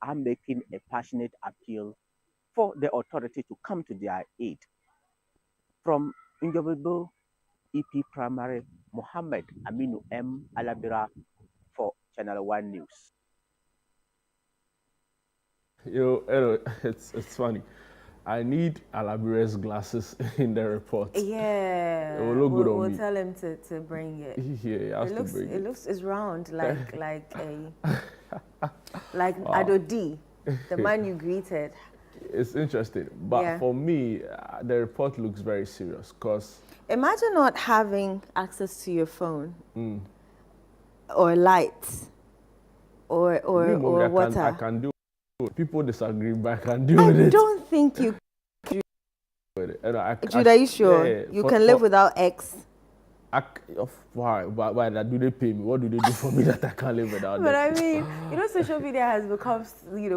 are making a passionate appeal for the authority to come to their aid. From Njoblibo EP Primary, Mohammed Aminu M. Alabira for Channel 1 News. It's funny. I need Alabira's glasses in the report. Yeah, it will look good on we'll me. tell him to bring it. Yeah, it looks it's round like Adodi, the man you greeted. It's interesting, but for me, the report looks very serious because imagine not having access to your phone or lights or water. I can do it. People disagree, but I can do it. I don't think you can do it. Jude, are you sure? Yeah, you can live without X? Why? Why do they pay me? What do they do for me that I can't live without But them? I mean, social media has become,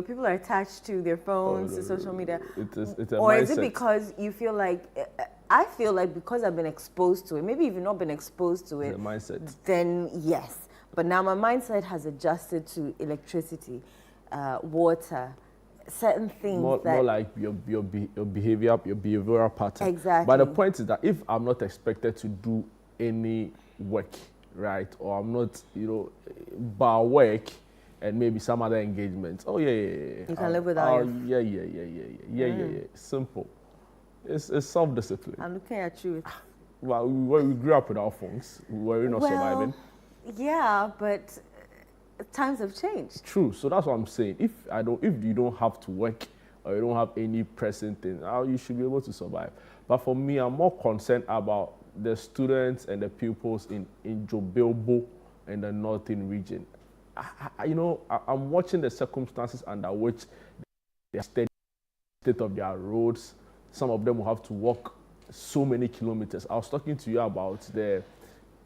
people are attached to their phones, to social media. It's a or mindset. is it because you feel like, I feel like because I've been exposed to it, maybe if you've not been exposed to it, it's a mindset. Then yes. But now my mindset has adjusted to electricity, water, certain things more like your behavior, your behavioral pattern. Exactly. But the point is that if I'm not expected to do any work, right, or I'm not, bar work and maybe some other engagements. Oh yeah. You can live without. Yeah. Simple. It's self-discipline. I'm looking at you. Well, we grew up with our phones. We're not surviving. Yeah, but times have changed. True. So that's what I'm saying. If you don't have to work or you don't have any pressing thing, you should be able to survive. But for me, I'm more concerned about the students and the pupils in Jobilbo and the northern region. I'm watching the circumstances under which they are state of their roads. Some of them will have to walk so many kilometers. I was talking to you about the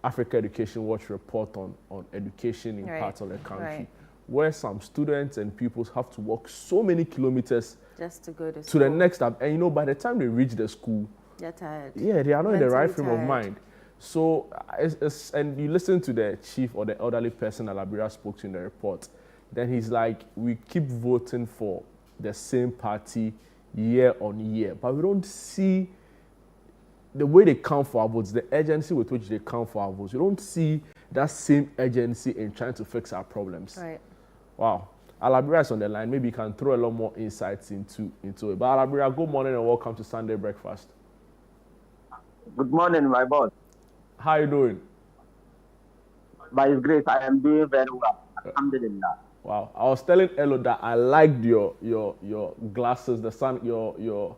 Africa Education Watch report on education in parts of the country, where some students and pupils have to walk so many kilometers just to go to school. The next step. And by the time they reach the school, they're tired. Yeah, they are not in the right frame of tired. mind. So, and you listen to the chief or the elderly person Alabria spoke to in the report, then he's like, we keep voting for the same party year on year, but we don't see the way they count for our votes, the urgency with which they count for our votes. We don't see that same urgency in trying to fix our problems. Right. Wow. Alabria is on the line. Maybe you can throw a lot more insights into it. But Alabria, good morning and welcome to Sunday Breakfast. Good morning, my boss. How are you doing? By His grace, I am doing very well. Alhamdulillah. Wow. I was telling Elo that I liked your glasses, the sun, your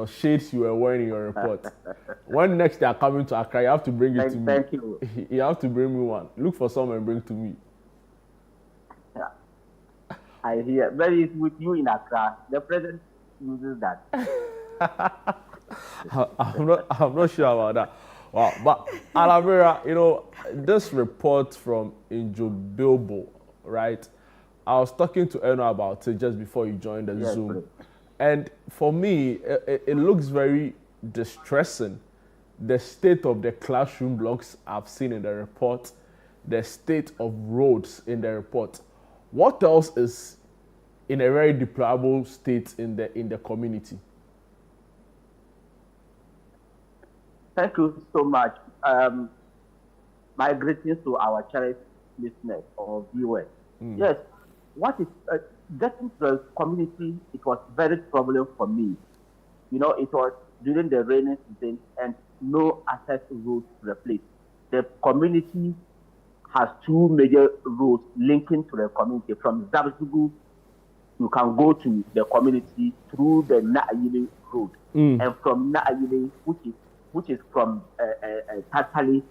shades you were wearing in your report. When next they are coming to Accra, you have to bring it to me. Thank you. You have to bring me one. Look for some and bring to me. Yeah. I hear. But it's with you in Accra. The president uses that. I'm not sure about that. Wow. But Alavera, this report from Jobilbo, right? I was talking to Eno about it just before you joined the Zoom. Please. And for me, it looks very distressing. The state of the classroom blocks I've seen in the report, the state of roads in the report. What else is in a very deplorable state in the community? Thank you so much. My greetings to our cherished listeners or viewers. Yes, what is getting to the community, it was very troubling for me. It was during the rainy season and no access roads to the place. The community has two major roads linking to the community. From Zabzugu, you can go to the community through the Naayile road. And from Naayile, which is from Tatali,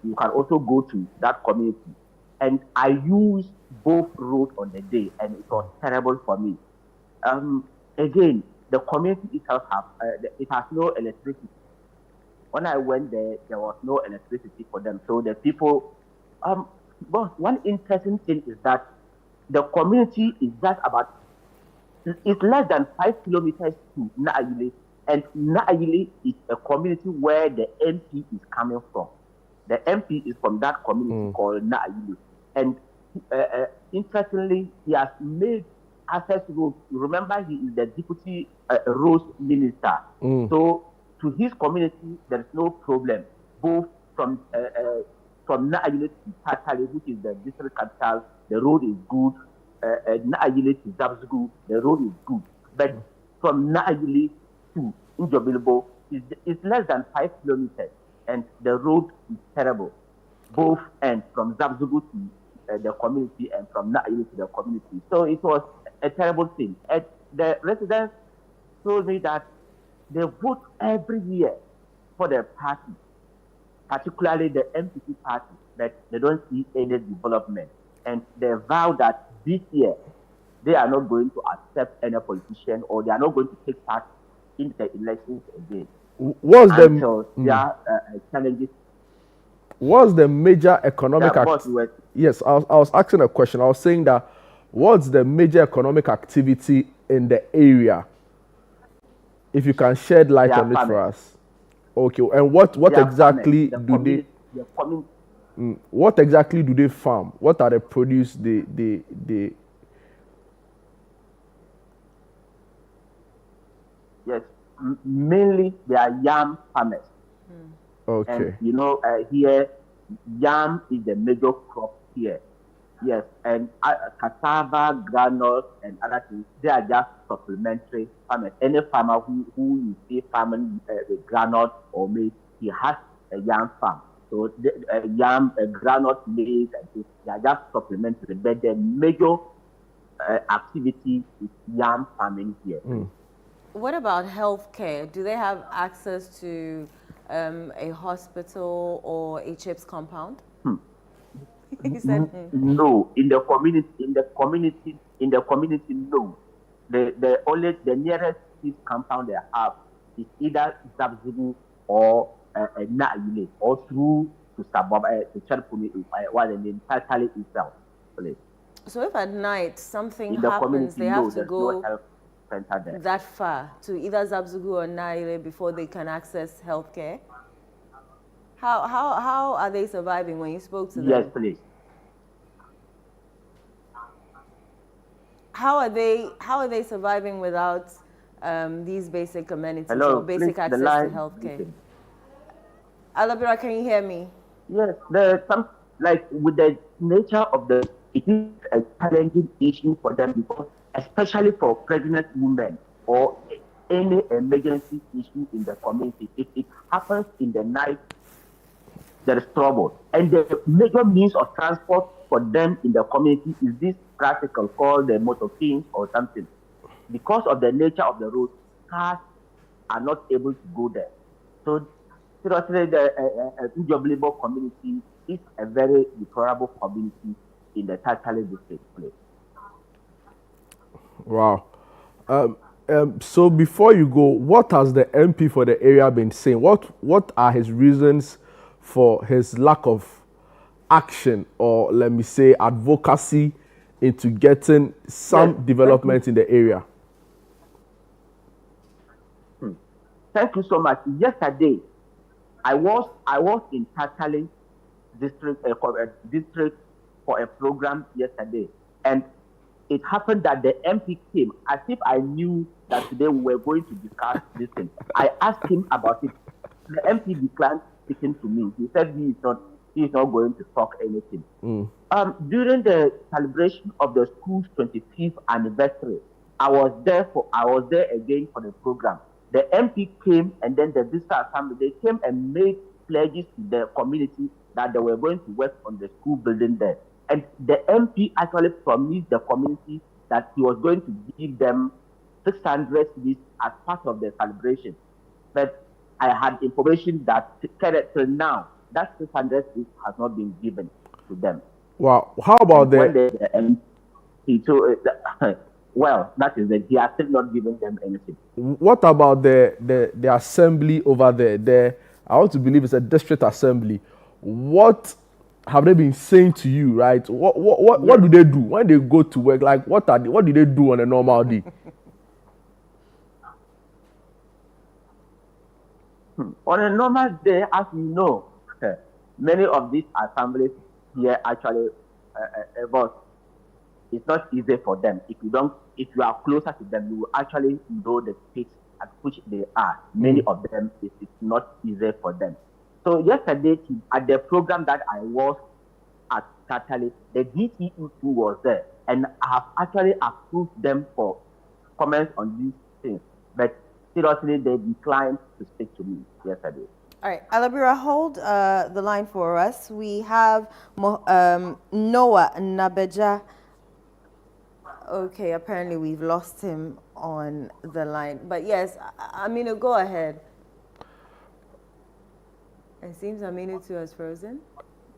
you can also go to that community. And I used both roads on the day, and it was terrible for me. Again, the community itself it has no electricity. When I went there was no electricity for them. So the people, but one interesting thing is that the community is just about, it's less than 5 kilometers to Naayile, and Naayile is a community where the MP is coming from. The MP is from that community called Naayile. And interestingly, he has made access roads. Remember, he is the deputy roads minister. So to his community, there is no problem. Both from Naayile to Tatale, which is the district capital, the road is good. Naayile to Zabzugu, the road is good. But from Naayile to Jobilbo, it's less than 5 kilometers, and the road is terrible. Both ends, from Zabzugu to the community and from Naayile to the community. So it was a terrible thing. And the residents told me that they vote every year for their party, particularly the MPP party, but they don't see any development. And they vow that this year they are not going to accept any politician, or they are not going to take part in the elections again. What's challenges? What's the major economic Yes, I was asking a question. I was saying that what's the major economic activity in the area? If you can shed light on it for us. Okay, and what exactly do they what exactly do they farm? What are the produce they Yes, mainly they are yam farmers. Okay. And you know, here yam is the major crop here. Yes, and cassava, granules, and other things, they are just supplementary farmers. Any farmer who you see farming the granite or maize, he has a yam farm. So the yam, granite, maize, and things, they are just supplementary. But the major activity is yam farming here. What about healthcare? Do they have access to a hospital or a CHIPS compound? He said, No, in the community, no. The nearest peace compound they have is either Zabzugu or Naile, or through to Sababa to Cherpuni, what the name Tatali itself. Please. So if at night something In the happens, community, they have no, to there's go no health center there. that far to either Zabzugu or Naile before they can access healthcare? How are they surviving when you spoke to them? Yes, please. How are they surviving without these basic amenities Hello, or basic please, access to healthcare? Alabira, can you hear me? Yes, there's some, like with the nature of the, it is a challenging issue for them because, especially for pregnant women or any emergency issue in the community, if it happens in the night, there is trouble. And the major means of transport for them in the community is this practical called the motorcades or something. Because of the nature of the road, cars are not able to go there. So seriously, the Ujoblibo community is a very deplorable community in the Tatale district. Place. Wow. So before you go, what has the MP for the area been saying? What are his reasons for his lack of action, or let me say advocacy, into getting some development in the area? Thank you so much. Yesterday, I was in Tatale district for a program yesterday, and it happened that the MP came as if I knew that today we were going to discuss this thing. I asked him about it. The MP declined speaking to me. He said he is not going to talk anything. During the celebration of the school's 25th anniversary, I was there again for the program. The MP came, and then the district assembly, they came and made pledges to the community that they were going to work on the school building there. And the MP actually promised the community that he was going to give them 600 cities as part of the celebration. But I had information that till now, that 600 cities has not been given to them. Wow. How about the MP told, well, that is it. He has still not given them anything. What about the assembly over there? I want to believe it's a district assembly. What have they been saying to you, right? What do they do when they go to work? Like, what do they do on a normal day? On a normal day, as you know, many of these assemblies here actually, it's not easy for them. If you are closer to them, you will actually know the state at which they are. Many of them, it's not easy for them. So yesterday, at the program that I was at Tatale, the DTE too was there, and I have actually approved them for comments on these things. But seriously, they declined to speak to me yesterday. All right, Alabira, hold the line for us. We have Noah Nabeja. Okay, apparently we've lost him on the line. But yes, Aminu, go ahead. It seems Aminu too has frozen.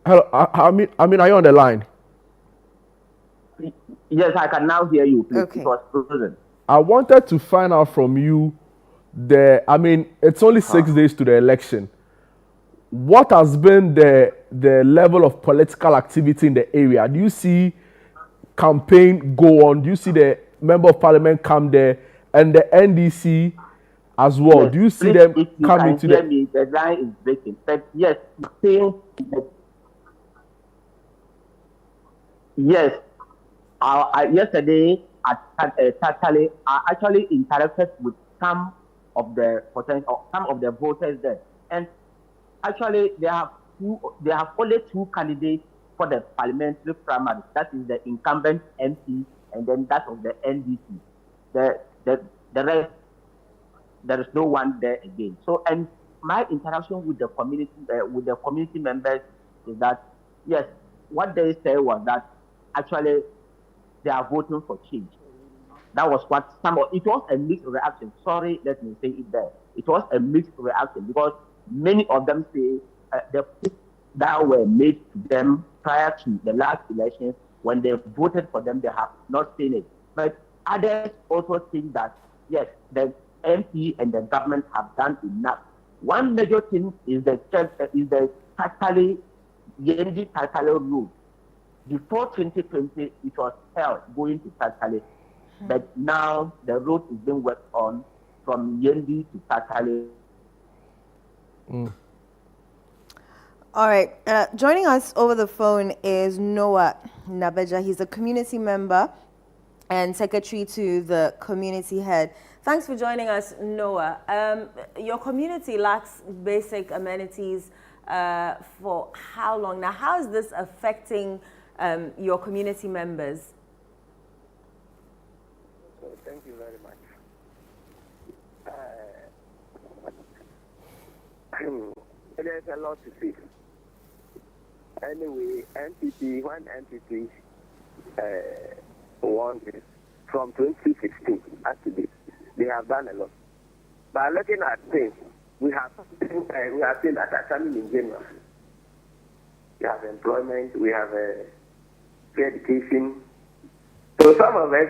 Hello, are you on the line? Yes, I can now hear you, please. Okay. It was frozen. I wanted to find out from you, it's only 6 days to the election. What has been the level of political activity in the area? Do you see campaign go on? Do you see the member of parliament come there and the NDC as well? Yes, do you see please, them if you come can into hear me, the line is breaking. But yes, yes. Yesterday at Tatale, I actually interacted with some of the potential, some of the voters there. And actually, they have only two candidates for the parliamentary primary. That is the incumbent MP, and then that of the NDC. The rest, there is no one there again. So, and my interaction with the community members is that yes, what they say was that actually they are voting for change. That was what it was a mixed reaction. Sorry, let me say it there. It was a mixed reaction because many of them say the posts that were made to them prior to the last election, when they voted for them, they have not seen it. But others also think that yes, the MP and the government have done enough. One major thing is the Yendi Tatale route. Before 2020, it was held going to Tatale. But now the road is being worked on from Yendi to Tatale. All right. Joining us over the phone is Noah Nabeja. He's a community member and secretary to the community head. Thanks for joining us, Noah. Your community lacks basic amenities for how long? Now, how is this affecting your community members? Thank you very much. There's a lot to see. Anyway, one entity won this from 2016 up to date. They have done a lot. But looking at things, we have seen that are coming in general. We have employment, we have free education. So some of us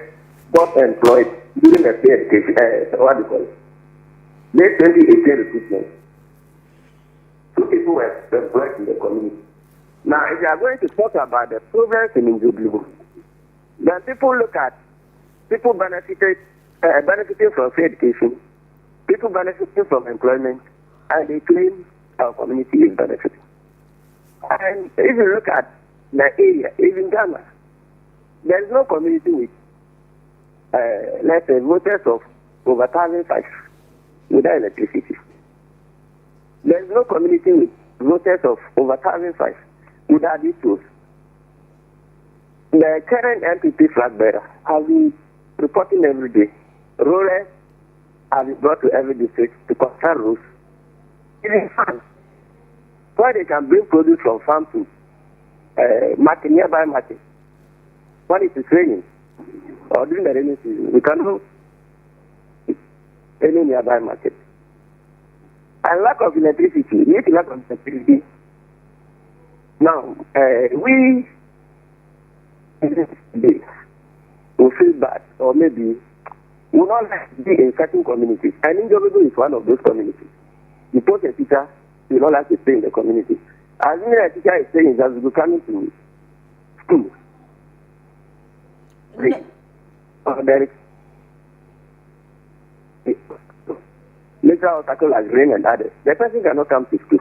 got employed during the free education, what do you call it? Late 2018 recruitment. Two people were employed in the community. Now, if you are going to talk about the progress in Njoglubu, then people look at people benefiting from free education, people benefiting from employment, and they claim our community is benefiting. And if you look at the area, even Ghana, there is no community with, let's say, voters of over 1,500 without electricity. There is no community with voters of over 1,500 without these tools. The current MPP flag bearer has been reporting every day. Rollers have been brought to every district to construct roads. Even farms, where they can bring produce from farm to market, nearby market. When it is raining, or during the rainy season, we cannot any nearby market. And lack of electricity, lack of electricity. Now, we will feel bad, or maybe will not like to be in certain communities. And Njoglubu is one of those communities. You post a teacher, you don't like to stay in the community. As soon as a teacher is saying that we will come into school, there is natural obstacle like rain and others. The person cannot come to school.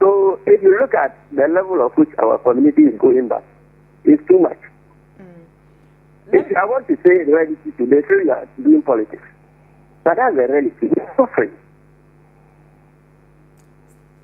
So if you look at the level of which our community is going back, it's too much. If I want to say reality today, they say you are doing politics. But that's the reality. We are suffering.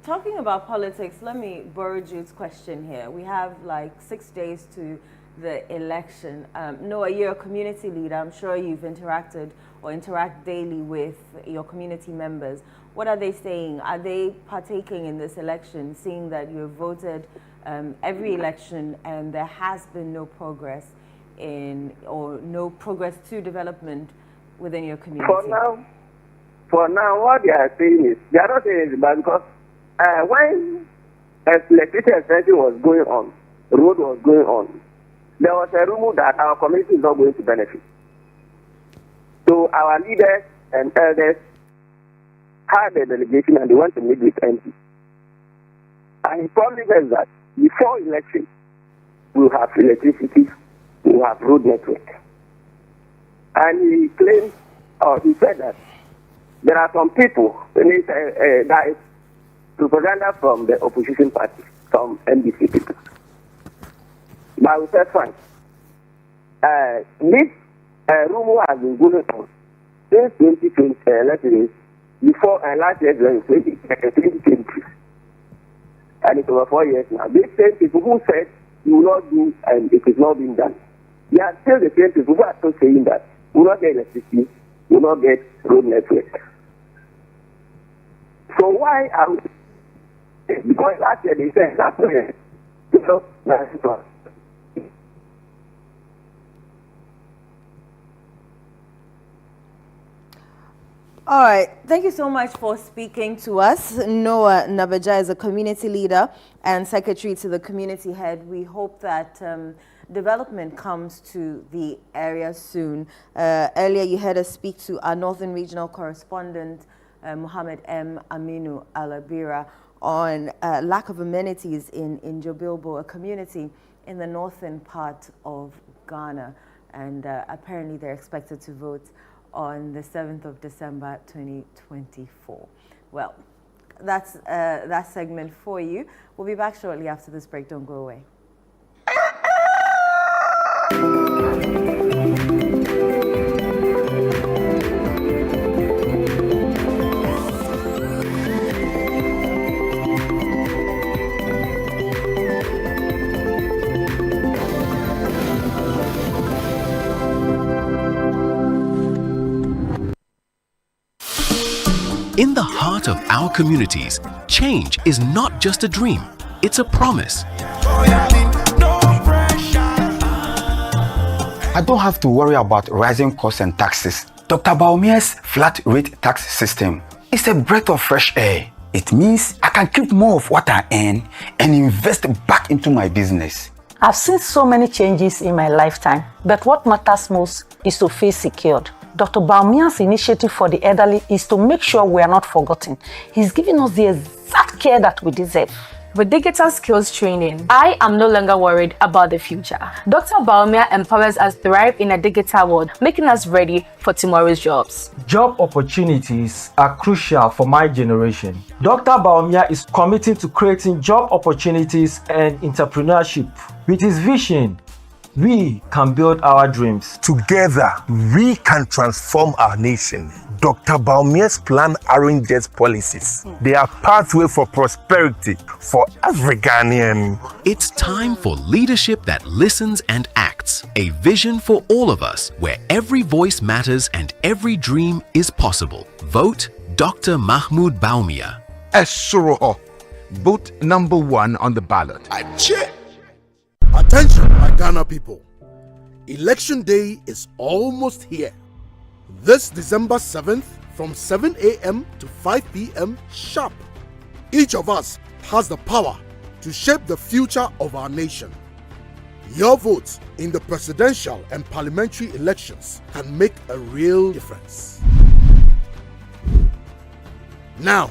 Talking about politics, let me borrow Jude's question here. We have like 6 days to the election. Noah, you're a community leader. I'm sure you've interacted or interact daily with your community members. What are they saying? Are they partaking in this election, seeing that you've voted every election and there has been no progress or no progress to development within your community? For now, what they are saying is, they are not saying it, but because when electricity extension was going on, road was going on, there was a rumor that our community is not going to benefit. So our leaders and elders had a delegation and they went to meet with MP. And he promised us that before election, we'll have electricity, we'll have road network. And he claimed, or he said that there are some people, that is propaganda from the opposition party, some NDC people. But we said fine. This rumor has been going on since 2020, let's say, before last year, 2020, and it's over 4 years now. These same people who said you will not do and it is not being done. They are still the same people who are still saying that we will not get electricity, we will not get road network. So why are we? Because last year they said that's why. All right, thank you so much for speaking to us. Noah Nabaja is a community leader and secretary to the community head. We hope that development comes to the area soon. Earlier you heard us speak to our Northern Regional Correspondent, Mohammed M. Aminu Alabira, on lack of amenities in Jobilbo, a community in the northern part of Ghana. And apparently they're expected to vote on the 7th of December 2024. Well, that's that segment for you. We'll be back shortly after this break. Don't go away. In the heart of our communities, change is not just a dream, it's a promise. I don't have to worry about rising costs and taxes. Dr. Baumia's flat rate tax system is a breath of fresh air. It means I can keep more of what I earn and invest back into my business. I've seen so many changes in my lifetime, but what matters most is to feel secured. Dr. Baumia's initiative for the elderly is to make sure we are not forgotten. He's giving us the exact care that we deserve. With digital skills training, I am no longer worried about the future. Dr. Baumia empowers us to thrive in a digital world, making us ready for tomorrow's jobs. Job opportunities are crucial for my generation. Dr. Baumia is committed to creating job opportunities and entrepreneurship. With his vision, we can build our dreams. Together, we can transform our nation. Dr. Baumia's plan arranges policies. They are pathway for prosperity for every Ghanaian. It's time for leadership that listens and acts. A vision for all of us, where every voice matters and every dream is possible. Vote Dr. Mahmoud Baumia. Esuro, vote number 1 on the ballot. Attention, my Ghana people. Election day is almost here. This December 7th from 7 a.m. to 5 p.m. sharp. Each of us has the power to shape the future of our nation. Your vote in the presidential and parliamentary elections can make a real difference. Now,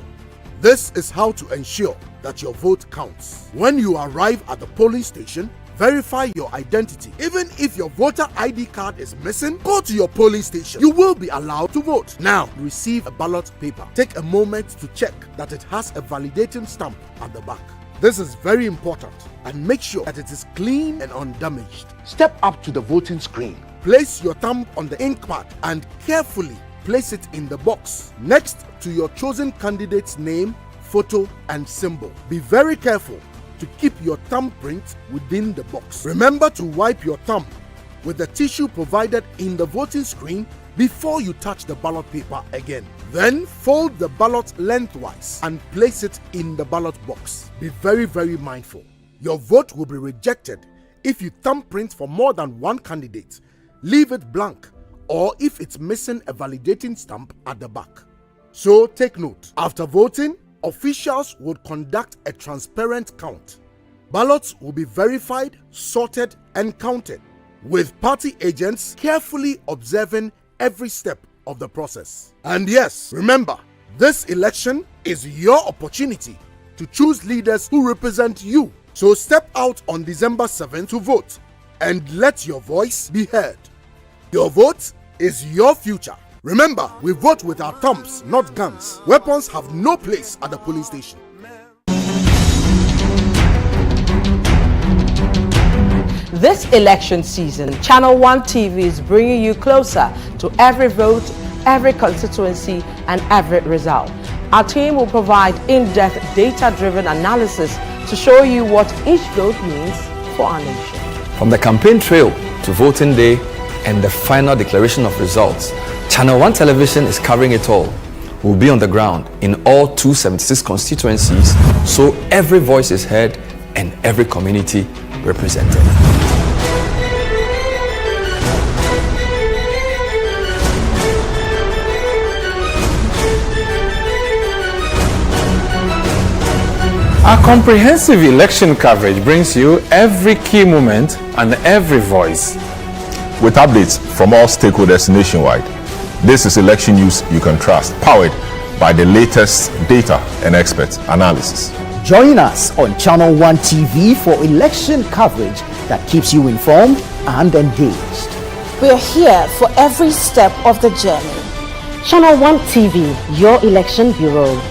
this is how to ensure that your vote counts. When you arrive at the polling station, verify your identity. Even if your voter ID card is missing, go to your polling station. You will be allowed to vote. Now, receive a ballot paper. Take a moment to check that it has a validating stamp at the back. This is very important, and make sure that it is clean and undamaged. Step up to the voting screen. Place your thumb on the ink pad and carefully place it in the box next to your chosen candidate's name, photo, and symbol. Be very careful to keep your thumbprint within the box. Remember to wipe your thumb with the tissue provided in the voting screen before you touch the ballot paper again. Then fold the ballot lengthwise and place it in the ballot box. Be very, very mindful. Your vote will be rejected if you thumbprint for more than one candidate, leave it blank, or if it's missing a validating stamp at the back. So take note. After voting, officials would conduct a transparent count. Ballots will be verified, sorted, and counted, with party agents carefully observing every step of the process. And yes, remember, this election is your opportunity to choose leaders who represent you. So step out on December 7th to vote and let your voice be heard. Your vote is your future. Remember, we vote with our thumbs, not guns. Weapons have no place at the police station. This election season, Channel 1 TV is bringing you closer to every vote every constituency and every result. Our team will provide in-depth data-driven analysis to show you what each vote means for our nation. From the campaign trail to voting day and the final declaration of results, Channel 1 Television is covering it all. We'll be on the ground in all 276 constituencies, so every voice is heard and every community represented. Our comprehensive election coverage brings you every key moment and every voice, with updates from all stakeholders nationwide. This is election news you can trust, powered by the latest data and expert analysis. Join us on Channel 1 TV for election coverage that keeps you informed and engaged. We're here for every step of the journey. Channel 1 TV, your election bureau.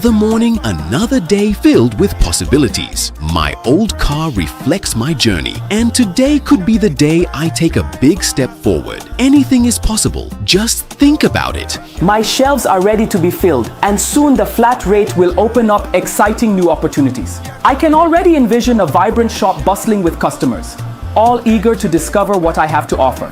Another morning, another day filled with possibilities. My old car reflects my journey, and today could be the day I take a big step forward. Anything is possible. Just think about it. My shelves are ready to be filled, and soon the flat rate will open up exciting new opportunities. I can already envision a vibrant shop bustling with customers, all eager to discover what I have to offer.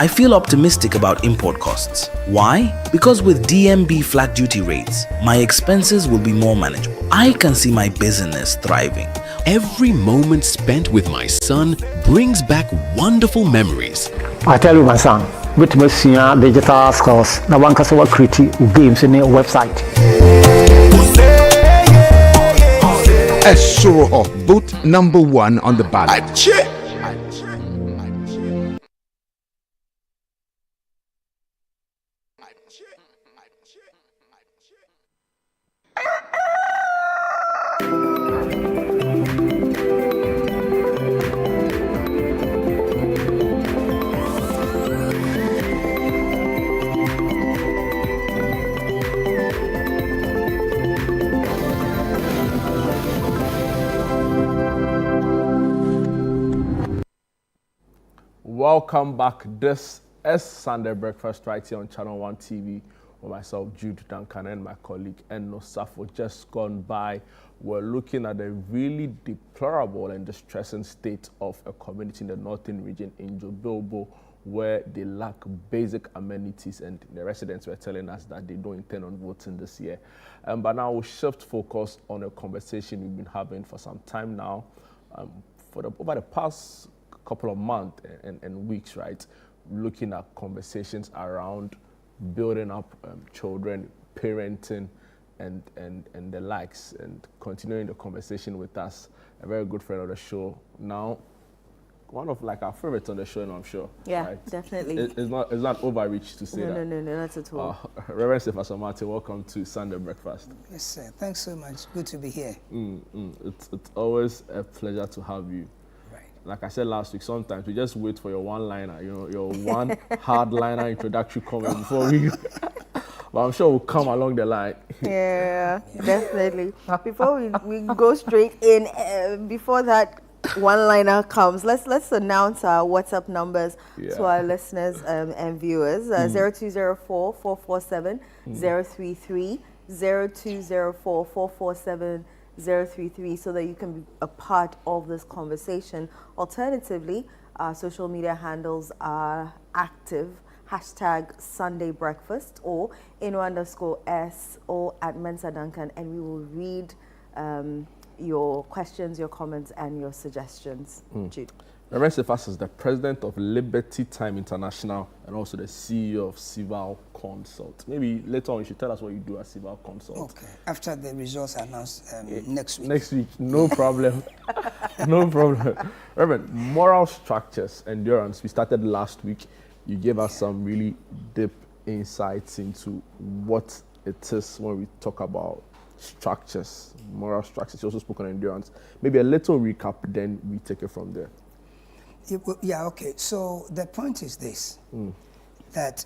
I feel optimistic about import costs. Why? Because with DMB flat duty rates, my expenses will be more manageable. I can see my business thriving. Every moment spent with my son brings back wonderful memories. I tell you, my son, with my digital skills, now one can create games in a website. A show of both number one on the ballot. Welcome back. This is Sunday Breakfast right here on Channel 1 TV with myself, Jude Duncan, and my colleague Enno Safo. Just gone by, we're looking at a really deplorable and distressing state of a community in the northern region in Jobilbo, where they lack basic amenities, and the residents were telling us that they don't intend on voting this year. But now we'll shift focus on a conversation we've been having for some time now, over the past couple of months and weeks, right? Looking at conversations around building up children, parenting, and the likes, and continuing the conversation with us, a very good friend of the show. Now, one of like our favorites on the show, I'm sure. Yeah, right? definitely. It's not overreach to say that. No, not at all. Reverend Stephen Martin, welcome to Sunday Breakfast. Yes, sir. Thanks so much. Good to be here. It's always a pleasure to have you. Like I said last week, sometimes we just wait for your one-liner, your one hard-liner introductory comment before we... But I'm sure we'll come along the line. Yeah, definitely. Before we go straight in, before that one-liner comes, let's announce our WhatsApp numbers to our listeners and viewers. 0204-447-033, 0204-447-033, so that you can be a part of this conversation. Alternatively, our social media handles are active. #Sunday Breakfast or @Inno_S or @Mensa Duncan, and we will read your questions, your comments, and your suggestions. Jude. Reverend Cephas is the president of Liberty Time International and also the CEO of Civil Consult. Maybe later on you should tell us what you do at Civil Consult. Okay, after the results are announced next week. Next week, no problem. No problem. Reverend, moral structures, endurance, we started last week. You gave us some really deep insights into what it is when we talk about structures, moral structures. You also spoke on endurance. Maybe a little recap, then we take it from there. Yeah, okay. So the point is this, that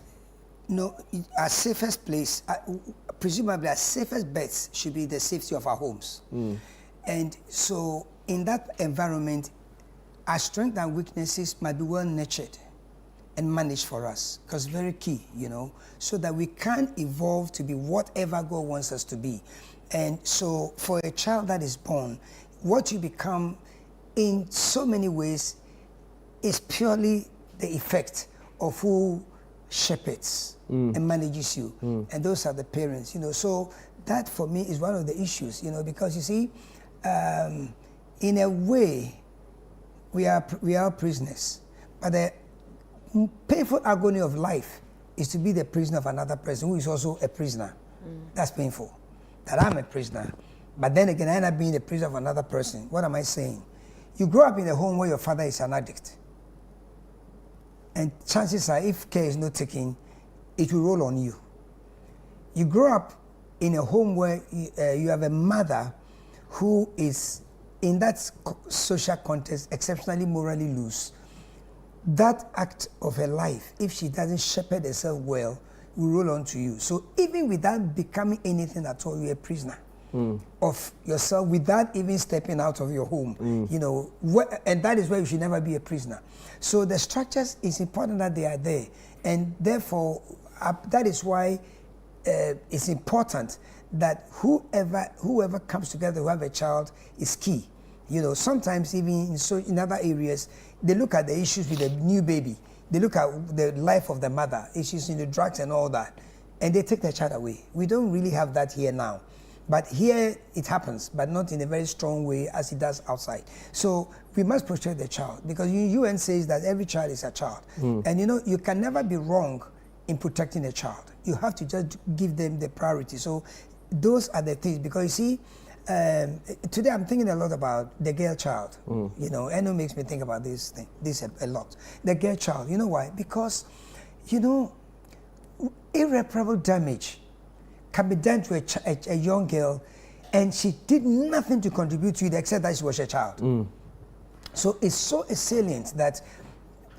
our safest place, presumably our safest bets should be the safety of our homes. And so in that environment, our strengths and weaknesses might be well nurtured and managed for us, because very key, you know, so that we can evolve to be whatever God wants us to be. And so for a child that is born, what you become in so many ways is purely the effect of who shepherds and manages you. And those are the parents, you know. So that for me is one of the issues, you know, because you see, in a way, we are prisoners. But the painful agony of life is to be the prisoner of another person who is also a prisoner. That's painful. That I'm a prisoner. But then again, I end up being the prisoner of another person. What am I saying? You grow up in a home where your father is an addict. And chances are, if care is not taken, it will roll on you. You grow up in a home where you have a mother who is, in that social context, exceptionally morally loose. That act of her life, if she doesn't shepherd herself well, will roll on to you. So even without becoming anything at all, you're a prisoner of yourself without even stepping out of your home. You know, and that is why you should never be a prisoner. So the structures, is important that they are there. And therefore, that is why it's important that whoever comes together who have a child is key. You know, sometimes even in other areas, they look at the issues with the new baby. They look at the life of the mother, issues in the drugs and all that, and they take their child away. We don't really have that here now. But here it happens, but not in a very strong way as it does outside. So we must protect the child, because UN says that every child is a child. And you know, you can never be wrong in protecting a child. You have to just give them the priority. So those are the things, because you see, today I'm thinking a lot about the girl child. You know, Eno makes me think about this a lot. The girl child, you know why? Because, you know, irreparable damage can be done to a young girl, and she did nothing to contribute to it except that she was a child. So it's so salient that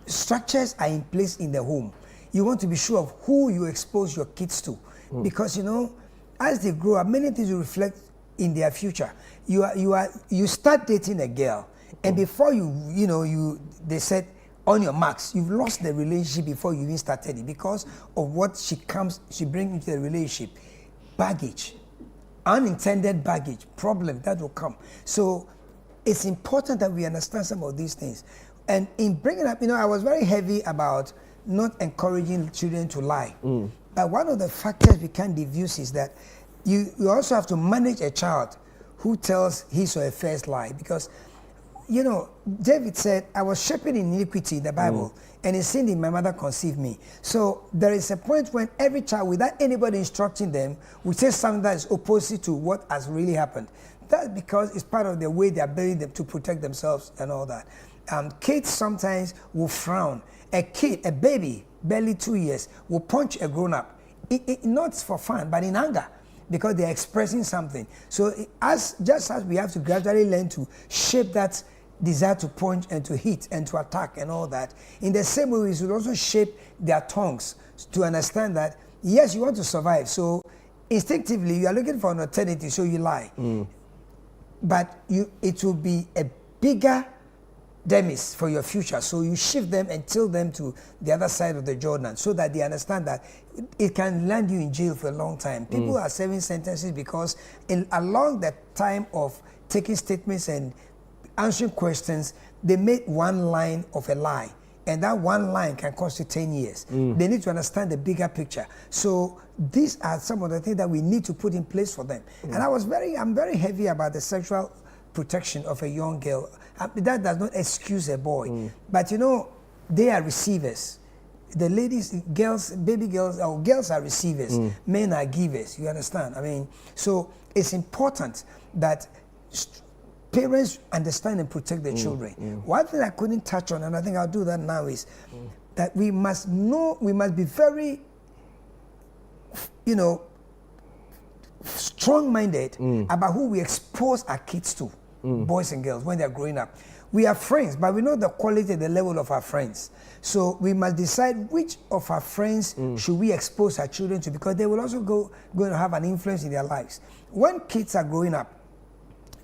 structures are in place in the home. You want to be sure of who you expose your kids to, because, you know, as they grow up, many things will reflect in their future. You start dating a girl, and before they said, on your marks, you've lost the relationship before you even started it, because of what she brings into the relationship. Baggage, unintended baggage, problem that will come. So it's important that we understand some of these things. And in bringing up, you know, I was very heavy about not encouraging children to lie. But one of the factors we can't diffuse is that you also have to manage a child who tells his or her first lie, because, you know, David said, I was shepherding in iniquity in the Bible, and in sin did my mother conceive me. So there is a point when every child, without anybody instructing them, will say something that is opposite to what has really happened. That's because it's part of the way they are building them to protect themselves and all that. Kids sometimes will frown. A kid, a baby, barely 2 years, will punch a grown-up. Not for fun, but in anger, because they're expressing something. So just as we have to gradually learn to shape that desire to punch and to hit and to attack and all that, in the same way we should also shape their tongues to understand that, yes, you want to survive, so instinctively you are looking for an alternative, so you lie. But it will be a bigger demise for your future, so you shift them and tilt them to the other side of the Jordan, so that they understand that it can land you in jail for a long time. People are serving sentences because along the time of taking statements and answering questions, they made one line of a lie, and that one line can cost you 10 years. They need to understand the bigger picture. So these are some of the things that we need to put in place for them. And I'm very heavy about the sexual protection of a young girl. That does not excuse a boy, but you know, they are receivers. The ladies, girls, baby girls, or girls are receivers. Men are givers. You understand? I mean, so it's important that parents understand and protect their children. One thing I couldn't touch on, and I think I'll do that now, is that we must be very, you know, strong-minded about who we expose our kids to. boys and girls, when they're growing up. We are friends, but we know the quality and the level of our friends. So we must decide which of our friends should we expose our children to, because they will also going to have an influence in their lives. When kids are growing up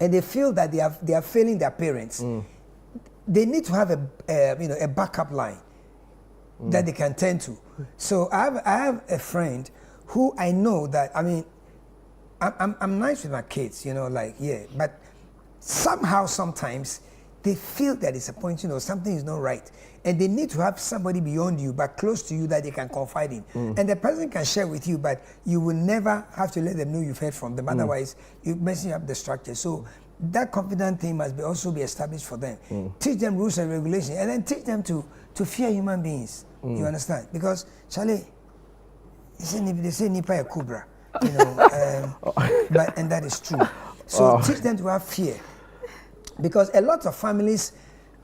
and they feel that they are failing their parents, they need to have a backup line that they can turn to. So I have a friend who I know that, I mean, I'm nice with my kids, but somehow sometimes they feel that it's a point, something is not right. And they need to have somebody beyond you, but close to you, that they can confide in. And the person can share with you, but you will never have to let them know you've heard from them. Otherwise, you're messing up the structure. So that confident thing must also be established for them. Teach them rules and regulations, and then teach them to fear human beings. You understand? Because, Charlie, they say nipa a cobra, and that is true. So teach them to have fear. Because a lot of families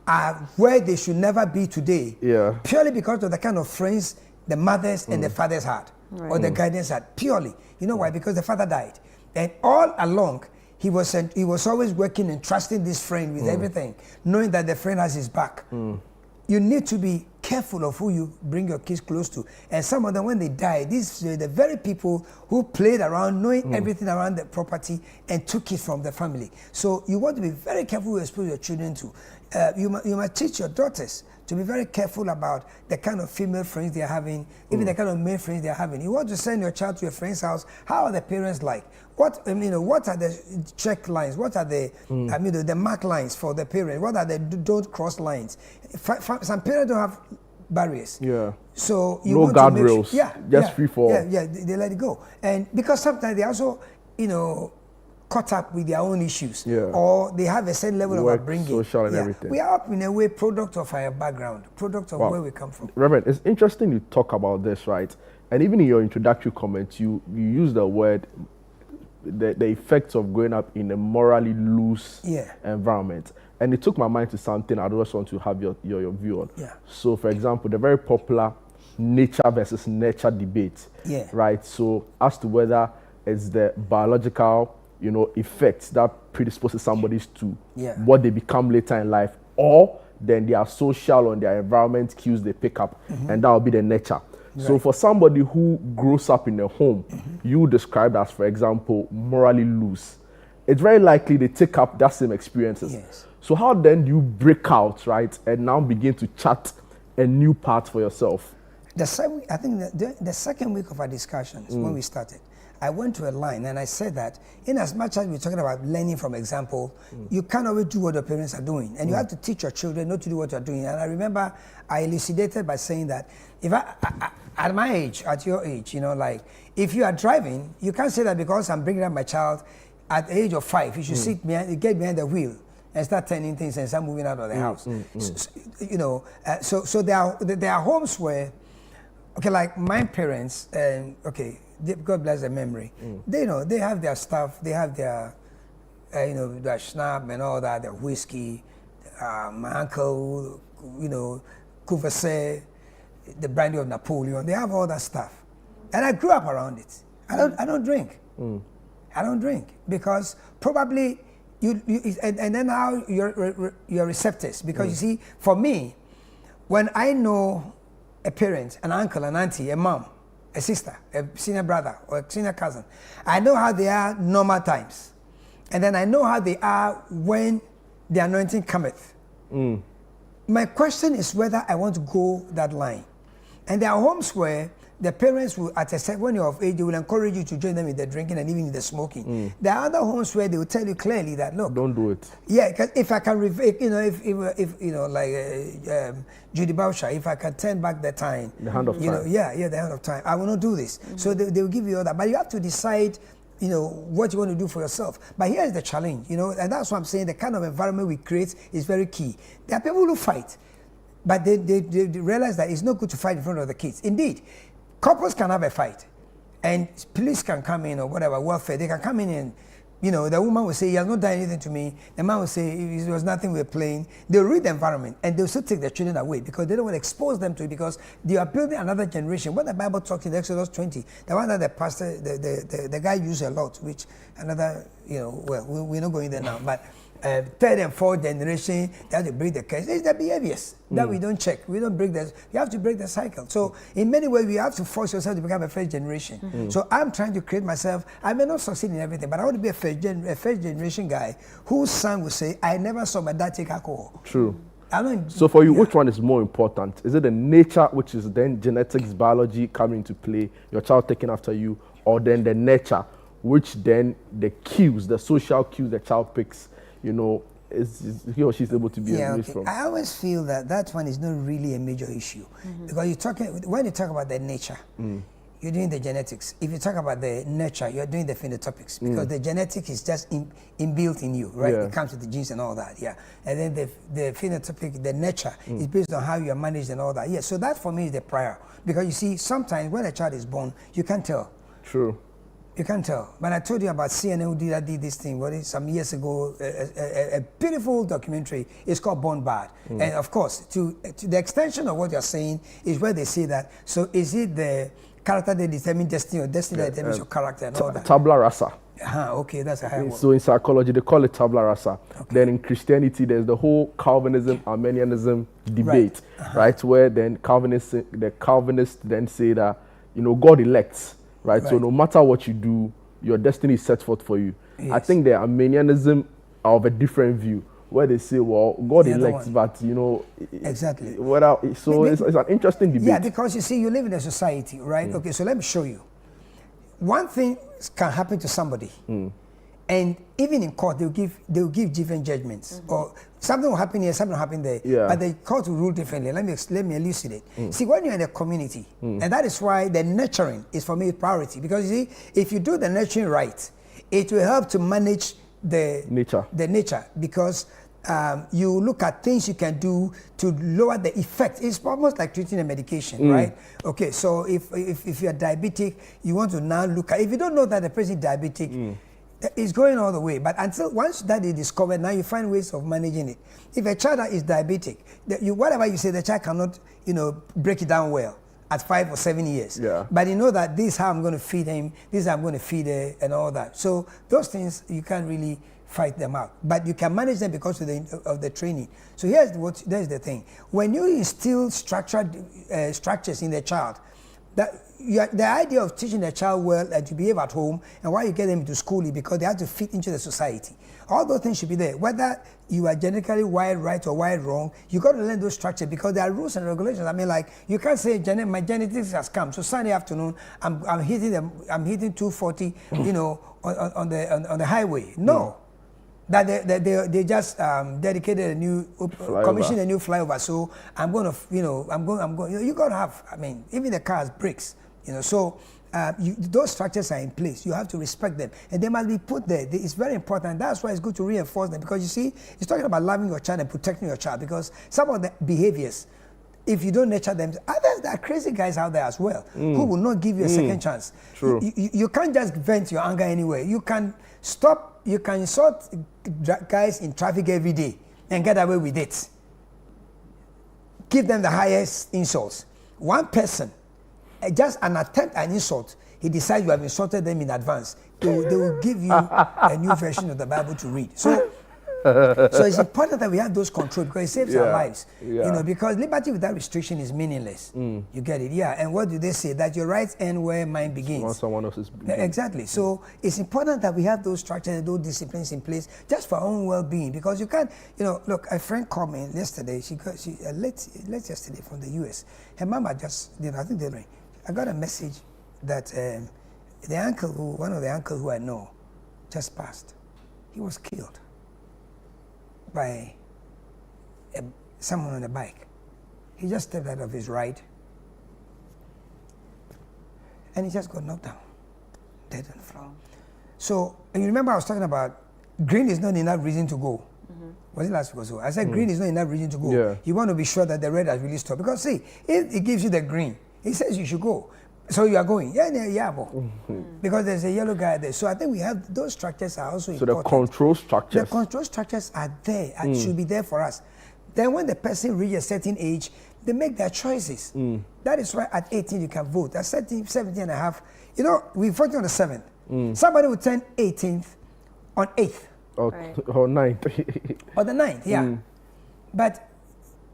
are where they should never be today, purely because of the kind of friends the mothers and the fathers had, or the guardians had, purely. You know why? Because the father died. And all along, he was always working and trusting this friend with everything, knowing that the friend has his back. You need to be careful of who you bring your kids close to. And some of them, when they die, these are the very people who played around, knowing everything around the property and took it from the family. So you want to be very careful who you expose your children to. You must teach your daughters to be very careful about the kind of female friends they are having, even the kind of male friends they are having. You want to send your child to a friend's house, how are the parents like? What are the check lines? What are the the mark lines for the parent? What are the don't cross lines? Some parents don't have barriers. So you want guardrails. Just free fall. They let it go. And because sometimes they also, caught up with their own issues, or they have a certain level of upbringing. Social and everything. We are up in a way product of our background, product of where we come from. Reverend, it's interesting you talk about this, right? And even in your introductory comments, you use the word, the effects of growing up in a morally loose environment. And it took my mind to something I just want to have your view on. So, for example, the very popular nature versus nurture debate, right? So, as to whether it's the biological effects that predisposes somebody to what they become later in life, or then their social or their environment cues they pick up, and that will be the nurture. So for somebody who grows up in a home you described as, for example, morally loose, it's very likely they take up that same experiences. So how then do you break out, right, and now begin to chart a new path for yourself? I think the second week of our discussions, when we started, I went to a line and I said that in as much as we're talking about learning from example, you can't always do what your parents are doing. And you have to teach your children not to do what you're doing. And I remember I elucidated by saying that if at my age, at your age, if you are driving, you can't say that because I'm bringing up my child at the age of 5, you should get behind the wheel and start turning things and start moving out of the house. So there are homes where, like my parents, God bless their memory. They have their stuff. They have their, their schnapp and all that, their whiskey. My uncle, Courvoisier, the brandy of Napoleon. They have all that stuff, and I grew up around it. I don't drink. I don't drink because probably and then how your receptors. Because you see, for me, when I know a parent, an uncle, an auntie, a mom, a sister, a senior brother, or a senior cousin, I know how they are normal times. And then I know how they are when the anointing cometh. My question is whether I want to go that line. And there are homes where the parents will, when you're of age, they will encourage you to join them in the drinking and even in the smoking. There are other homes where they will tell you clearly that, look, don't do it. Yeah, because if I can, like Judy Bausha, if I can turn back the time, the hand of time. The hand of time, I will not do this. So they will give you all that, but you have to decide, what you want to do for yourself. But here's the challenge, and that's what I'm saying. The kind of environment we create is very key. There are people who fight, but they realize that it's not good to fight in front of the kids. Indeed, couples can have a fight, and police can come in or whatever, welfare, they can come in and, the woman will say, he has not done anything to me. The man will say, it was nothing, we're playing. They'll read the environment, and they'll still take their children away because they don't want to expose them to it, because they are building another generation. What the Bible talks in Exodus 20, the one that the pastor, the guy used a lot, which another, we're not going there now, but third and fourth generation, they have to break the curse. It's the behaviors that we don't check. We don't break the. You have to break the cycle. So in many ways, you have to force yourself to become a first generation. So I'm trying to create myself. I may not succeed in everything, but I want to be a first generation guy whose son will say, "I never saw my dad take alcohol." True. So for you, which one is more important? Is it the nature, which is then genetics, biology coming into play, your child taking after you, or then the nurture, which then the cues, the social cues the child picks, you know, is he or she is able to be raised from? I always feel that one is not really a major issue because when you talk about the nature, you're doing the genetics. If you talk about the nurture, you're doing the phenotypics because the genetic is just inbuilt in you, right? It comes with the genes and all that, and then the phenotypic, the nurture is based on how you are managed and all that, So that for me is the prior because you see, sometimes when a child is born, you can't tell. True. You can't tell. When I told you about CNN who did this thing, some years ago, a beautiful documentary. It's called Born Bad. And of course, to the extension of what you're saying is where they say that. So is it the character that determines destiny or destiny that determines your character and all that? Tabula rasa. Okay, that's a high one. So in psychology, they call it tabula rasa. Then in Christianity, there's the whole Calvinism, Arminianism debate, right? Where then the Calvinists then say that, you know, God elects. Right? So no matter what you do, your destiny is set forth for you. I think the Arminianism are of a different view, where they say, well, God elects, but you know, exactly. So it's an interesting debate. Yeah, because you see, you live in a society, right? Okay, so let me show you. One thing can happen to somebody, and even in court, they'll give different judgments, or something will happen here, something will happen there, but the court will rule differently. Let me elucidate. See, when you're in a community, and that is why the nurturing is for me priority, because you see, if you do the nurturing right, it will help to manage the nature, because you look at things you can do to lower the effect. It's almost like treating a medication, right? Okay, so if you're diabetic, you want to now look at, if you don't know that the person is diabetic, it's going all the way, but once that is discovered, now you find ways of managing it. If a child is diabetic, whatever you say, the child cannot, break it down well at 5 or 7 years. But you know that this is how I'm going to feed him, this is how I'm going to feed her, and all that. So those things you can't really fight them out, but you can manage them because of the training. So here's the thing: when you instill structures in the child, the idea of teaching the child well and to behave at home, and why you get them into school is because they have to fit into the society. All those things should be there. Whether you are genetically wired right or wired wrong, you got to learn those structures because there are rules and regulations. I mean, like, you can't say my genetics has come, so Sunday afternoon I'm hitting 240, on the highway. No. That they just dedicated commissioned a new flyover. So I'm going to, you got to have, I mean, even the car has brakes, so those structures are in place. You have to respect them, and they must be put there. It's very important. That's why it's good to reinforce them, because you see, it's talking about loving your child and protecting your child, because some of the behaviors, if you don't nurture them, others, there are crazy guys out there as well who will not give you a second chance. True. You can't just vent your anger anywhere. You can insult guys in traffic every day and get away with it. Give them the highest insults. One person, just an attempt at insult, he decides you have insulted them in advance. They will give you a new version of the Bible to read. So it's important that we have those controls, because it saves our lives. Because liberty without restriction is meaningless. You get it? And what do they say? That your rights end where mine begins. Once someone else's begins. Exactly. So it's important that we have those structures and those disciplines in place just for our own well-being, because you can't, look, a friend called me yesterday. She late yesterday from the US. Her mama just, I think I got a message that one of the uncles who I know just passed. He was killed by someone on a bike. He just stepped out of his ride and he just got knocked down, dead on the floor. So, and you remember I was talking about green is not enough reason to go. Was it last week or so? I said green is not enough reason to go. You want to be sure that the red has really stopped, because see, if it gives you the green, it says you should go. So you are going, because there's a yellow guy there. So I think we have those structures are also important. So the control structures. The control structures are there and should be there for us. Then when the person reaches a certain age, they make their choices. That is why at 18 you can vote. At 17 and a half, we're voting on the 7th. Somebody will turn 18th on 8th. Or 9th. Or the 9th, yeah. But,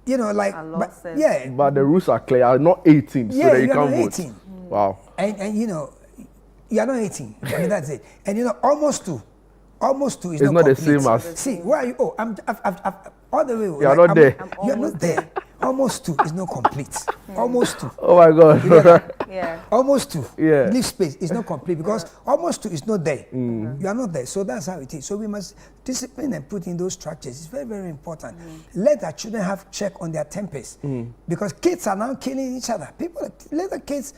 you know, like, But the rules are clear. Not 18, so that you can't vote. 18. Wow. And you know, you're not 18. I mean, that's it. And you know, almost two is it's not complete. the same as. See, where are you? Oh, I've all the way. You're not there. You're not there. Almost two is not complete. Almost two. Oh my God. Yeah. Almost two. Yeah. Leave space is not complete because almost two is not there. You are not there. So that's how it is. So we must discipline and put in those structures. It's very, very important. Let our children have check on their tempers because kids are now killing each other. Little kids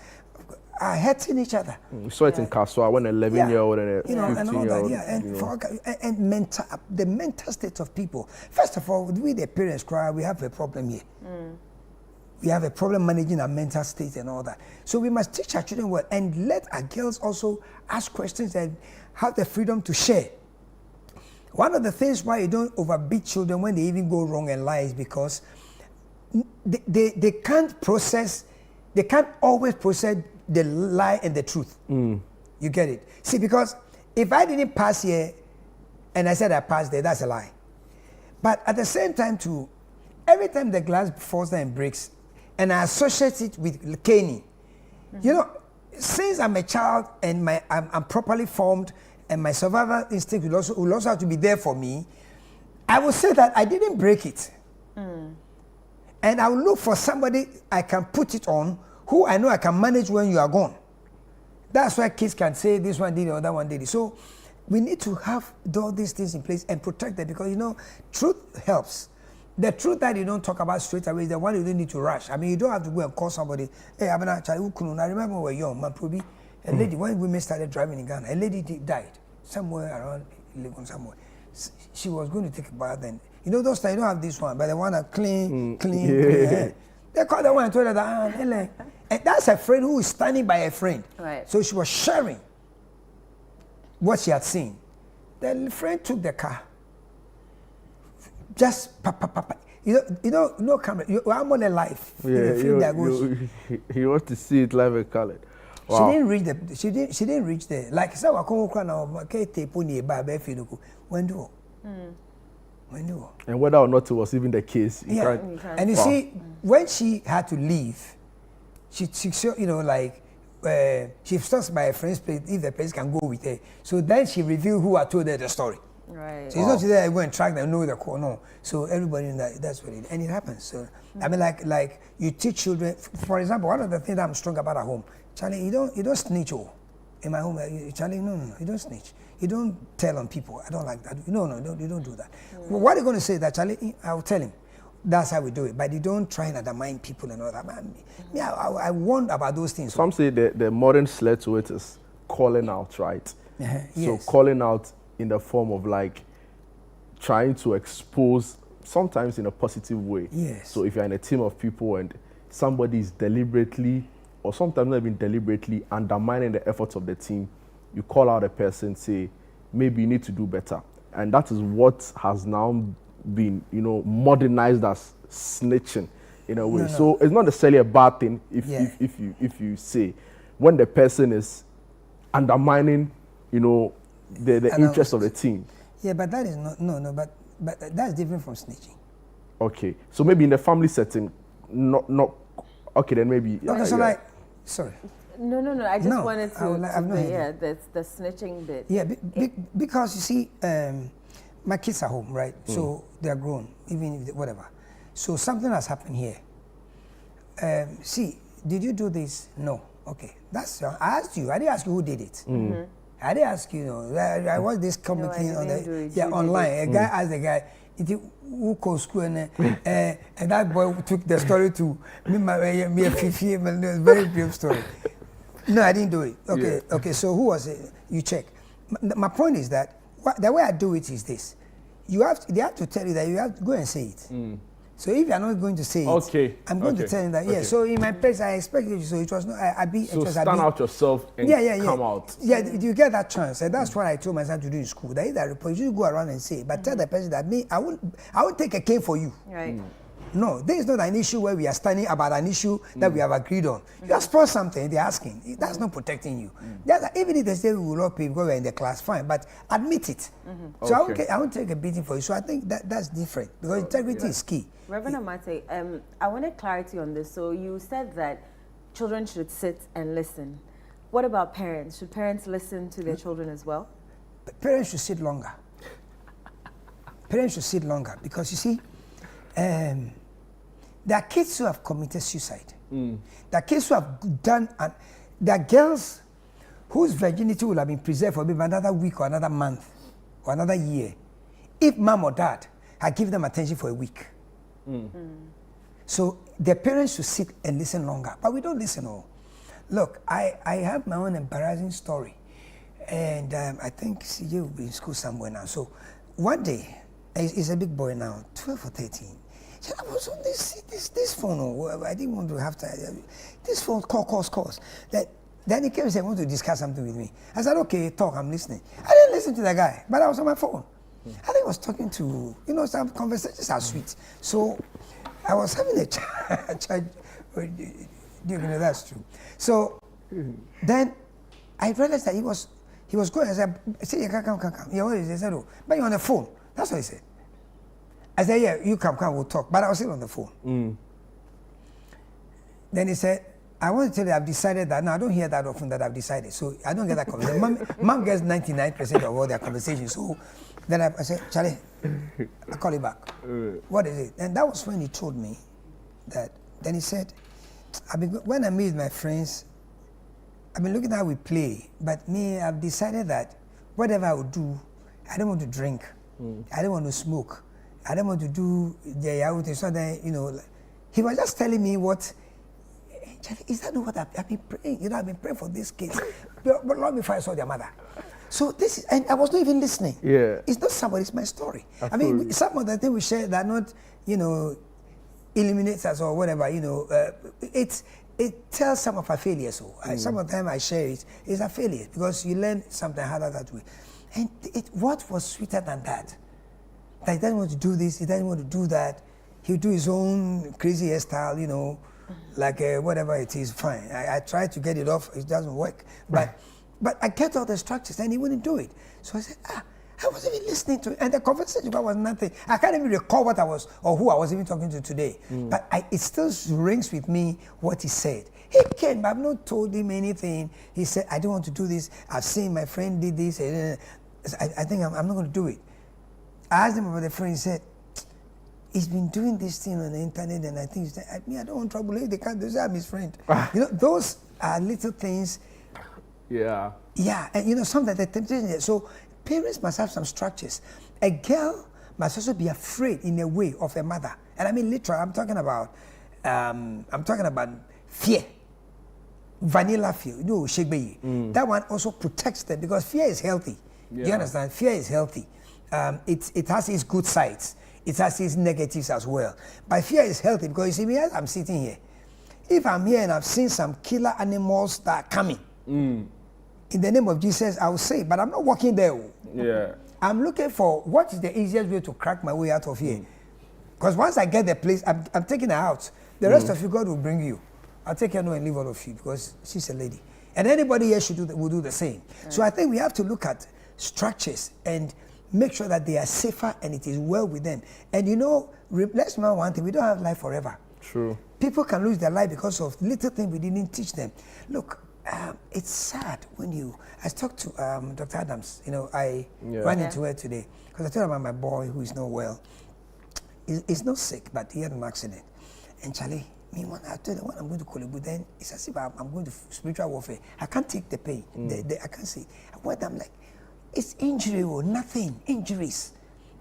are hurting each other. We saw it in Kaswa when an 11-year-old and a 15-year-old. And the mental state of people. First of all, we the parents cry, we have a problem here. We have a problem managing our mental state and all that. So we must teach our children well and let our girls also ask questions and have the freedom to share. One of the things why you don't overbeat children when they even go wrong and lie is because they can't always process the lie and the truth. You get it? See, because if I didn't pass here and I said I passed there, that's a lie. But at the same time too, every time the glass falls down and breaks, and I associate it with Kenny, you know, since I'm a child and I'm properly formed and my survival instinct will also have to be there for me, I will say that I didn't break it. And I will look for somebody I can put it on who I know I can manage when you are gone. That's why kids can say this one did it or that one did it. So we need to have all these things in place and protect them because, you know, truth helps. The truth that you don't talk about straight away is the one you don't need to rush. I mean, you don't have to go and call somebody. Hey, I remember when we were young, man, probably a lady, when women started driving in Ghana, a lady died somewhere around Legon somewhere. She was going to take a bath and, you know, those times you don't have this one, but the one that clean. They called the one and told her that, and that's a friend who is standing by a friend. Right. So she was sharing what she had seen. The friend took the car. Just you know, no camera. I'm on a live. Yeah, he wants to see it live and colored. Wow. She didn't reach there. Like so, and whether or not it was even the case, and you see, when she had to leave, she you know, like she stops by a friend's place if the place can go with her. So then she revealed who had told her the story. Right. So it's not there I go and track them, know the call, no. So everybody in that's what it, and it happens. So I mean, like you teach children. For example, one of the things that I'm strong about at home, Charlie, you don't snitch. In my home, Charlie, no, you don't snitch. You don't tell on people. I don't like that. No, you don't do that. Well, what are you going to say? That Charlie, I'll tell him. That's how we do it. But you don't try and undermine people and all that. I warned about those things. Some say the modern slur to it is calling out, right? So calling out in the form of like trying to expose, sometimes in a positive way. Yes. So if you're in a team of people and somebody is deliberately, or sometimes not even deliberately, undermining the efforts of the team, you call out a person, say, maybe you need to do better. And that is what has now been, you know, modernized as snitching in a way. No. So it's not necessarily a bad thing if you say, when the person is undermining, you know, the interest of the team. Yeah, but that is not, but that's different from snitching. Okay, so maybe in the family setting, not okay, then maybe. Okay, so like, sorry. No, I just wanted to, the snitching bit. Yeah, because you see, my kids are home, right? So they're grown, even if whatever. So something has happened here. See, did you do this? No. Okay, that's I asked you. I didn't ask you who did it. I didn't ask you. I watched this comedy online. A guy asked the guy, who called school and that boy took the story to me a 50 very brief story. No, I didn't do it. Okay. So who was it? You check. My point is that the way I do it is this: they have to tell you that you have to go and say it. So if you are not going to say it, I'm going to tell you that. Yeah. So in my place, I expected you. So it was not. Stand out yourself and come out. Yeah, you get that chance, and that's what I told myself to do in school. That is that report. You go around and say it, but tell the person that I won't take a cane for you. Right. No, there is not an issue where we are standing about an issue that we have agreed on. You have spoiled something, they're asking. That's not protecting you. Even if they say we will not pay because we're in the class, fine, but admit it. So I won't take a beating for you. So I think that's different because integrity is key. Reverend Amate, I wanted clarity on this. So you said that children should sit and listen. What about parents? Should parents listen to their children as well? Parents should sit longer. Parents should sit longer because you see, there are kids who have committed suicide. There are kids who have done, there are girls whose virginity will have been preserved for maybe another week or another month or another year if mom or dad had given them attention for a week. So their parents should sit and listen longer, but we don't listen all. Look, I have my own embarrassing story, and I think CJ will be in school somewhere now. So one day, he's a big boy now, 12 or 13. He said, I was on this phone. Oh, I didn't want to have to. This phone calls. Then he came and said, I want to discuss something with me. I said, okay, talk, I'm listening. I didn't listen to the guy, but I was on my phone. I think I was talking to, some conversations are sweet. So I was having a chat. That's true. So then I realized that he was going. I said, come. He said, oh, but you're on the phone. That's what he said. I said, yeah, you come, we'll talk. But I was still on the phone. Then he said, I want to tell you I've decided that. Now, I don't hear that often that I've decided. So I don't get that conversation. Mom gets 99% of all their conversations. So then I said, Charlie, I'll call you back. What is it? And that was when he told me that. Then he said, when I meet my friends, I've been looking at how we play. But me, I've decided that whatever I would do, I don't want to drink. I don't want to smoke. I don't want to do the so then, he was just telling me what. Is that not what I've been praying? I've been praying for these kids, but long before I saw their mother. So this is, and I was not even listening. Yeah, it's not somebody. It's my story. Absolutely. I mean, some of the things we share that not, eliminates us or whatever. It tells some of our failures. So some of them I share it is a failure because you learn something harder that way. And what was sweeter than that? That he doesn't want to do this, he doesn't want to do that. He'll do his own crazy hairstyle, like whatever it is, fine. I tried to get it off, it doesn't work. But I kept all the structures and he wouldn't do it. So I said, I wasn't even listening to it. And the conversation was nothing. I can't even recall what I was or who I was even talking to today. But it still rings with me what he said. He came, but I've not told him anything. He said, I don't want to do this. I've seen my friend did this. I think I'm not going to do it. I asked him about the friend. He said, he's been doing this thing on the internet, and I think I don't want trouble. They can't. They say I'm his friend. Those are little things. Yeah. Yeah, and sometimes the temptation is so. Parents must have some structures. A girl must also be afraid in a way of a mother, and I mean literally. I'm talking about fear. Vanilla fear. That one also protects them because fear is healthy. Yeah. You understand? Fear is healthy. It has its good sides. It has its negatives as well. But fear is healthy because you see me as I'm sitting here. If I'm here and I've seen some killer animals that are coming, in the name of Jesus, I will say, but I'm not walking there. Yeah. I'm looking for what is the easiest way to crack my way out of here. Because once I get the place, I'm taking her out. The rest of you, God will bring you. I'll take her now and leave all of you because she's a lady. And anybody here will do the same. Right. So I think we have to look at structures and make sure that they are safer and it is well with them. And let's remember one thing, we don't have life forever. True. People can lose their life because of little things we didn't teach them. Look, it's sad when I talked to Dr. Adams, I ran into her today because I told her about my boy who is not well. He's not sick, but he had an accident. And Charlie, I told her when I'm going to Kolebu, then it's as if I'm going to spiritual warfare. I can't take the pain. I can't see. I'm like, it's injury or nothing. Injuries.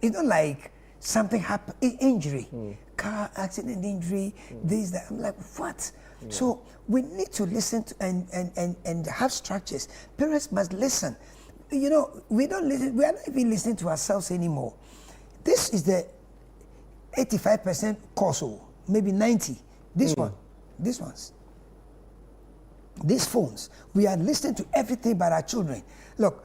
It's not like something happened. Injury. Car accident injury. This, that. I'm like, what? Yeah. So we need to listen to and have structures. Parents must listen. We don't listen. We are not even listening to ourselves anymore. This is the 85% course, maybe 90%. These ones. These phones. We are listening to everything but our children. Look,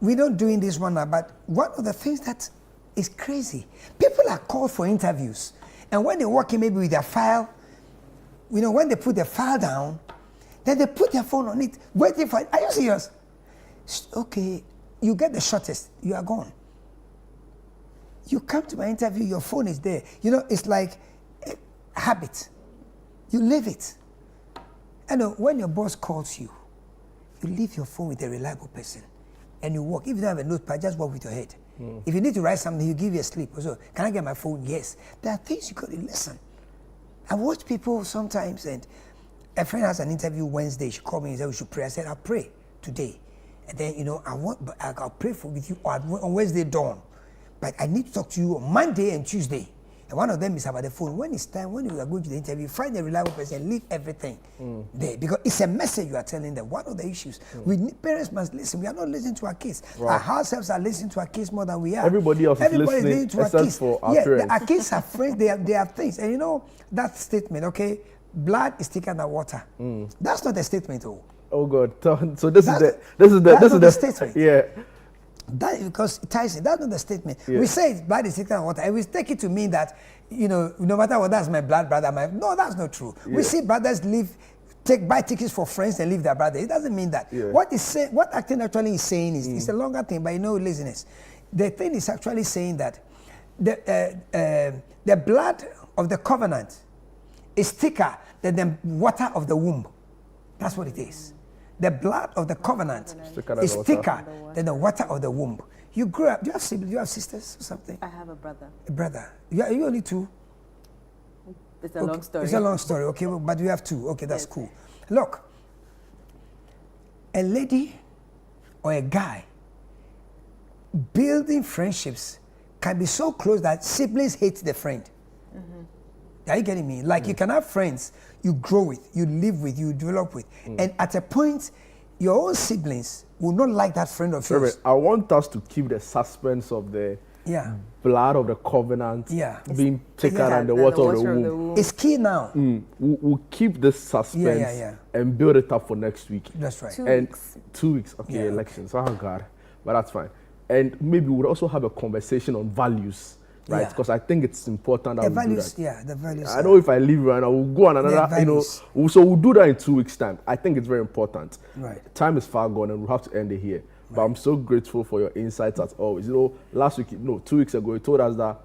we don't doing this one now, but one of the things that It's crazy. People are called for interviews. And when they walk in maybe with their file, when they put the file down, then they put their phone on it, waiting for it. Are you serious? Okay, you get the shortest, you are gone. You come to my interview, your phone is there. It's like a habit. You live it. And when your boss calls you, you leave your phone with a reliable person and you walk. If you don't have a notepad, just walk with your head. If you need to write something, you give you a sleep. So, can I get my phone? Yes. There are things you got to listen. I watch people sometimes, and a friend has an interview Wednesday. She called me and said, we should pray. I said, I'll pray today. And then, I'll pray with you on Wednesday dawn. But I need to talk to you on Monday and Tuesday. And one of them is about the phone. When it's time, when you are going to the interview, find a reliable person, leave everything there. Because it's a message you are telling them. One of the issues, parents must listen. We are not listening to our kids. Right. Our ourselves are listening to our kids more than we are. Everybody else is listening to our kids. For our parents. Our kids have friends, they have things. And that statement, okay, blood is thicker than water. That's not a statement, oh. Oh God. So this is the statement. Yeah. That because Tyson, that's not the statement. Yeah. We say blood is thicker than water, and we take it to mean that no matter what, that's my blood brother. No, that's not true. Yeah. We see brothers buy tickets for friends and leave their brother. It doesn't mean that. Yeah. What acting actually is saying is it's a longer thing, but laziness. The thing is actually saying that the blood of the covenant is thicker than the water of the womb. That's what it is. The blood of the covenant is thicker than the water of the womb. You grew up. Do you have siblings? Do you have sisters or something? I have a brother. A brother. Are you only two? It's a long story. It's a long story. Okay, but you have two. Okay, that's cool. Look, a lady or a guy building friendships can be so close that siblings hate the friend. Are you getting me? Like you can have friends you grow with, you live with, you develop with. And at a point, your own siblings will not like that friend of yours. I want us to keep the suspense of the blood of the covenant being thicker than the water of the womb. It's key now. We'll keep this suspense and build it up for next week. That's right. 2 weeks. Okay, elections. Oh God. But that's fine. And maybe we'll also have a conversation on values. Right, because I think it's important that we do that. The values. I know if I leave right now, we'll go on another, so we'll do that in 2 weeks' time. I think it's very important. Right. Time is far gone and we'll have to end it here. Right. But I'm so grateful for your insights as always. Last week, 2 weeks ago, you told us that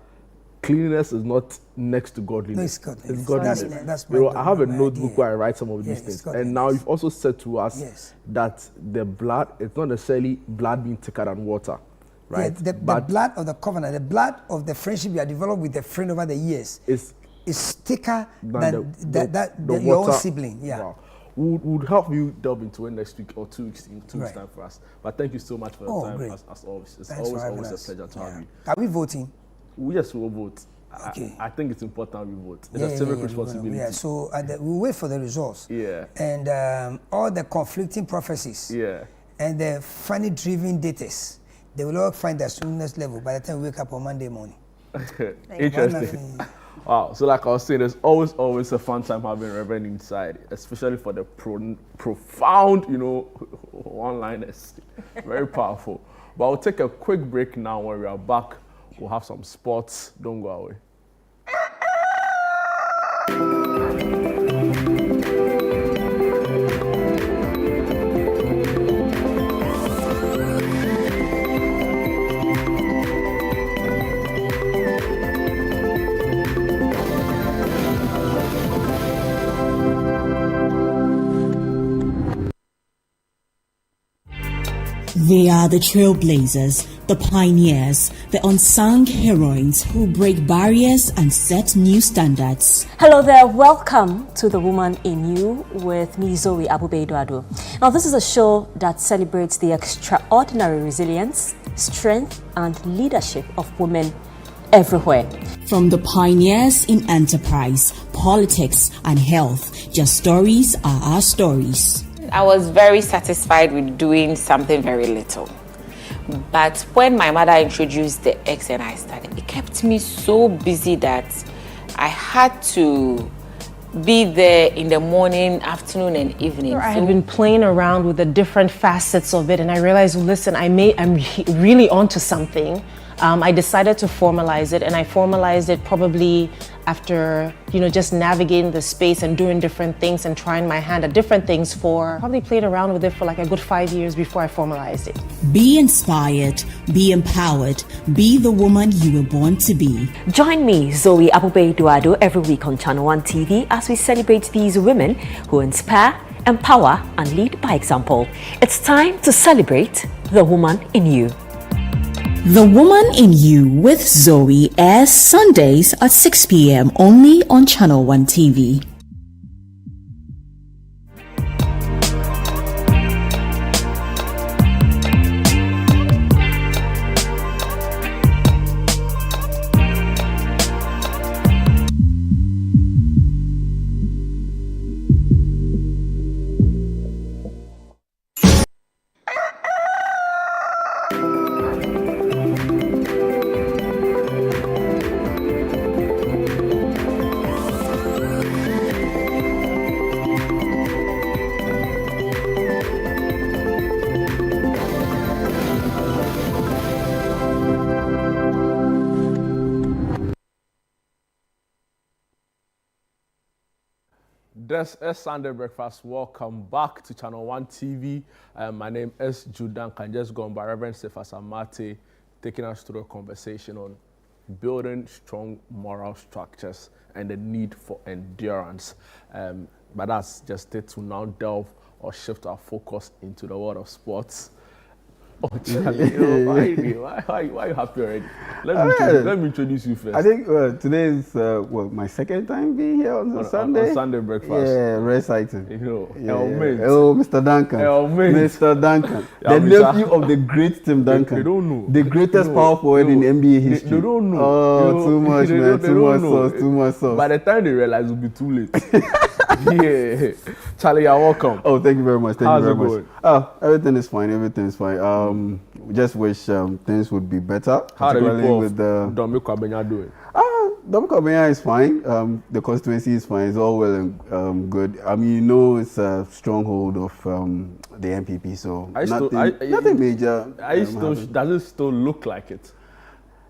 cleanliness is not next to godliness. No, it's godliness. It's godliness. That's I have a notebook where I write some of these things. And now you've also said to us that the blood, it's not necessarily blood being thicker than water. Right. Yeah, the blood of the covenant, the blood of the friendship you have developed with a friend over the years is thicker than your own sibling. Yeah. Wow. We'll help you delve into it next week or 2 weeks in 2 weeks time for us. But thank you so much for your time as always. It's always a pleasure to have you. Are we voting? Yes, we'll vote. Okay. I think it's important we vote. It's a civic responsibility. Yeah, so we'll wait for the results. Yeah. And all the conflicting prophecies. Yeah. And the funny driven daters. They will all find their sweetness level by the time we wake up on Monday morning. Interesting. Wow. So like I was saying, there's always a fun time having Reverend inside, especially for the profound, one-liners. Very powerful. But I'll take a quick break now. When we are back, we'll have some sports. Don't go away. They are the trailblazers, the pioneers, the unsung heroines who break barriers and set new standards. Hello there, welcome to The Woman in You with me, Zoe Abubeidoado. Now, this is a show that celebrates the extraordinary resilience, strength, and leadership of women everywhere. From the pioneers in enterprise, politics, and health, their stories are our stories. I was very satisfied with doing something very little. But when my mother introduced the eggs and I started, it kept me so busy that I had to be there in the morning, afternoon, and evening. I had been playing around with the different facets of it, and I realized, listen, I'm really onto something. I decided to formalize it, and I formalized it probably after, just navigating the space and doing different things and trying my hand at different things probably played around with it for like a good 5 years before I formalized it. Be inspired, be empowered, be the woman you were born to be. Join me, Zoe Abube-Eduardo, every week on Channel 1 TV as we celebrate these women who inspire, empower, and lead by example. It's time to celebrate the woman in you. The Woman in You with Zoe airs Sundays at 6 p.m. only on Channel 1 TV. This is Sunday Breakfast. Welcome back to Channel 1 TV. My name is Judan. Can just go on by Reverend Sefas Amate, taking us through a conversation on building strong moral structures and the need for endurance. But that's just it to now delve or shift our focus into the world of sports. Oh, Charlie, why are you happy already? Let me introduce you first. I think today is my second time being here on Sunday. On Sunday Breakfast. Yeah, very exciting. Mr. Duncan. Mr. Duncan. The nephew of the great Tim Duncan. They don't know. The greatest power forward in NBA history. They don't know. Oh, too much, man. Too much sauce. By the time they realize, it'll be too late. Yeah. Charlie, you're welcome. Oh, thank you very much. How's it going? Oh, everything is fine. We just wish things would be better. How do you with the Dominic Abenya doing? Dominic Abenya is fine. The constituency is fine. It's all well and good. I mean, it's a stronghold of the MPP, so nothing major. Does it still look like it?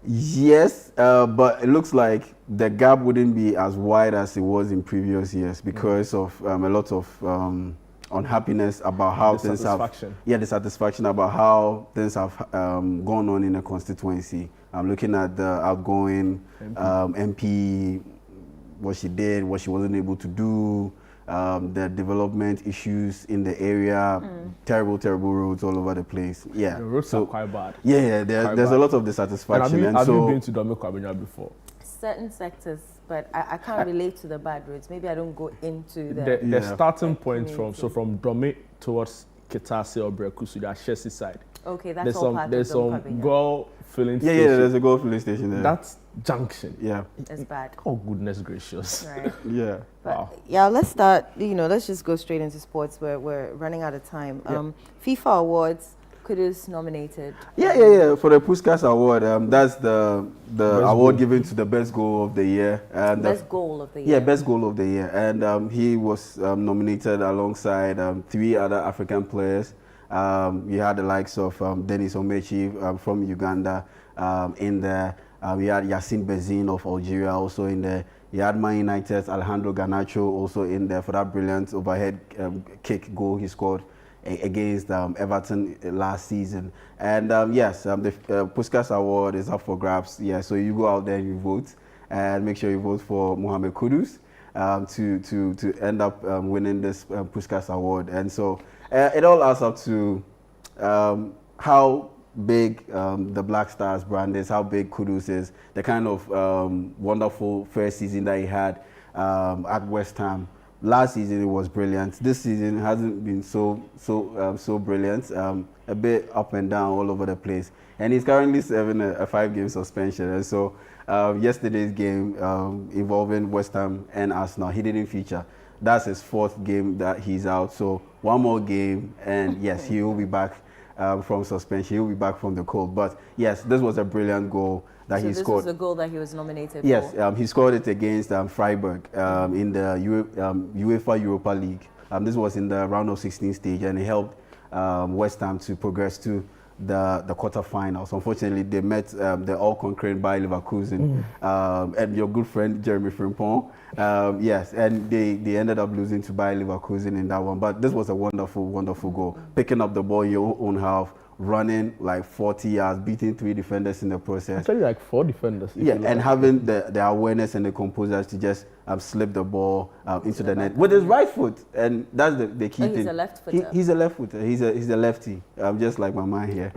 Yes, but it looks like the gap wouldn't be as wide as it was in previous years because of a lot of unhappiness about how things have. Yeah, dissatisfaction about how things have gone on in the constituency. I'm looking at the outgoing MP, what she did, what she wasn't able to do, the development issues in the area, terrible roads all over the place. Yeah, the roads are quite bad. Yeah, there's a lot of dissatisfaction. Have you been to Dominic Abenya before? Certain sectors, but I can't relate to the bad roads. Maybe I don't go into the starting point from Dome towards Ketase or Brekusu, the Ashesi side. Okay, that's all part there's of some goal filling station. Yeah, there's a goal filling station there. That's junction. Yeah. It's bad. Oh, goodness gracious. Right. Yeah. Wow. Yeah, let's start, let's just go straight into sports. We're running out of time. FIFA awards. Kudus nominated. Yeah. For the Puskas Award, that's the award given to the best goal of the year. And best goal of the year. Yeah, best goal of the year. And he was nominated alongside 3 other African players. You had the likes of Dennis Omechi from Uganda in there. We had Yassine Bezin of Algeria also in there. You had Man United's Alejandro Garnacho also in there for that brilliant overhead kick goal he scored against Everton last season. And yes, the Puskas Award is up for grabs. Yeah, so you go out there and you vote, and make sure you vote for Mohamed Kudus to end up winning this Puskas Award. And so it all adds up to how big the Black Stars brand is, how big Kudus is, the kind of wonderful first season that he had at West Ham. Last season it was brilliant. This season hasn't been so brilliant. A bit up and down all over the place. And he's currently serving a 5-game suspension. And so yesterday's game involving West Ham and Arsenal, he didn't feature. That's his 4th game that he's out. So 1 more game, and yes, he will be back from suspension. He will be back from the cold. But yes, this was a brilliant goal that he scored. This was the goal that he was nominated for? Yes, he scored it against Freiburg in the UEFA Europa League. This was in the round of 16 stage, and it helped West Ham to progress to the quarterfinals. Unfortunately, they met the all-conquering Bayer Leverkusen and your good friend Jeremy Frimpong. Yes, and they ended up losing to Bayer Leverkusen in that one. But this was a wonderful, wonderful goal. Picking up the ball in your own half, running like 40 yards, beating 3 defenders in the process. Actually, like 4 defenders. Yeah, and having the awareness and the composure to just slip the ball into the net with his right foot, and that's the key thing. He's a left footer. He's a left footer. He's a lefty. Just like my man here.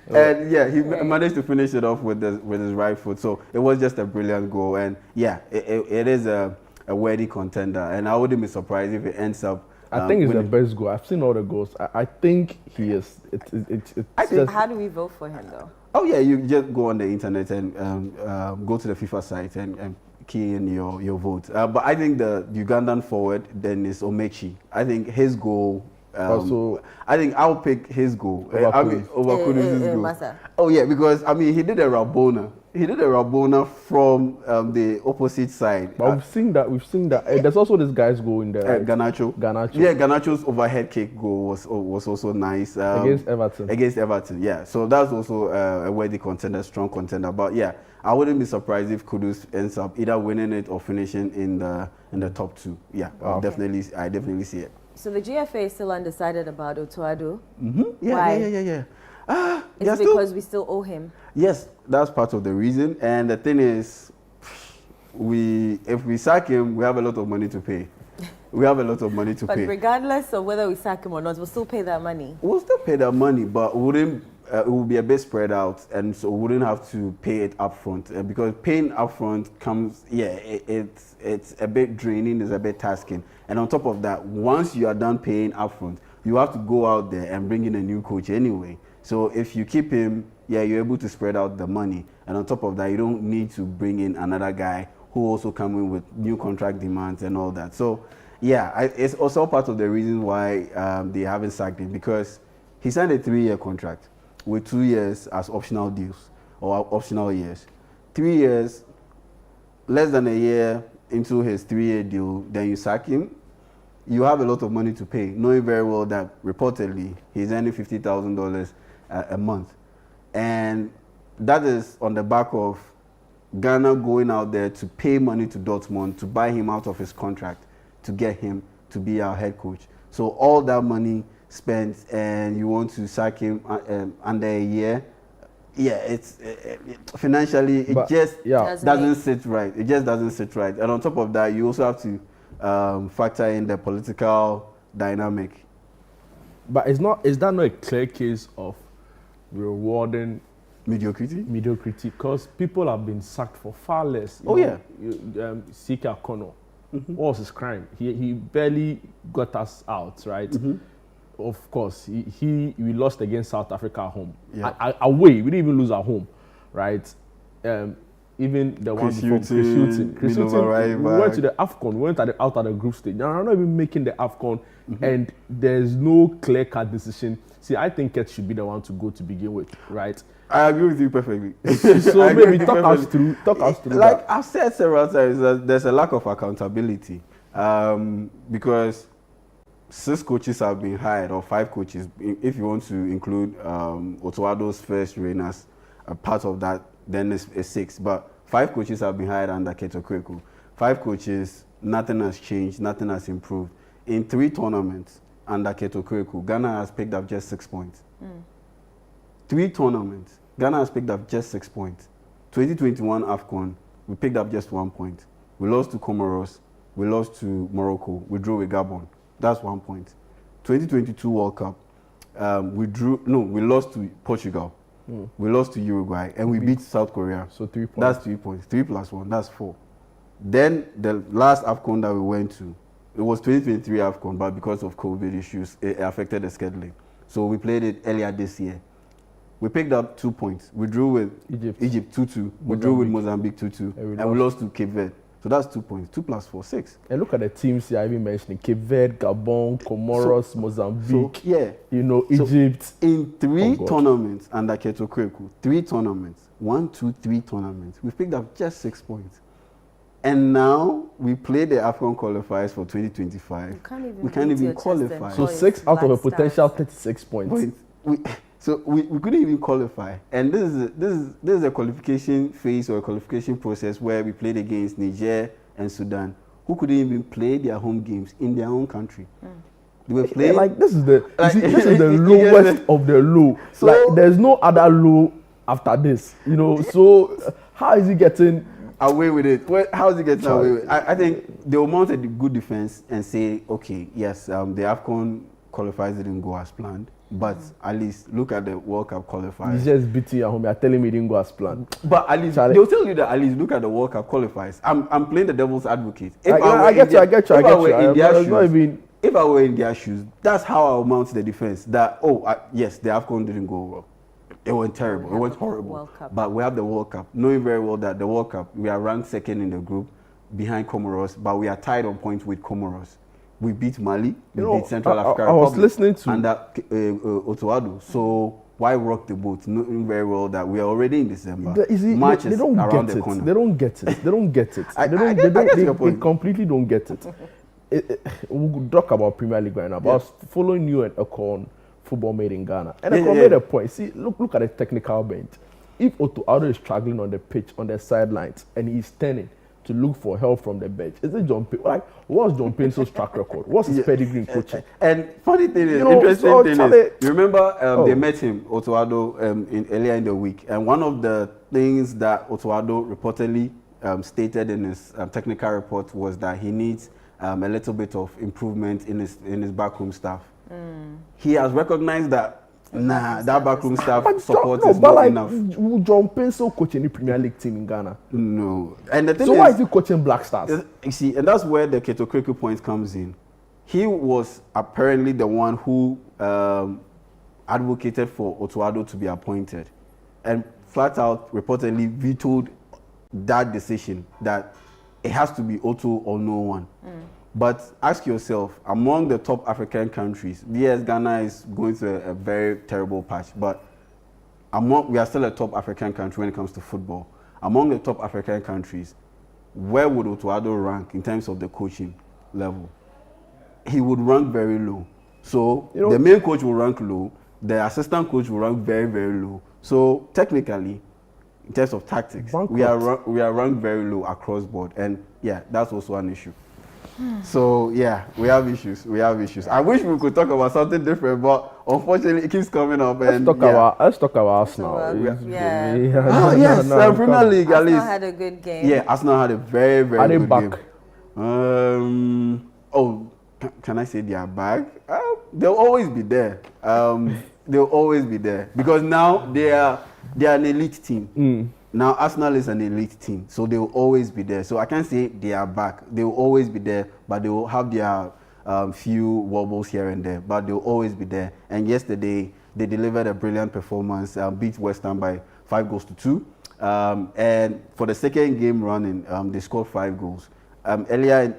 And yeah, he managed to finish it off with his right foot. So it was just a brilliant goal, and yeah, it is a worthy contender, and I wouldn't be surprised if it ends up. I think it's the best goal. I've seen all the goals. I think he is. How do we vote for him though? Oh yeah, you just go on the internet and go to the FIFA site and key in your vote. But I think the Ugandan forward then is Omechi. I think his goal. Also, I think I'll pick his goal. Over Kudus' goal. Oh yeah, because I mean he did a Rabona. He did a Rabona from the opposite side. But we've seen that. There's also this guy's goal in there. Right? Garnacho. Yeah, Garnacho's overhead kick goal was also nice. Against Everton. Against Everton, yeah. So that's also a worthy contender, strong contender. But yeah, I wouldn't be surprised if Kudus ends up either winning it or finishing in the top 2. Yeah, I definitely see it. So the GFA is still undecided about Otuado. Yeah, Why? yeah. It's because we still owe him. Yes, that's part of the reason. And the thing is, if we sack him, we have a lot of money to pay. But regardless of whether we sack him or not, we'll still pay that money. We'll still pay that money, but it will be a bit spread out, and so we wouldn't have to pay it upfront. Because paying upfront comes, it's a bit draining, it's a bit tasking. And on top of that, once you are done paying upfront, you have to go out there and bring in a new coach anyway. So if you keep him, you're able to spread out the money. And on top of that, you don't need to bring in another guy who also come in with new contract demands and all that. So yeah, it's also part of the reason why they haven't sacked him, because he signed a 3-year contract with 2 years as optional deals or optional years. 3 years, less than a year into his 3-year deal, then you sack him. You have a lot of money to pay, knowing very well that reportedly he's earning $50,000 a month. And that is on the back of Ghana going out there to pay money to Dortmund to buy him out of his contract to get him to be our head coach. So all that money spent, and you want to sack him under a year, financially it just doesn't sit right. It just doesn't sit right. And on top of that, you also have to factor in the political dynamic. But is that not a clear case of rewarding mediocrity? Because people have been sacked for far less. Sika Kono. What was his crime? He barely got us out, right? Of course, we lost against South Africa at home. Away, we didn't even lose at home, right? Even the one before Chris Hilton, we went to the AFCON, we went out of the group stage. Now, I'm not even making the AFCON, and there's no clear-cut decision. See, I think Ket should be the one to go to begin with, right? I agree with you perfectly. So maybe talk us through like I've said several times, that there's a lack of accountability, because 6 coaches have been hired, or 5 coaches, if you want to include Otuado's first reign as a part of that, then it's 6. But 5 coaches have been hired under Keto Kweku. 5 coaches, nothing has changed, nothing has improved. In 3 tournaments under Keto Kweku, Ghana has picked up just 6 points. 3 tournaments, Ghana has picked up just 6 points. 2021 AFCON, we picked up just 1 point. We lost to Comoros, we lost to Morocco, we drew with Gabon. That's 1 point. 2022 World Cup, we lost to Portugal. We lost to Uruguay, and we beat South Korea. So 3 points. That's 3 points. 3 plus 1, that's 4. Then the last AFCON that we went to, it was 2023 AFCON, but because of COVID issues, it affected the scheduling. So we played it earlier this year. We picked up 2 points. We drew with Egypt 2-2. We drew with Mozambique 2-2. And we lost to Cape Verde. So that's 2 points. 2 plus 4, 6. And look at the teams here I've been mentioning: Cape Verde, Gabon, Comoros, Mozambique. Egypt. In 3 tournaments under Keto Kweku, 3 tournaments, 1, 2, 3 tournaments, we picked up just 6 points. And now we play the AFCON qualifiers for 2025. We can't even qualify. So 6 out of a potential 36 points. we couldn't even qualify, and this is a qualification phase or a qualification process where we played against Niger and Sudan, who couldn't even play their home games in their own country. They were playing like this is the this is the lowest of the low. So like there's no other low after this, you know. So how is he getting away with it? Well, how is he getting away with it? I think they will mount a good defense and say, okay, yes, the AFCON qualifiers didn't go as planned, but at least look at the World Cup qualifiers. He's just beating at home. You're telling me it didn't go as planned. But at least they'll tell you that at least look at the World Cup qualifiers. I'm playing the devil's advocate. If I get you. If I were in their shoes, that's how I'll mount the defense. That yes, the AFCON didn't go well. It went terrible. It went horrible. But we have the World Cup, knowing very well that the World Cup, we are ranked second in the group, behind Comoros, but we are tied on points with Comoros. We beat Mali, we beat Central African Republic. I was listening to under Otoado. So why rock the boat, knowing very well that we are already in December? March is around the corner. They don't get it. They don't get it. They completely don't get it. We'll talk about Premier League right now, but I was following you and Ekon Football Made in Ghana. And Ekon made a point. See, look at the technical bench. If Otoado is struggling on the pitch, on the sidelines, and he's turning to look for help from the bench, is it John Payne? Like, what's John Payne's track record? What's his pedigree in coaching? And funny thing is, interesting thing is, you remember they met him, Otoado, earlier in the week, and one of the things that Otoado reportedly stated in his technical report was that he needs a little bit of improvement in his backroom staff. He has recognized that that backroom staff support is not enough. John Payne so coaching the Premier League team in Ghana? No. And the thing why is he coaching Black Stars? You see, and that's where the Keto Kriku point comes in. He was apparently the one who advocated for Otoado to be appointed, and flat out reportedly vetoed that decision that it has to be Oto or no one. But ask yourself, among the top African countries, yes, Ghana is going through a very terrible patch, but we are still a top African country when it comes to football. Among the top African countries, where would Otoado rank in terms of the coaching level? He would rank very low. So the main coach will rank low, the assistant coach will rank very, very low. So technically, in terms of tactics, we are ranked very low across board, and yeah, that's also an issue. So yeah, we have issues. I wish we could talk about something different, but unfortunately, it keeps coming up. Let's talk about Arsenal. Premier League at least. Arsenal had a good game. Yeah, Arsenal had a very, very good back? Game. Can I say they are back? They'll always be there. They'll always be there because now they are an elite team. Now Arsenal is an elite team, so they will always be there. So I can't say they are back. They will always be there, but they will have their few wobbles here and there, but they will always be there. And yesterday, they delivered a brilliant performance, beat West Ham by 5-2. And for the second game running, they scored 5 goals. Earlier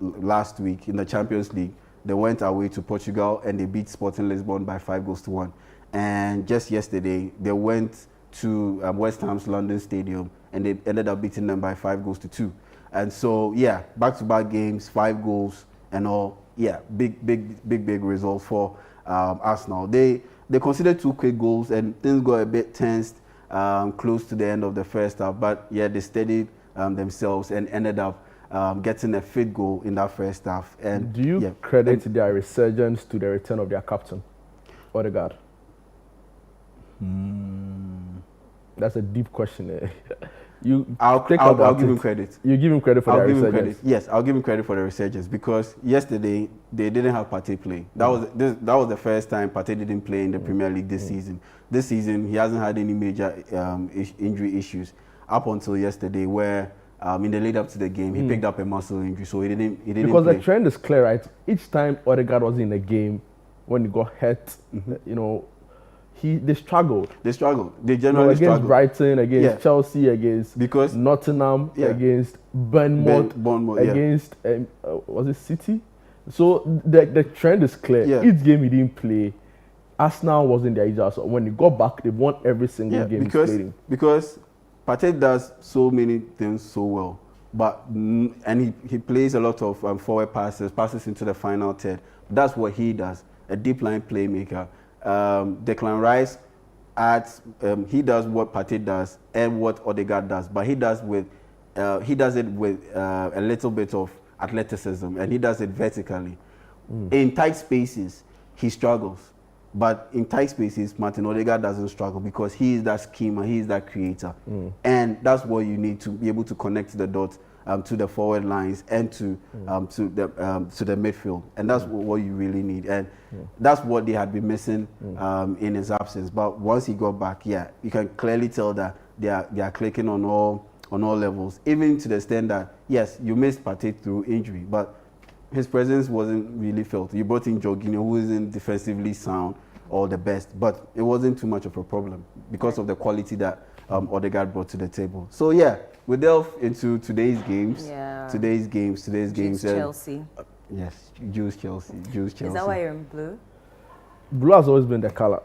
last week in the Champions League, they went away to Portugal and they beat Sporting Lisbon by 5-1. And just yesterday, they went to West Ham's London Stadium, and they ended up beating them by 5-2. And so, yeah, back-to-back games, 5 goals and all. Yeah, big results for Arsenal. They considered 2 quick goals, and things got a bit tensed close to the end of the first half. But yeah, they steadied themselves and ended up getting a 5th goal in that first half. And do you credit their resurgence to the return of their captain, Odegaard? That's a deep question. I'll give him credit. You give him credit for the resurgence? Yes, I'll give him credit for the resurgence because yesterday they didn't have Partey playing. That was the first time Partey didn't play in the Premier League this season. This season he hasn't had any major injury issues up until yesterday, where in the lead up to the game he picked up a muscle injury, so he didn't. Because play. The trend is clear, right? Each time Odegaard was in the game, when he got hurt, they struggled. They generally struggled. Against Brighton, against Chelsea, against Nottingham, against Bournemouth, against was it City? So the trend is clear. Each game he didn't play, Arsenal wasn't their easier. So when he got back, they won every single game he played in. Because Partey does so many things so well, and he plays a lot of forward passes into the final third. That's what he does. A deep line playmaker. Declan Rice he does what Partey does and what Odegaard does, but he does it with a little bit of athleticism, and he does it vertically. In tight spaces, he struggles. But in tight spaces, Martin Odegaard doesn't struggle because he is that schemer, he is that creator. And that's what you need to be able to connect the dots to the forward lines and to the midfield. And that's what you really need. And that's what they had been missing in his absence. But once he got back, you can clearly tell that they are clicking on all levels, even to the extent that, yes, you missed Partey through injury, but his presence wasn't really felt. You brought in Jorginho, who isn't defensively sound or the best, but it wasn't too much of a problem because of the quality that Odegaard brought to the table. So we delve into today's games. Today's games. Chelsea. Yes, Juice Chelsea. Is that why you're in blue? Blue has always been the color.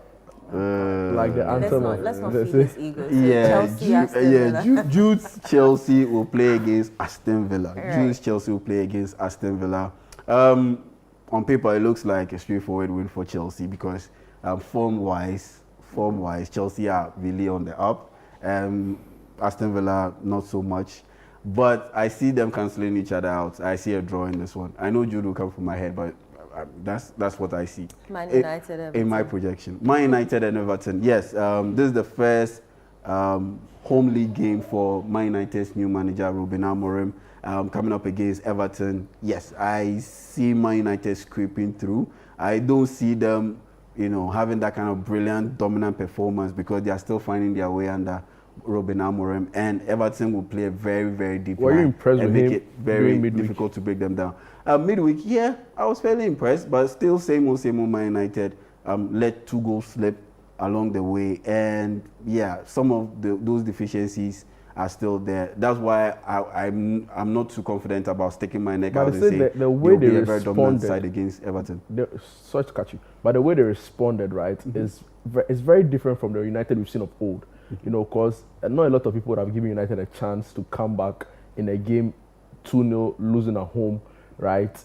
Like the anthem. Let's not feed his ego. Jude's Chelsea will play against Aston Villa. Jude's Chelsea will play against Aston Villa. On paper, it looks like a straightforward win for Chelsea because form-wise, Chelsea are really on the up. Aston Villa, not so much. But I see them cancelling each other out. I see a draw in this one. I know Jude will come from my head, but that's what I see. Man United, Everton. In my projection. Man United and Everton. Yes, this is the first home league game for Man United's new manager, Ruben Amorim, coming up against Everton. Yes, I see Man United scraping through. I don't see them, having that kind of brilliant, dominant performance because they are still finding their way under Ruben Amorim, and Everton will play a very, very deep line. Were you impressed with him? Make it very difficult to break them down. Midweek, I was fairly impressed, but still same old Man United. Let 2 goals slip along the way, and some of those deficiencies are still there. That's why I'm not too confident about sticking my neck out and saying the way they be a very dominant responded side against Everton. Such catchy, but the way they responded, right, is very different from the United we've seen of old. Because not a lot of people would have given United a chance to come back in a game 2-0, losing at home, right?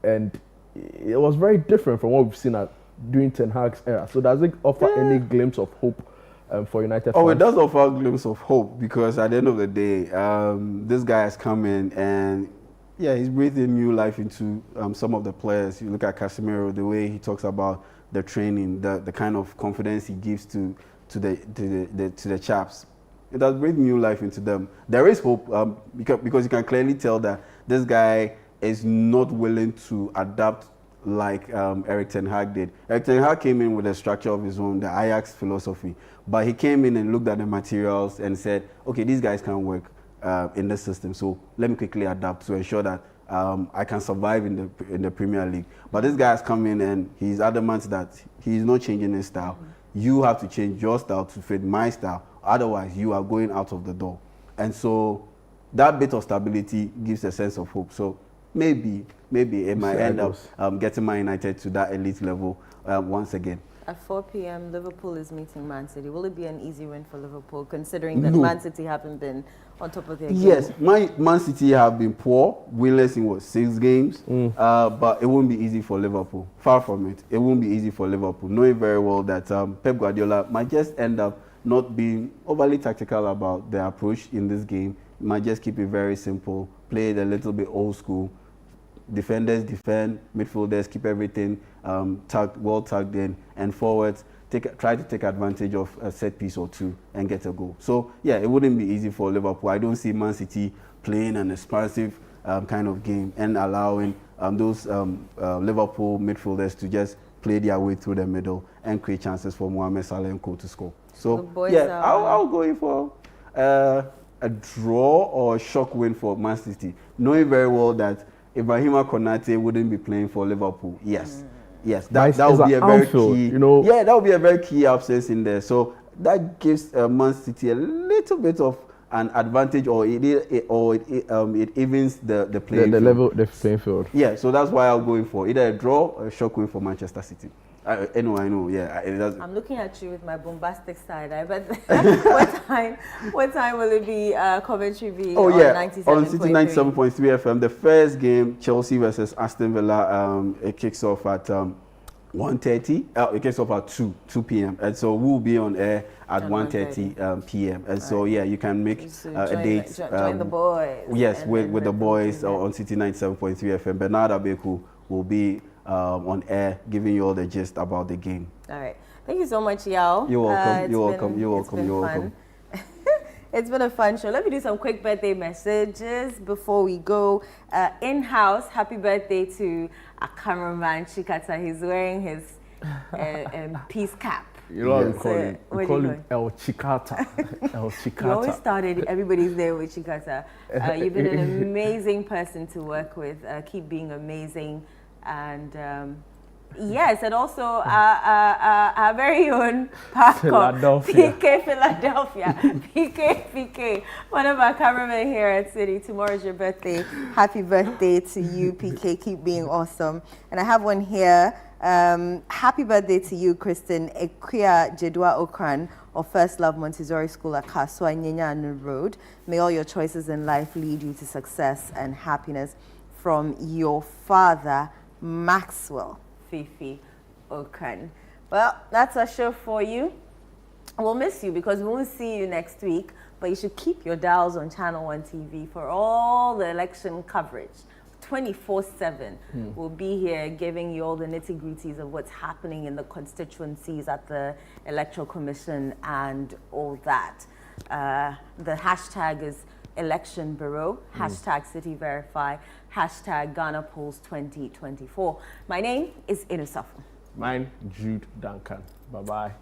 And it was very different from what we've seen during Ten Hag's era. So does it offer any glimpse of hope for United fans? It does offer a glimpse of hope because at the end of the day, this guy has come in and he's breathing new life into some of the players. You look at Casemiro, the way he talks about the training, the kind of confidence he gives to the chaps. It does breathe new life into them. There is hope because you can clearly tell that this guy is not willing to adapt like Erik ten Hag did. Erik ten Hag came in with a structure of his own, the Ajax philosophy, but he came in and looked at the materials and said, okay, these guys can't work in this system, so let me quickly adapt to ensure that I can survive in the Premier League. But this guy has come in and he's adamant that he's not changing his style. You have to change your style to fit my style. Otherwise, you are going out of the door. And so that bit of stability gives a sense of hope. So maybe it might end up getting Man United to that elite level once again. At 4 p.m., Liverpool is meeting Man City. Will it be an easy win for Liverpool, considering that Man City haven't been on top of their game? Yes, Man City have been poor, winless in 6 games, but it won't be easy for Liverpool. Far from it. It won't be easy for Liverpool, knowing very well that Pep Guardiola might just end up not being overly tactical about their approach in this game. He might just keep it very simple, play it a little bit old school. Defenders defend, midfielders keep everything well tugged in, and forwards try to take advantage of a set piece or two and get a goal. So it wouldn't be easy for Liverpool. I don't see Man City playing an expansive kind of game and allowing those Liverpool midfielders to just play their way through the middle and create chances for Mohamed Salah and Co to score. So I'll go in for a draw or a shock win for Man City, knowing very well that Ibrahima Konate wouldn't be playing for Liverpool. Yes, that would be a very key. That would be a very key absence in there. So that gives Man City a little bit of an advantage, or it evens the playing field. The playing field. Yeah, so that's why I'll go in for either a draw or a shock win for Manchester City. I know. Yeah, it does. I'm looking at you with my bombastic side. I bet. What time will it be? Commentary be on 97.3. On City 97.3 FM. The first game, Chelsea versus Aston Villa, it kicks off at 1:30. It gets up at 2 p.m. And so we'll be on air at 1:30 p.m. And so yeah, you can make a date. Join the boys. Yes, with the boys on City 97.3 FM. Bernard Abeku will be on air giving you all the gist about the game. All right. Thank you so much, Yao. You're welcome. You're welcome. It's been a fun show. Let me do some quick birthday messages before we go. In-house, happy birthday to a cameraman, Chikata. He's wearing his peace cap. You know what we call him? We call him El Chikata. El Chikata. You always started everybody's there with Chikata. You've been an amazing person to work with. Keep being amazing. And yes, and also our very own PK Philadelphia. PK, one of our cameramen here at City. Tomorrow is your birthday. Happy birthday to you, PK. Keep being awesome. And I have one here. Happy birthday to you, Kristen Ekwia Jedwa Okran of First Love Montessori School at Kaswa Nyenyanu Road. May all your choices in life lead you to success and happiness. From your father, Maxwell Fifi Okran. Well, that's our show for you. We'll miss you because we won't see you next week, but you should keep your dials on Channel 1 TV for all the election coverage. 24/7. We'll be here giving you all the nitty-gritties of what's happening in the constituencies at the Electoral Commission and all that. The hashtag is Election Bureau, hashtag City Verify, hashtag Ghana Polls 2024. My name is Inusafu. Mine, Jude Duncan. Bye-bye.